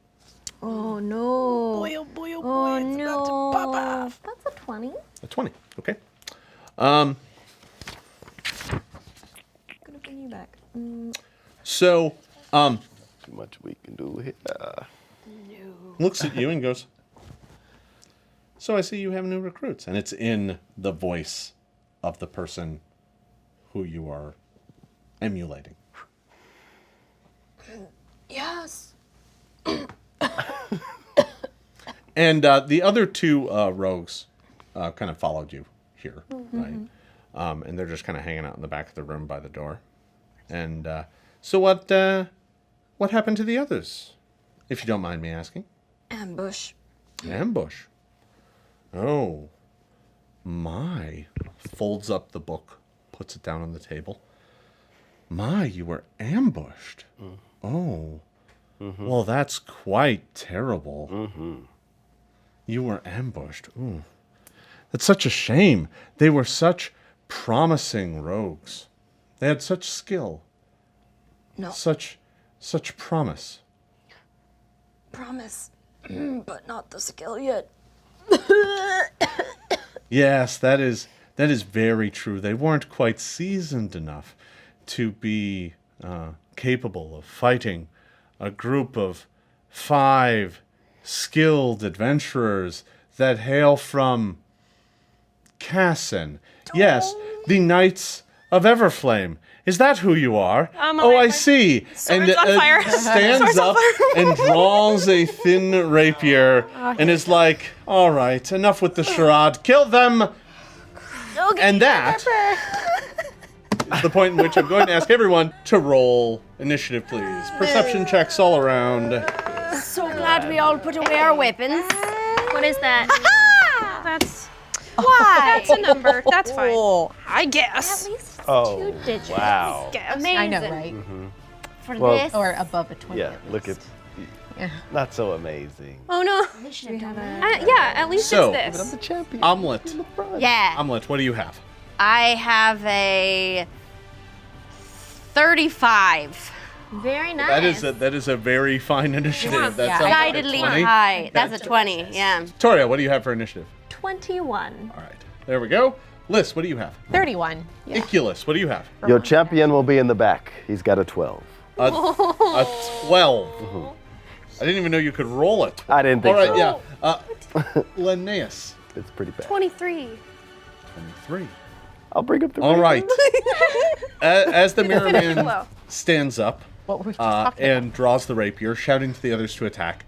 Oh no. Boy, oh boy, oh boy, it's about to pop off. That's a 20. A 20, okay. Gonna bring you back. So, Too much we can do here. looks at you and goes, so I see you have new recruits. And it's in the voice of the person who you are emulating. Yes. And the other two rogues kind of followed you here, right? And they're just kind of hanging out in the back of the room by the door. And so what happened to the others, if you don't mind me asking? Ambush. Ambush. Oh, my. Folds up the book, puts it down on the table. My, you were ambushed. Oh. Well, that's quite terrible. You were ambushed. Ooh. That's such a shame. They were such promising rogues. They had such skill. No. Such promise. Promise. But not the skill yet. Yes, that is very true. They weren't quite seasoned enough to be capable of fighting a group of 5 skilled adventurers that hail from Cassin. Yes, the Knights of Everflame. Is that who you are? Oh, I see. Sword's on fire. Stands up and draws a thin rapier and is like, all right, enough with the charade. Kill them. And that is the point in which I'm going to ask everyone to roll initiative, please. Perception checks all around. So glad we all put away our weapons. What is that? That's Why? that's a number. That's fine. Oh, I guess. At least Oh, 2 digits. wow. Amazing. I know, right? For Well- this. Or above a 20. Yeah, look at... Not so amazing. Oh no. Do we have a... Yeah, at least So- it's this. The champion. Omelet. Yeah. Omelet, what do you have? I have a 35. Very nice. That is a very fine initiative. That Yeah, sounds like a Decidedly 20. high. That's a 20, yeah. Toria, what do you have for initiative? 21. All right, there we go. Liz, what do you have? 31. Yeah. Ikyulys, what do you have? Your champion will be in the back. He's got a 12. A 12. I didn't even know you could roll it. I didn't think All right, so. yeah. Linnaeus, It's pretty bad. 23. 23. I'll bring up the All right. As the mirror Finish man below. stands up What were we just talking about? and draws the rapier, shouting to the others to attack,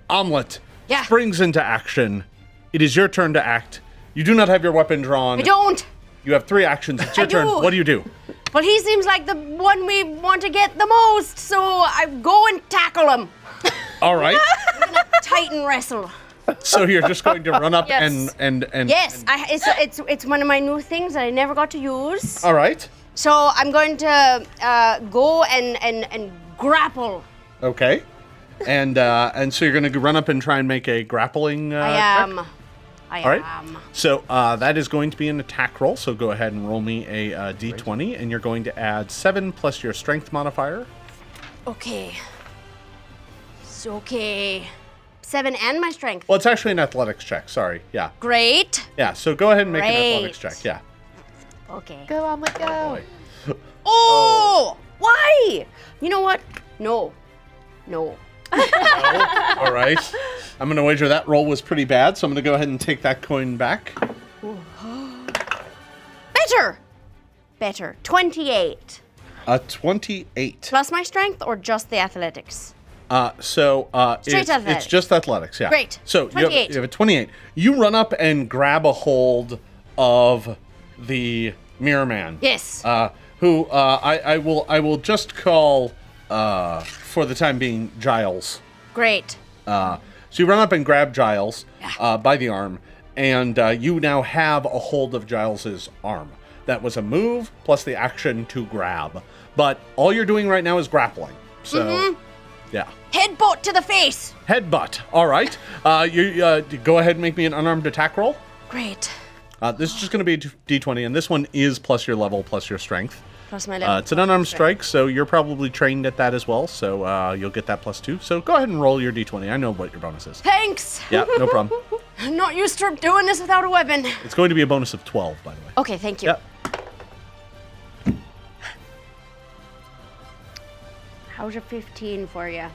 Omelet Yeah. springs into action. It is your turn to act. You do not have your weapon drawn. I don't. You have 3 actions. It's your I turn. do. What do you do? But he seems like the one we want to get the most, so I go and tackle him. All right. Titan wrestle. So you're just going to run up Yes. and Yes, it's one of my new things that I never got to use. All right. So I'm going to go and grapple. Okay. And so you're going to run up and try and make a grappling I check? am. I All right. am. So that is going to be an attack roll. So go ahead and roll me a d20, and you're going to add 7 plus your strength modifier. Okay. It's okay. 7 and my strength. Well, it's actually an athletics check. Sorry. Yeah. Great. Yeah. So go ahead and make an Great. athletics check. Yeah. Okay. Go on, let go. Oh! Why? You know what? No. All right. I'm going to wager that roll was pretty bad, so I'm going to go ahead and take that coin back. Better. 28. 28. Plus my strength or just the athletics? Straight it's athletics. just athletics, yeah. Great. So 28. you have a 28. You run up and grab a hold of the Mirror Man. Yes. Who I will just call for the time being Giles. Great. So you run up and grab Giles by the arm, and you now have a hold of Giles's arm. That was a move plus the action to grab. But all you're doing right now is grappling. So, yeah. Headbutt to the face. Headbutt. All right. You go ahead and make me an unarmed attack roll. Great. This is just going to be a d20, and this one is plus your level plus your strength. Plus my level. It's an unarmed strike, so you're probably trained at that as well, so you'll get that +2. So go ahead and roll your d20. I know what your bonus is. Thanks. Yeah, no problem. I'm not used to doing this without a weapon. It's going to be a bonus of 12, by the way. Okay, thank you. Yep. How's your 15 for you?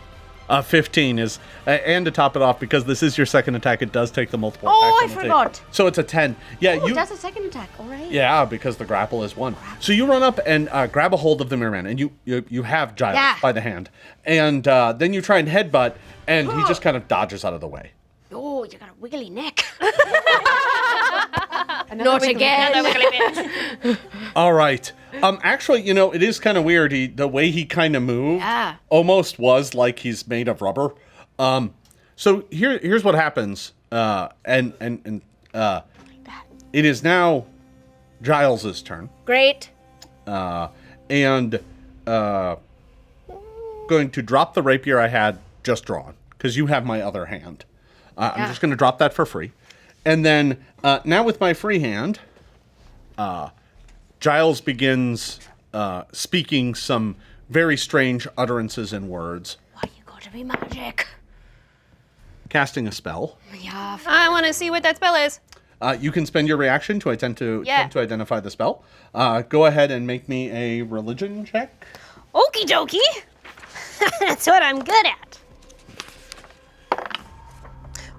15 is, and to top it off, because this is your second attack, it does take the multiple Oh, attack I penalty. forgot. So it's a 10. Yeah, Oh, you. that's a second attack. All right. Yeah, because the grapple is 1. So you run up and grab a hold of the Mirror Man, and you have Giles by the hand, and then you try and headbutt, and he just kind of dodges out of the way. Oh, you got a wiggly neck. Another Not wiggly again. bit. All right. Actually, it is kind of weird. The way he kind of moved almost was like he's made of rubber. So here's what happens. It is now Giles's turn. Great. And going to drop the rapier I had just drawn, because you have my other hand. I'm just going to drop that for free. And then now with my free hand, Giles begins speaking some very strange utterances and words. Why you gotta be magic? Casting a spell. Yeah. I want to see what that spell is. You can spend your reaction to attempt to identify the spell. Go ahead and make me a religion check. Okie dokie. That's what I'm good at.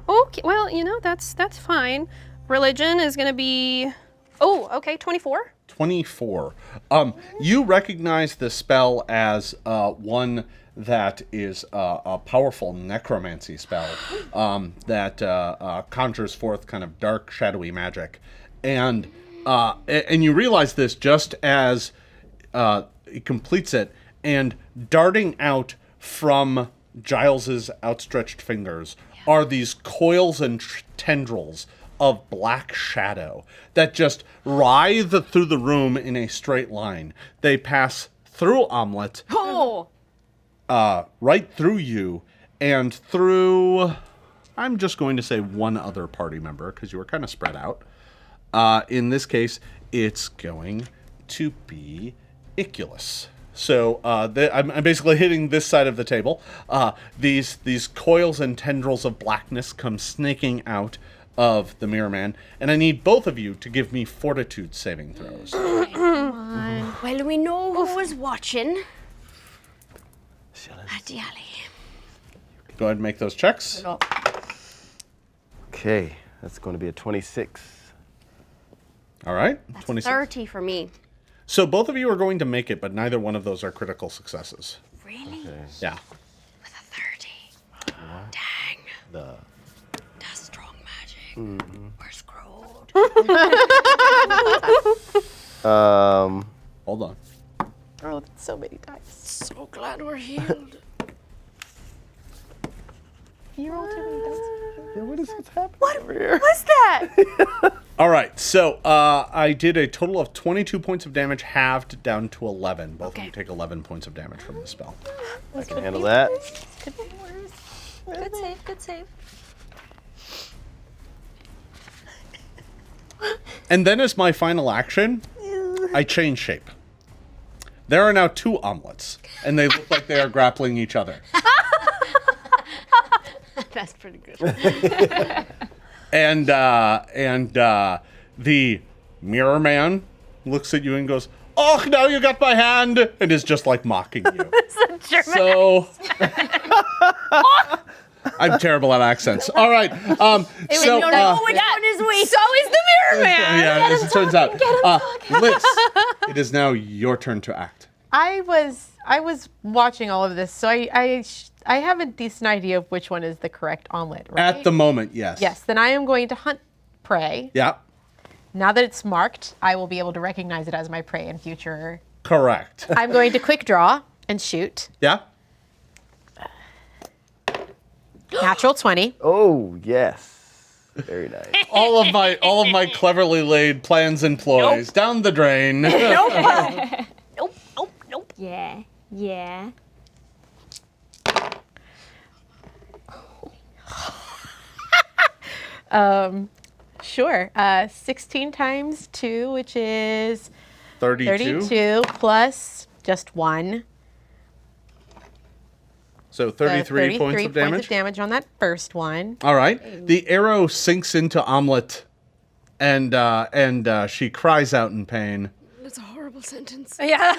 Okay, well, that's fine. Religion is going to be... Oh, okay, 24. 24. You recognize the spell as one that is a powerful necromancy spell that conjures forth kind of dark, shadowy magic. And you realize this just as it completes it, and darting out from Giles's outstretched fingers are these coils and tendrils of black shadow that just writhe through the room in a straight line. They pass through Omelette, right through you, and through, I'm just going to say one other party member, because you were kind of spread out. In this case, it's going to be Ikyulys. So I'm basically hitting this side of the table. These coils and tendrils of blackness come snaking out of the Mirror Man, and I need both of you to give me fortitude saving throws. Well, we know who was watching. At the alley. Go ahead and make those checks. Okay, that's going to be a 26. All right, That's 26. 30 for me. So both of you are going to make it, but neither one of those are critical successes. Really? Yeah. With a 30. Dang. That's strong magic. Where's Crowd? Hold on. Oh, so many dice. So glad we're healed. You rolled too many dice. What is what's happening over here? What's that? All right, so I did a total of 22 points of damage, halved down to 11. Both of you take 11 points of damage from the spell. I can handle that. Could be worse. Good save, good save. And then as my final action, I change shape. There are now 2 omelets, and they look like they are grappling each other. That's pretty good. And the mirror man looks at you and goes, "Oh, now you got my hand," and is just like mocking you. So I'm terrible at accents. All right. So which one is we? So is the mirror man. yeah, as it turns out, Liz, it is now your turn to act. I was watching all of this, so I have a decent idea of which one is the correct omelet, right? At the moment, yes. Yes, then I am going to hunt prey. Yeah. Now that it's marked, I will be able to recognize it as my prey in future. Correct. I'm going to quick draw and shoot. Yeah. Natural 20. Oh, yes. Very nice. All of my cleverly laid plans and ploys down the drain. Nope. Yeah, yeah. Sure. 16 times 2, which is 32. 32 plus just 1. So 33 points of damage. Points of damage on that first one. All right. The arrow sinks into Omelet, and she cries out in pain. That's a horrible sentence. Yeah.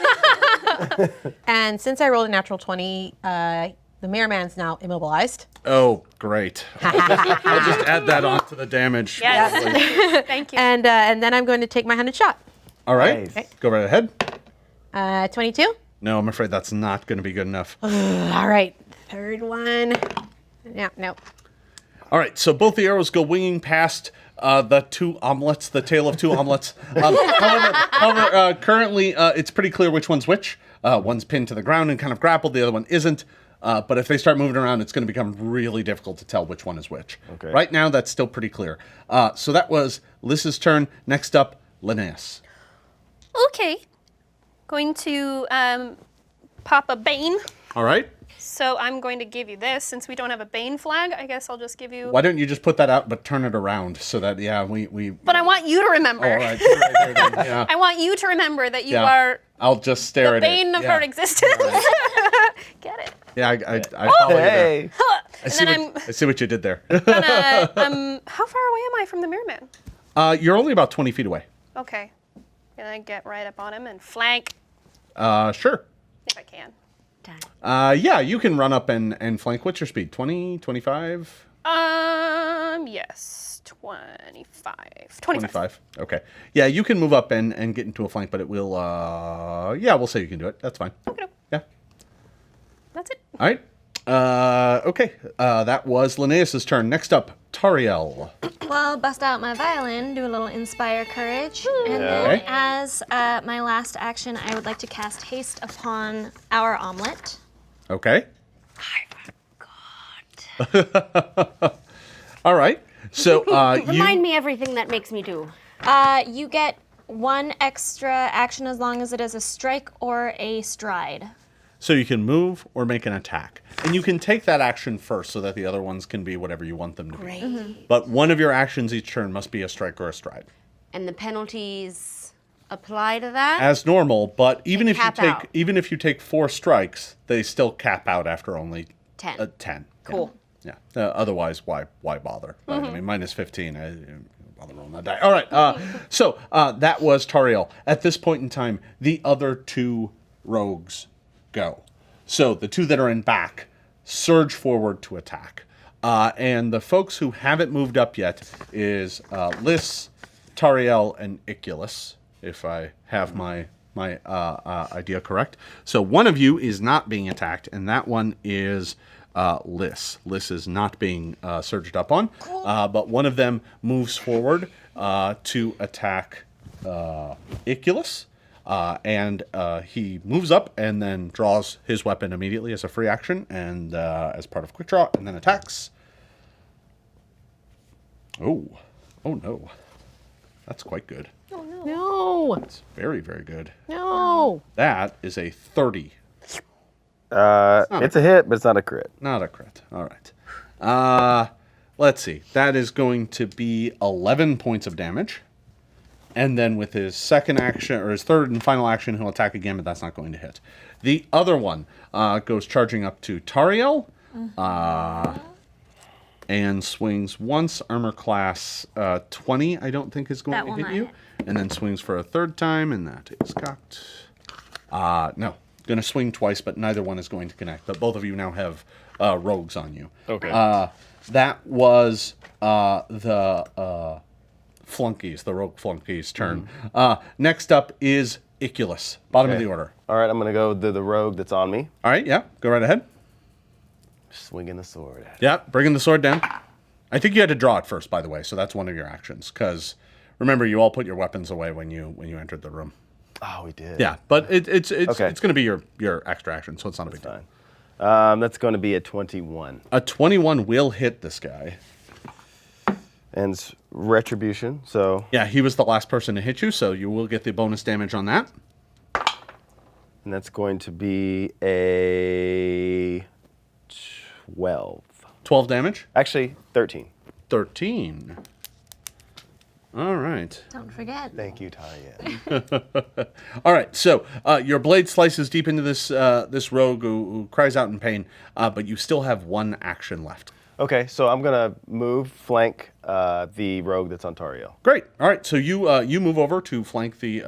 And since I rolled a natural 20, the mirror man's now immobilized. Oh, great. I'll just add that on to the damage. Yes. Thank you. And then I'm going to take my 100 shot. All right. Nice. Go right ahead. 22. No, I'm afraid that's not going to be good enough. All right. Third one. No. All right, so both the arrows go winging past the 2 omelets, the tail of 2 omelets. However, currently it's pretty clear which one's which. One's pinned to the ground and kind of grappled, the other one isn't. But if they start moving around, it's going to become really difficult to tell which one is which. Okay. Right now, that's still pretty clear. So that was Liz's turn. Next up, Linnaeus. Okay. Going to pop a Bane. All right. So I'm going to give you this. Since we don't have a Bane flag, I guess I'll just give you... Why don't you just put that out but turn it around so that, we... But I want you to remember. All right. Right there, then. Yeah. I want you to remember that you Yeah. are I'll just stare the at bane it. of Yeah. her existence. Get it? Yeah, I follow you there. Hey. I see what you did there. How far away am I from the mirror man? You're only about 20 feet away. Okay. Gonna get right up on him and flank Sure. if I can. Yeah, you can run up and flank. What's your speed? 20, 25? Yes. 25. Okay. Yeah, you can move up and get into a flank, but it will, yeah, we'll say you can do it. That's fine. Okay. Yeah. That's it. All right. Okay. That was Linnaeus' turn. Next up, Tariel. Well, bust out my violin, do a little inspire courage, and then Okay. as my last action, I would like to cast haste upon our omelet. Okay. I forgot. All right. So, Remind me everything that makes me do. You get 1 extra action as long as it is a strike or a stride. So you can move or make an attack. And you can take that action first so that the other ones can be whatever you want them to Great. be. But one of your actions each turn must be a strike or a stride. And the penalties apply to that? As normal, but even if cap you take 4 strikes, they still cap out after only 10. 10. Cool. Yeah. Otherwise, why bother? Right? I mean, minus 15. Bother rolling that die. All right. So that was Tariel. At this point in time, the other 2 rogues go. So the 2 that are in back surge forward to attack. And the folks who haven't moved up yet is Lys, Tariel, and Ikyulys, if I have my idea correct. So one of you is not being attacked, and that one is Lys. Lys is not being surged up on, but one of them moves forward to attack Ikyulys. And he moves up and then draws his weapon immediately as a free action and as part of quick draw, and then attacks. Oh no. That's quite good. No. It's very, very good. No. That is a 30. It's a hit, but it's not a crit. Not a crit. All right. Let's see. That is going to be 11 points of damage. And then with his second action, or his third and final action, he'll attack again, but that's not going to hit. The other one goes charging up to Tariel. And swings once, armor class 20, I don't think is going That to will hit not you. hit. And then swings for a third time, and that is cocked. No, going to swing twice, but neither one is going to connect. But both of you now have rogues on you. Okay. That was the flunkies, the rogue flunkies' turn. Next up is Ikyulys, bottom of the order. All right, I'm going to go to the rogue that's on me. All right, yeah, go right ahead. Swinging the sword at it. Yeah, bringing the sword down. I think you had to draw it first, by the way, so that's one of your actions. Because remember, you all put your weapons away when you entered the room. Oh, we did. Yeah, but it's Okay. going to be your extra action, so it's not a big deal. Fine. That's going to be a 21. A 21 will hit this guy. And it's retribution, so... Yeah, he was the last person to hit you, so you will get the bonus damage on that. And that's going to be a 12. 12 damage. Actually, 13. 13. All right. Don't forget. Thank you, Talia. All right, so your blade slices deep into this rogue who cries out in pain, but you still have one action left. Okay, so I'm going to move, flank the rogue that's on Tariel. Great. All right, so you move over to flank the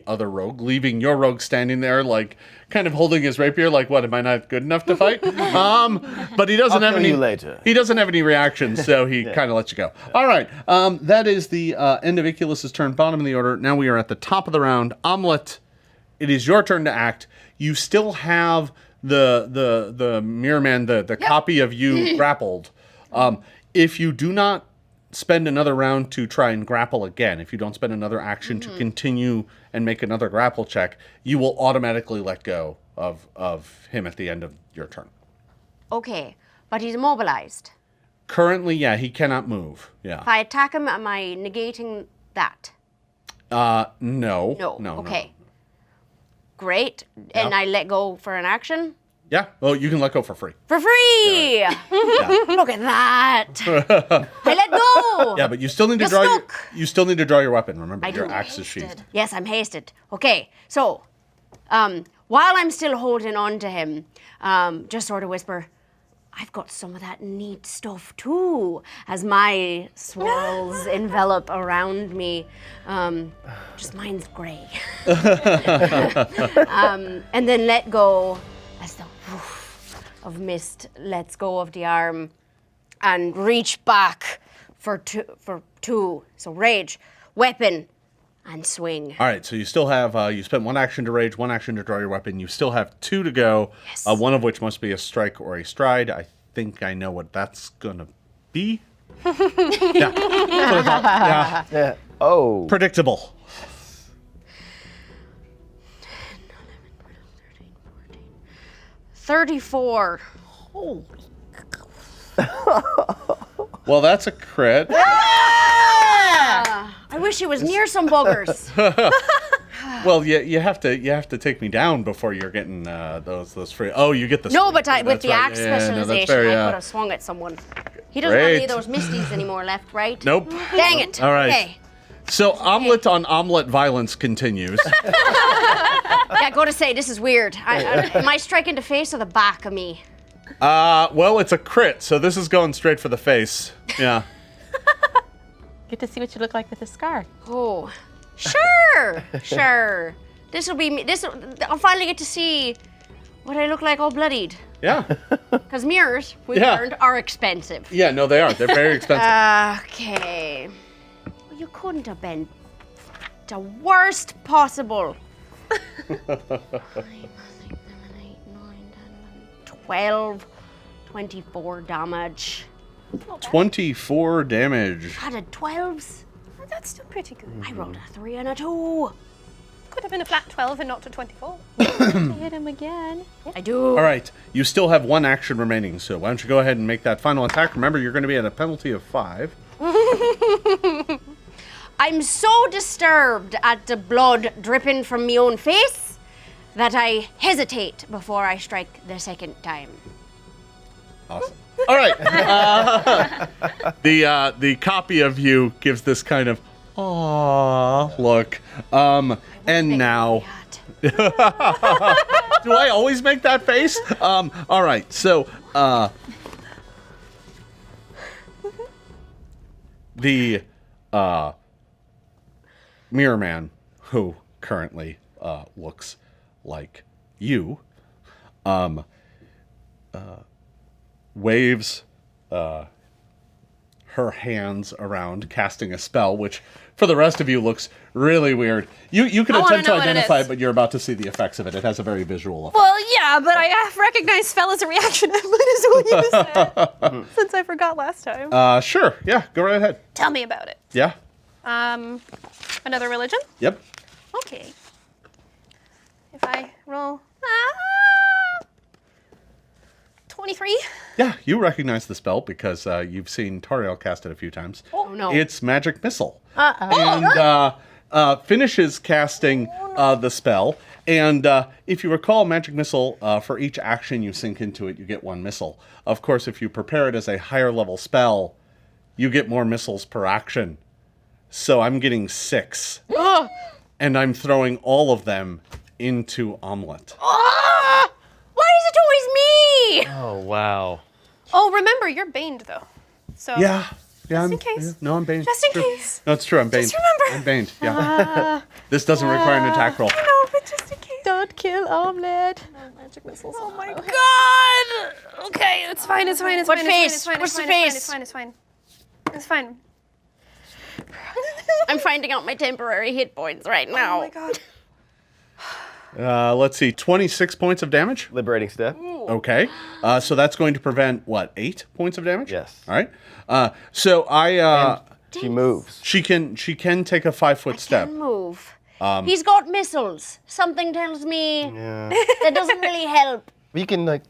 other rogue, leaving your rogue standing there, like kind of holding his rapier, like, what? Am I not good enough to fight? But he doesn't I'll have kill any. you later. He doesn't have any reactions, so he kind of lets you go. All right, that is the end of Ikyulys' turn, bottom of the order. Now we are at the top of the round. Omelet, it is your turn to act. You still have the mirror man, the copy of you grappled. If you do not spend another round to try and grapple again, if you don't spend another action to continue and make another grapple check, you will automatically let go of him at the end of your turn. Okay, but he's immobilized. Currently, yeah, he cannot move. Yeah. If I attack him, am I negating that? No. No. No. Okay. Great. And I let go for an action? Yeah. Well, you can let go for free. For free! Look at that. I let go! Yeah, but you still need to You're draw. stuck. You still need to draw your weapon. Remember, I your do. axe is sheathed. Yes, I'm hasted. Okay, so while I'm still holding on to him, just sort of whisper, I've got some of that neat stuff too, as my swirls envelop around me. Just mine's grey. And then let go as the woof of mist lets go of the arm and reach back for two. So rage, weapon, and swing. All right, so you still have, you spent one action to rage, one action to draw your weapon. You still have two to go, Yes. one of which must be a strike or a stride. I think I know what that's going to be. Yeah. That's what I thought. Yeah. Oh. Predictable. 34. Well, that's a crit. I wish it was near some buggers. Well, you have to take me down before you're getting those free. Oh, you get the No, swing. but with That's the right. axe Yeah, no, specialization, that's very, I could have swung at someone. He doesn't Great. have any of those misties anymore left, right? Nope. Dang it. All right. Okay. So omelet on omelet violence continues. Yeah, I gotta say, this is weird. Am I striking the face or the back of me? Well, it's a crit, so this is going straight for the face. Yeah. Get to see what you look like with a scar. Oh, sure, sure. This will be me. I'll finally get to see what I look like all bloodied. Yeah. Because mirrors, we've Yeah. learned, are expensive. Yeah, no, they are. They're very expensive. Okay. Well, you couldn't have been the worst possible. 12, 24 damage. 24 damage. Had a 12s. That's still pretty good. I rolled a 3 and a 2. Could have been a flat 12 and not a 24. Hit him again. I do. All right, you still have one action remaining, so why don't you go ahead and make that final attack? Remember, you're going to be at a penalty of 5. I'm so disturbed at the blood dripping from my own face that I hesitate before I strike the second time. Awesome. All right. The copy of you gives this kind of Aw, look. And now, do I always make that face? All right. So, the Mirror Man, who currently looks like you, waves her hands around, casting a spell, which for the rest of you looks really weird. You can attempt to identify it, but you're about to see the effects of it. It has a very visual effect. Well, yeah, but I have recognized spell as a reaction. I might as well use that since I forgot last time. Sure. Yeah, go right ahead. Tell me about it. Yeah. Another religion? Yep. Okay. If I roll 23. Yeah, you recognize the spell because you've seen Tariel cast it a few times. Oh, no. It's Magic Missile. And finishes casting the spell. And if you recall, Magic Missile, for each action you sink into it, you get 1 missile. Of course, if you prepare it as a higher level spell, you get more missiles per action. So I'm getting 6. And I'm throwing all of them into Omelet. Why is it always me? Oh, wow. Oh, remember, you're baned, though. So Yeah. Yeah, in case. No, I'm baned. Just in True. case. No, it's true. I'm baned. Just remember. I'm baned. Yeah. This doesn't require an attack roll. No, but just in case. Don't kill Omelet. Magic missiles. Oh my god! Okay, it's fine. It's fine. It's What fine. face? It's fine. What's It's the fine. face? It's fine. It's fine. It's fine. I'm finding out my temporary hit points right now. Oh my god. Let's see. 26 points of damage. Liberating step. Okay. So that's going to prevent, what, 8 points of damage? Yes. All right. So She moves. she can take a 5-foot step. Can move. He's got missiles. Something tells me Yeah. that doesn't really help. You can, like,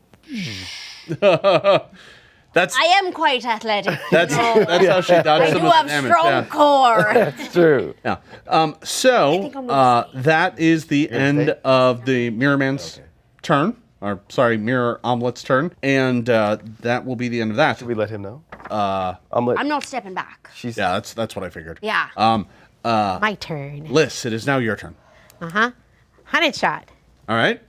That's I am quite athletic. that's how she dodged I some do of the have damage. strong Yeah. core. it's true. Yeah. That is the end of the Mirror Man's turn. Or, sorry, Mirror Omelet's turn. And that will be the end of that. Should we let him know? Omelet. I'm not stepping back. She's Yeah, that's what I figured. Yeah. My turn. Liz, it is now your turn. 100 shot. All right.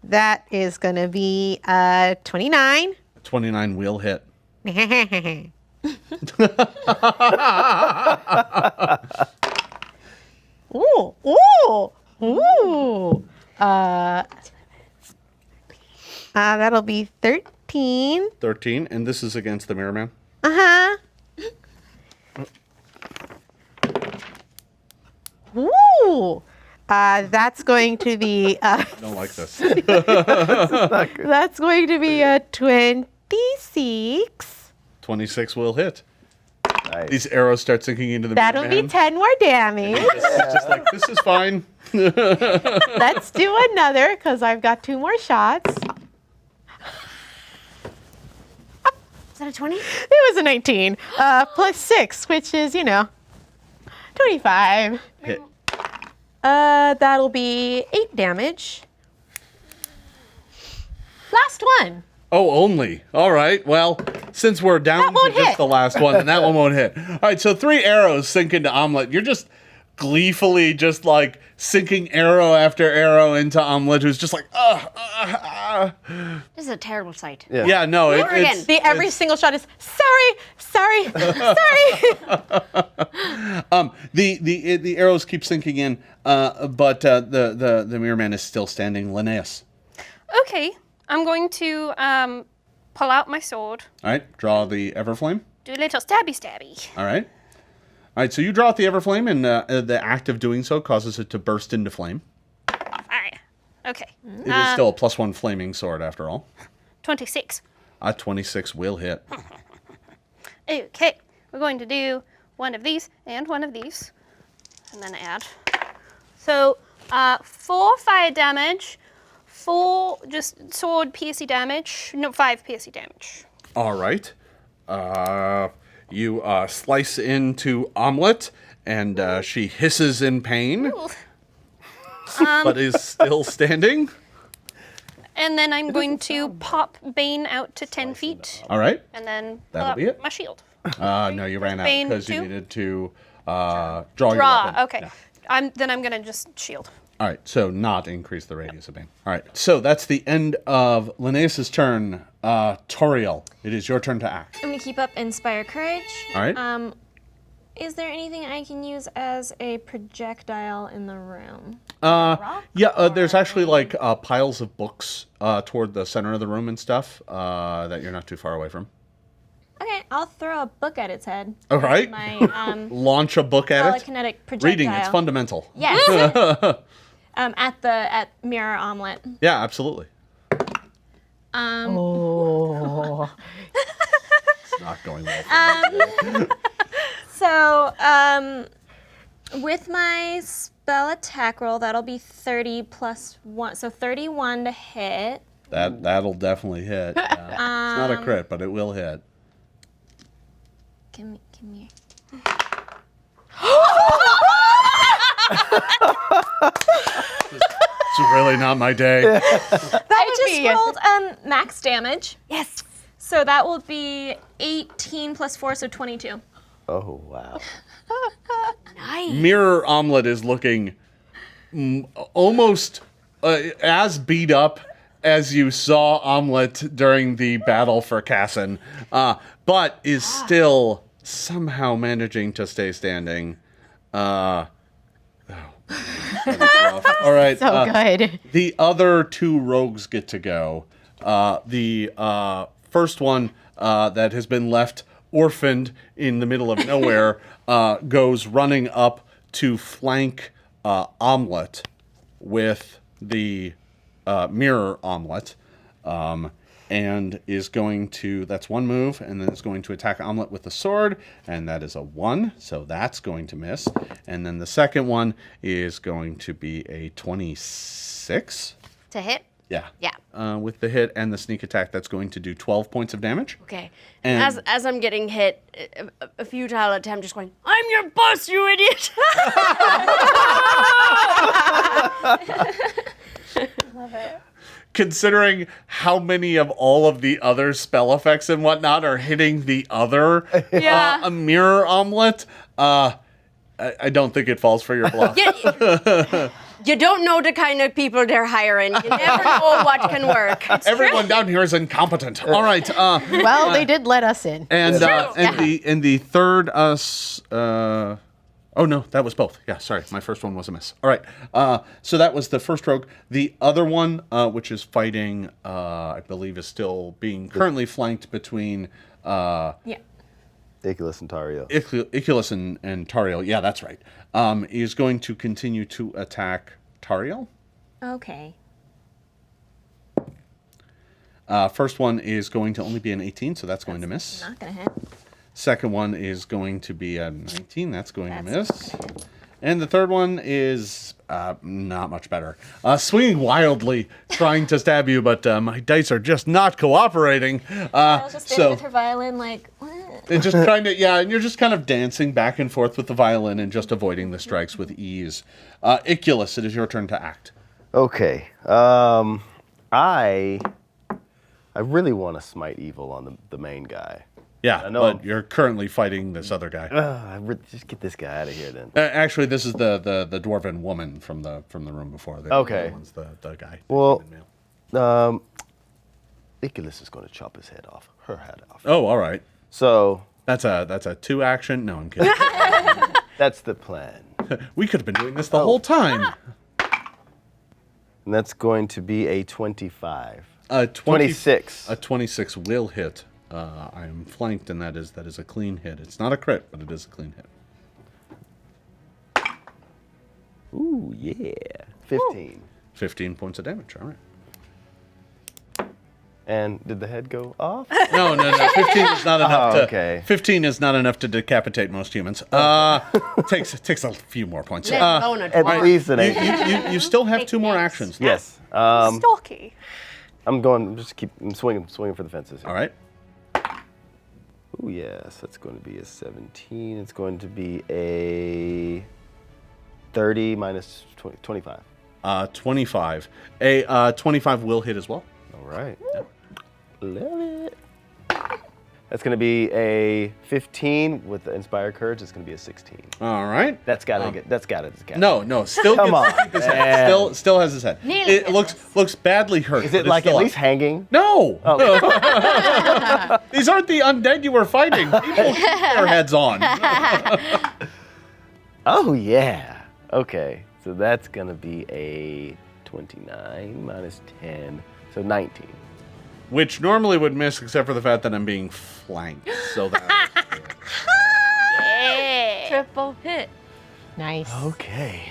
That is going to be 29. 29 will hit. Ooh, ooh, ooh. That'll be 13. 13, and this is against the Mirror Man. Ooh. That's going to be I don't like this. that's going to be a 26. 26 will hit. nice. These arrows start sinking into the That'll Mirror be Man. 10 more damage. It's just like, this is fine. Let's do another because I've got 2 more shots. Is that a 20? It was a 19 plus 6, which is, 25. Hit. That'll be 8 damage. Last one. Oh, only. All right. Well, since we're down That to won't just hit. the last one, then that one won't hit. All right, so 3 arrows sink into Omelet. You're just gleefully just like sinking arrow after arrow into Omelet, who's just like, This is a terrible sight. Yeah. Yeah, no, Never again. Every single shot is sorry. the arrows keep sinking in, but the Mirror Man is still standing. Linnaeus. Okay, I'm going to pull out my sword. All right, draw the Everflame. Do a little stabby. All right. All right, so you draw out the Everflame, and the act of doing so causes it to burst into flame. Alright. Okay. It is still a +1 flaming sword, after all. 26. 26 will hit. Okay. We're going to do one of these and one of these. And then add. So, 4 fire damage, 4 just sword piercy damage. No, 5 piercy damage. All right. You slice into Omelet, and she hisses in pain, but is still standing. And then I'm going to pop Bane out to 10 feet. All right. And then pull That'll out be it. my shield. No, you ran out Bane because you two? needed to draw your Draw. weapon. Okay. Yeah. Then I'm gonna just shield. All right, so not increase the radius of Bane. All right, so that's the end of Linnaeus' turn. Toriel, it is your turn to act. I'm gonna keep up Inspire Courage. All right. Is there anything I can use as a projectile in the room? There's actually like piles of books toward the center of the room and stuff that you're not too far away from. Okay, I'll throw a book at its head. All right. My Launch a book at it. telekinetic projectile. Reading, it's fundamental. Yes. At Mirror Omelet. Yeah, absolutely. Oh. It's not going well. So, with my spell attack roll, that'll be 30 plus 1. So 31 to hit. That'll definitely hit. Yeah. It's not a crit, but it will hit. Give me. It's really not my day. I just rolled max damage. Yes. So that will be 18 plus 4, so 22. Oh, wow. Nice. Mirror Omelet is looking almost as beat up as you saw Omelet during the battle for Cassin, but is still somehow managing to stay standing. That is rough. All right. So good. The other two rogues get to go. The first one that has been left orphaned in the middle of nowhere goes running up to flank Omelet with the mirror Omelet, and is going to, that's one move, and then is going to attack Omelet with the sword, and that is a 1, so that's going to miss. And then the second one is going to be a 26. To hit? Yeah. Yeah. With the hit and the sneak attack, that's going to do 12 points of damage. Okay. And- As I'm getting hit, a futile attempt just going, I'm your boss, you idiot! Considering how many of all of the other spell effects and whatnot are hitting the other a mirror Omelet, I don't think it falls for your bluff. You don't know the kind of people they're hiring. You never know what can work. Everyone down here is incompetent. All right. Well, they did let us in. And the third oh no, that was both. Yeah, sorry, my first one was a miss. All right, so that was the first rogue. The other one, which is fighting, I believe, is still being currently flanked between Ikyulys and Tariel. Ikyulys and Tariel. Yeah, that's right. Is going to continue to attack Tariel. Okay. First one is going to only be an 18, so that's going to miss. Not gonna hit. Second one is going to be a 19. That's going to miss. Not gonna hit. And the third one is not much better. Swinging wildly, trying to stab you, but my dice are just not cooperating. I was just standing with her violin, like, what? And just trying to, and you're just kind of dancing back and forth with the violin and just avoiding the strikes with ease. Ikyulys, it is your turn to act. Okay. I really want to smite evil on the main guy. Yeah, I know. but you're currently fighting this other guy. Just get this guy out of here then. Actually, this is the dwarven woman from the room before. Okay. The one's the guy. Well, Ikyulys is going to chop his head off, her head off. Oh, all right. So That's a 2 action. No, I'm kidding. that's the plan. We could have been doing this the whole time. And that's going to be a 25. 26. 26. A 26 will hit. I am flanked, and that is a clean hit. It's not a crit, but it is a clean hit. Ooh, yeah. 15. 15 points of damage. All right. And did the head go off? No. 15 is not enough to. okay. 15 is not enough to decapitate most humans. Takes a few more points. Let alone a At dwarf. least an 8. You still have 2 more actions. Yes. Stalky. I'm swinging for the fences. All right. Ooh, yes. That's going to be a 17. It's going to be a 30 minus 20, 25. 25. A 25 will hit as well. All right. Love it. That's going to be a 15 with the inspired courage. It's going to be a 16. All right. That's got to get. No, still Come gets to on, keep his head. man. Still has his head. Nearly It hit looks badly hurt. Is but it it's like at still least up. hanging? No. Oh. These aren't the undead you were fighting. People keep their heads on. Oh, yeah. Okay. So that's going to be a 29 minus 10. So 19. Which normally would miss, except for the fact that I'm being flanked. So that. Triple hit. Nice. Okay.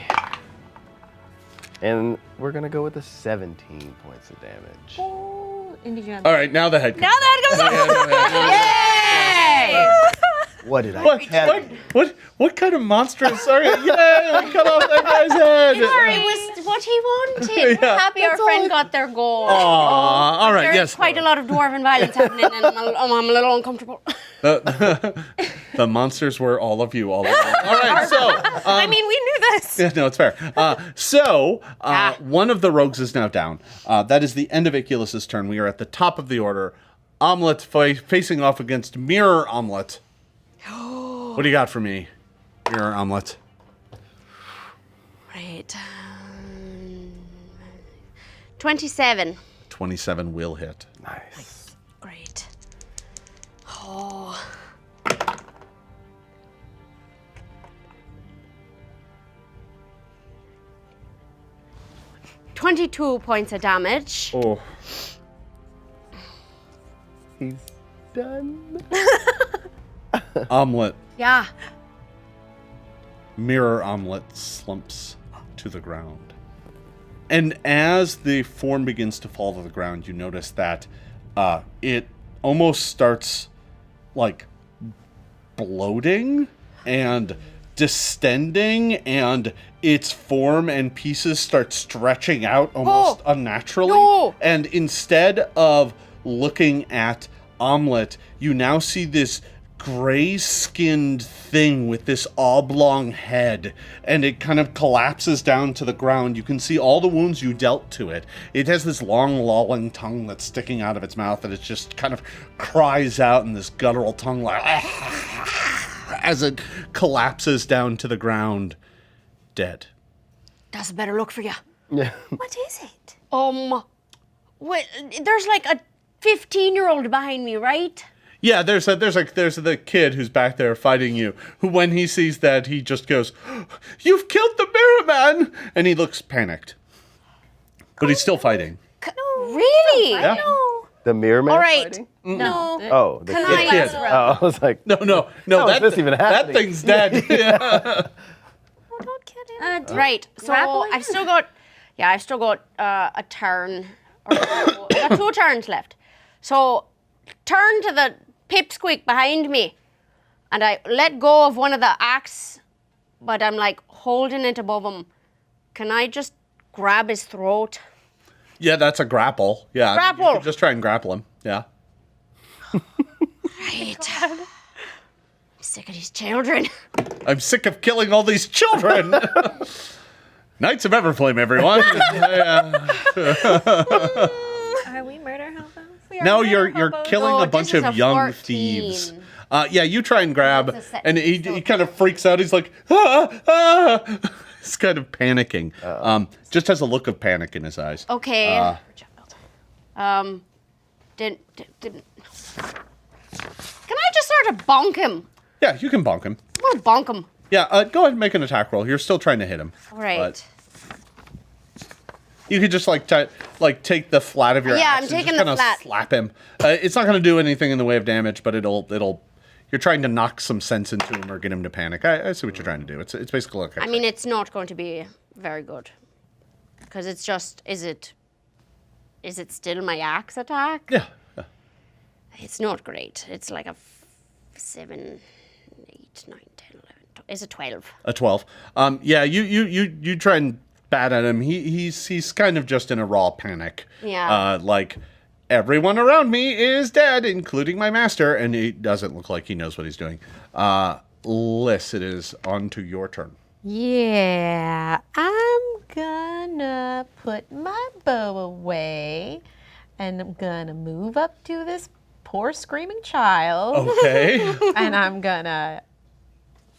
And we're going to go with the 17 points of damage. Oh, and did you have All right, now the head. Now that goes up. What did I What kind of monstrous are you? Yeah, we cut off that guy's head. It was what he wanted. We're happy our friend got their goal. Aw, all right, There's yes. quite a lot of dwarven violence happening, and I'm a little uncomfortable. The monsters were all of you, all along. All right, so. I mean, we knew this. Yeah, no, it's fair. One of the rogues is now down. That is the end of Ikyulys' turn. We are at the top of the order. Omelette facing off against Mirror Omelette. What do you got for me, Mirror Omelette? Right. 27. 27 will hit. Nice. Great. Oh. $22 points of damage. Oh. He's done. Omelette. Yeah. Mirror Omelette slumps to the ground. And as the form begins to fall to the ground, you notice that it almost starts like bloating and distending, and its form and pieces start stretching out almost unnaturally. No. And instead of looking at Omelette, you now see this gray-skinned thing with this oblong head, and it kind of collapses down to the ground. You can see all the wounds you dealt to it. It has this long, lolling tongue that's sticking out of its mouth, and it just kind of cries out in this guttural tongue like as it collapses down to the ground, dead. That's a better look for you. Yeah. What is it? Wait, there's like a 15-year-old behind me, right? Yeah, there's the kid who's back there fighting you, who when he sees that, he just goes, "You've killed the Mirror Man!" And he looks panicked. But he's still fighting. Really? Yeah. The mirror man All right. fighting? No. Oh, the Can kid. I- kid. Oh, I was like, No, How is this even that happening? thing's dead. Yeah. Don't kill him. Right. So Grappling I've still got a turn. Or I got 2 turns left. So turn to the pipsqueak behind me, and I let go of one of the axe, but I'm like holding it above him. Can I just grab his throat? Yeah, that's a grapple. Yeah. Grapple. You could just try and grapple him. Yeah. Right. I'm sick of these children. I'm sick of killing all these children. Knights of Everflame, everyone. Are we murder hobos? No, you're killing No, a bunch this is of a young 14. thieves. Yeah, you try and grab, It's a set- and he kind of freaks out. He's like, ah. He's kind of panicking. Just has a look of panic in his eyes. Okay. Didn't. Can I just sort of bonk him? Yeah, you can bonk him. I'm gonna bonk him. Yeah, go ahead and make an attack roll. You're still trying to hit him. All right. But you could just take the flat of your Yeah, axe I'm and taking just the kind of flat. slap him. It's not going to do anything in the way of damage, but it'll. You're trying to knock some sense into him or get him to panic. I see what you're trying to do. It's basically like. I mean, it's not going to be very good. Because it's just, is it still my axe attack? Yeah. It's not great. It's like a 7, 8, 9, 10, 11, 12. It's a 12. A 12. Yeah, you try and bat at him. He's kind of just in a raw panic. Yeah. Like everyone around me is dead, including my master, and he doesn't look like he knows what he's doing. Liz, it is on to your turn. Yeah, I'm gonna put my bow away, and I'm gonna move up to this poor screaming child. Okay. And I'm gonna,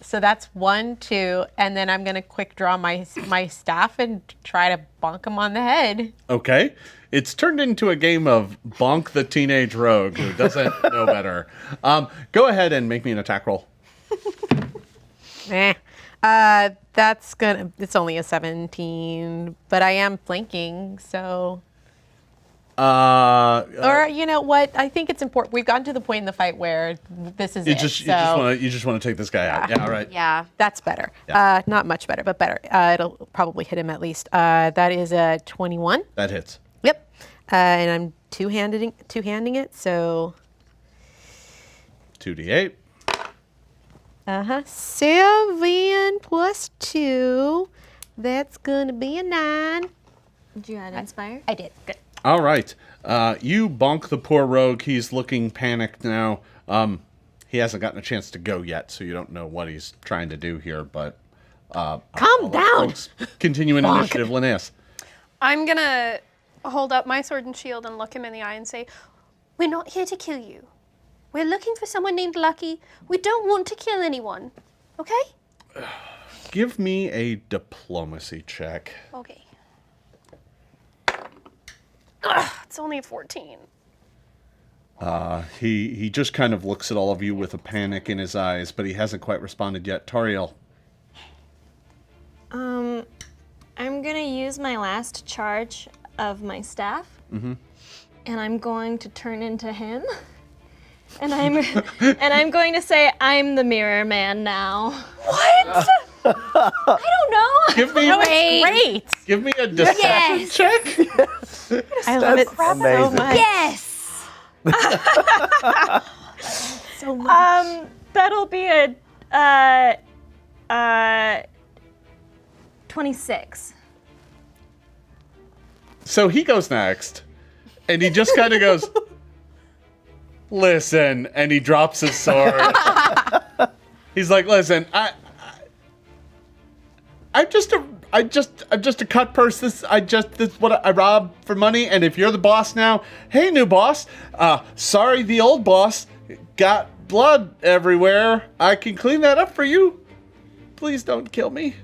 so that's 1, 2, and then I'm gonna quick draw my staff and try to bonk him on the head. Okay. It's turned into a game of bonk the teenage rogue who doesn't know better. Go ahead and make me an attack roll. It's only a 17, but I am flanking, so. Or you know what? I think it's important. We've gotten to the point in the fight where this is You just want to take this guy out. Yeah, all right. Yeah, that's better. Yeah. Not much better, but better. It'll probably hit him at least. That is a 21. That hits. Yep. And I'm two-handing it, so. 2d8. 7 plus 2. That's gonna be a 9. Did you add inspire? I did. Good. All right. You bonk the poor rogue. He's looking panicked now. He hasn't gotten a chance to go yet, so you don't know what he's trying to do here, but... Calm down. Continue in initiative, Linnaeus. I'm gonna hold up my sword and shield and look him in the eye and say, "We're not here to kill you. We're looking for someone named Lucky. We don't want to kill anyone. Okay?" Give me a diplomacy check. Okay. Ugh, it's only a 14. He just kind of looks at all of you with a panic in his eyes, but he hasn't quite responded yet. Tariel. I'm gonna use my last charge of my staff, and I'm going to turn into him, and I'm going to say, "I'm the mirror man now." What? I don't know. Give me Great. Give me a deception check. I love it so amazing. much. Yes! So much. That'll be a 26. So he goes next, and he just kind of goes, "Listen," and he drops his sword. He's like, "Listen, I'm just a cut purse. This what I rob for money. And if you're the boss now, hey, new boss. Sorry, the old boss got blood everywhere. I can clean that up for you. Please don't kill me."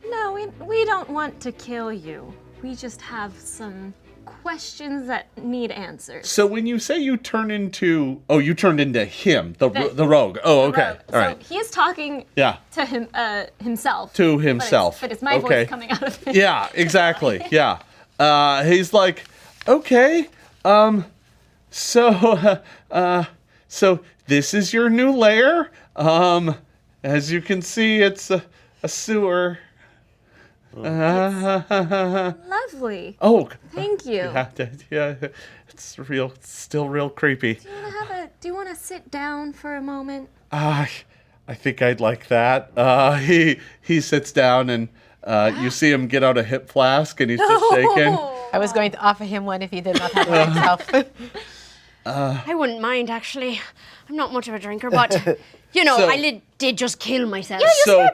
No, we don't want to kill you. We just have some questions that need answers. So when you say you turn into, you turned into him, the rogue. Oh, okay, Rogue. all right. So he's talking Yeah. to himself. To himself. But it's my voice coming out of him. Yeah, exactly. Yeah. He's like, "Okay, so this is your new lair. As you can see, it's a sewer." Lovely. Oh, Thank you. yeah, it's still real creepy. Do you want to sit down for a moment? I think I'd like that. He sits down and you see him get out a hip flask and he's just shaking. I was going to offer him one if he did not have one himself. I wouldn't mind, actually. I'm not much of a drinker, but, So- I did just kill myself. So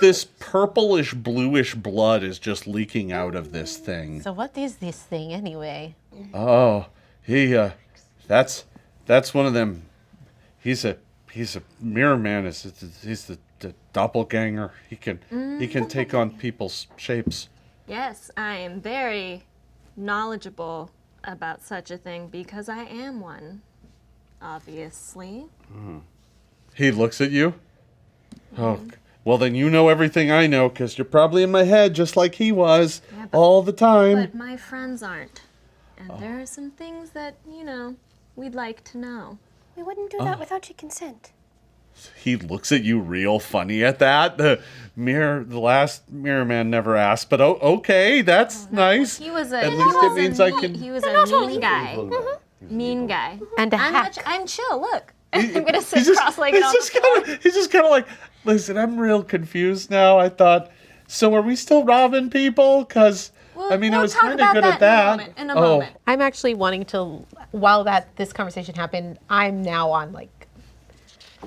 this purplish bluish blood is just leaking out of this thing. So what is this thing anyway? Oh, that's one of them. He's a mirror man. He's the doppelganger. He can take on people's shapes. Yes, I am very knowledgeable about such a thing because I am one, obviously. He looks at you. Oh, well then you know everything I know because you're probably in my head just like he was all the time. But my friends aren't. And there are some things that, we'd like to know. We wouldn't do that without your consent. He looks at you real funny at that. The last mirror man never asked, but okay, that's nice. He was At least it means I can. He was a mean guy. Mean guy. And a hack. I'm chill, look. I'm gonna sit He's cross-legged on the floor. He's just kind of like, "Listen, I'm real confused now. I thought, so are we still robbing people? Because I We'll was talk kind of about good at that that." in a moment. I'm actually wanting to, while this conversation happened, I'm now on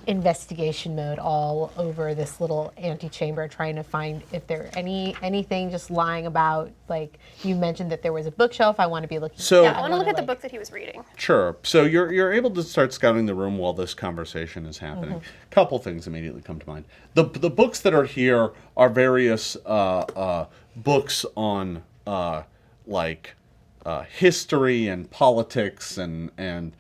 investigation mode all over this little antechamber, trying to find if there anything just lying about. Like you mentioned that there was a bookshelf. I want to be looking. So- Yeah, I want to look at the book that he was reading. Sure. So you're able to start scouting the room while this conversation is happening. Couple things immediately come to mind. The books that are here are various books on history and politics and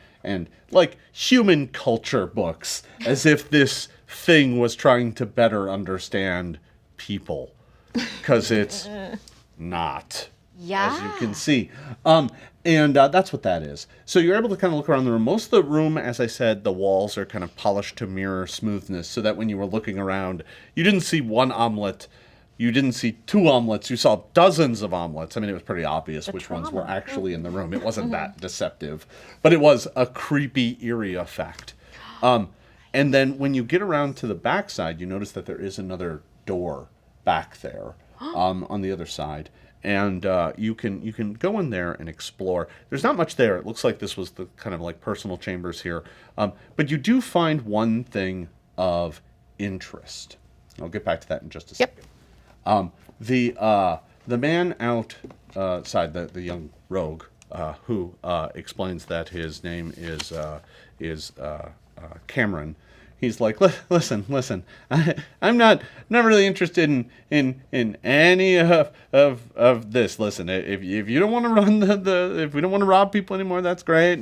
like human culture books, as if this thing was trying to better understand people, because it's not. Yeah. As you can see. And that's what that is. So you're able to kind of look around the room. Most of the room, as I said, the walls are kind of polished to mirror smoothness, so that when you were looking around, you didn't see one omelet, you didn't see two omelets, you saw dozens of omelets. I mean, it was pretty obvious which ones were actually in the room. It wasn't that deceptive, but it was a creepy, eerie effect. And then when you get around to the backside, you notice that there is another door back there on the other side. And you can go in there and explore. There's not much there. It looks like this was the kind of like personal chambers here. But you do find one thing of interest. I'll get back to that in just a second. The man outside, the young rogue, who explains that his name is Cameron. He's like, listen. I'm not really interested in any of this. Listen, if you don't want to run if we don't want to rob people anymore, that's great.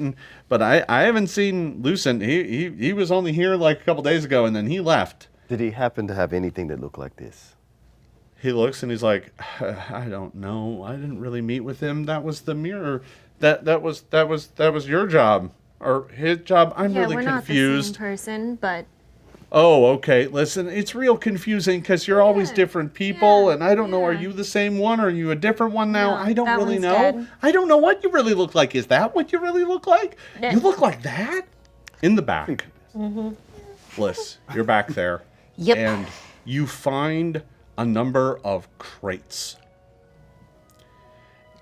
But I haven't seen Lucent. He was only here like a couple days ago, and then he left. Did he happen to have anything that looked like this? He looks and he's like, I don't know. I didn't really meet with him. That was the mirror. That was your job. Or his job. I'm really confused. Yeah, we're not the same person, but... Oh, okay. Listen, it's real confusing because you're always different people, and I don't know, are you the same one or are you a different one now? No, I don't that really one's know. dead. I don't know what you really look like. Is that what you really look like? You look like that? In the back. Bliss, you're back there. Yep. And you find a number of crates.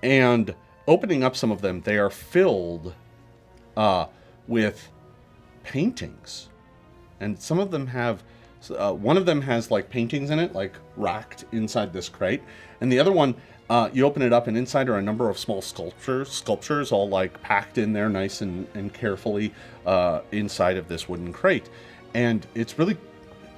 And opening up some of them, they are filled with paintings. And some of them have, one of them has like paintings in it, like racked inside this crate. And the other one, you open it up and inside are a number of small sculptures all like packed in there nice and carefully inside of this wooden crate. And it's really,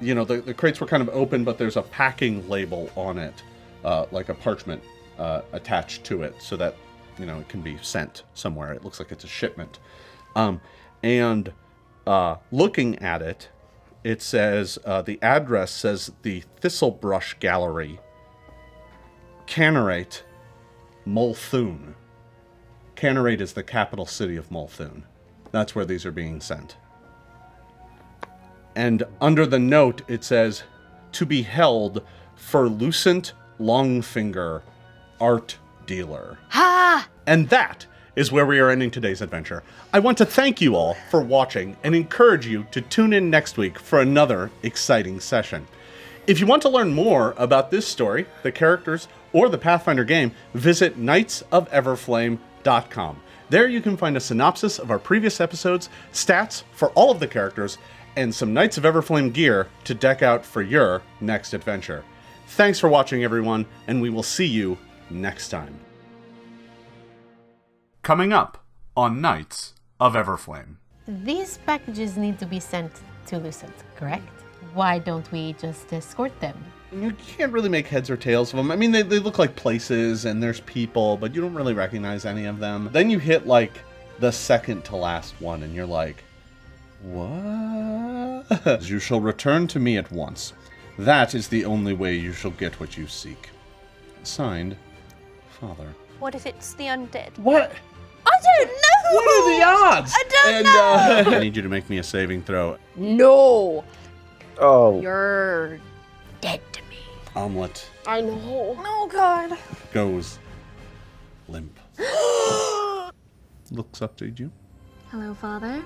the crates were kind of open, but there's a packing label on it, like a parchment attached to it so that, it can be sent somewhere. It looks like it's a shipment. And looking at it, it says, the address says the Thistlebrush Gallery, Canarate, Multhoon. Canarate is the capital city of Multhoon. That's where these are being sent. And under the note, it says, to be held for Lucent Longfinger, art dealer. Ha! And that is where we are ending today's adventure. I want to thank you all for watching and encourage you to tune in next week for another exciting session. If you want to learn more about this story, the characters, or the Pathfinder game, visit knightsofeverflame.com. There you can find a synopsis of our previous episodes, stats for all of the characters, and some Knights of Everflame gear to deck out for your next adventure. Thanks for watching, everyone, and we will see you next time. Coming up on Knights of Everflame. These packages need to be sent to Lucent, correct? Why don't we just escort them? You can't really make heads or tails of them. I mean, they look like places and there's people, but you don't really recognize any of them. Then you hit like the second to last one and you're like, what? You shall return to me at once. That is the only way you shall get what you seek. Signed, Father. What if it's the undead? What? I don't know! What are the odds? I don't know! I need you to make me a saving throw. No! Oh. You're dead to me. Omelet I know. Oh, God. goes limp. Looks up to you. Hello, Father.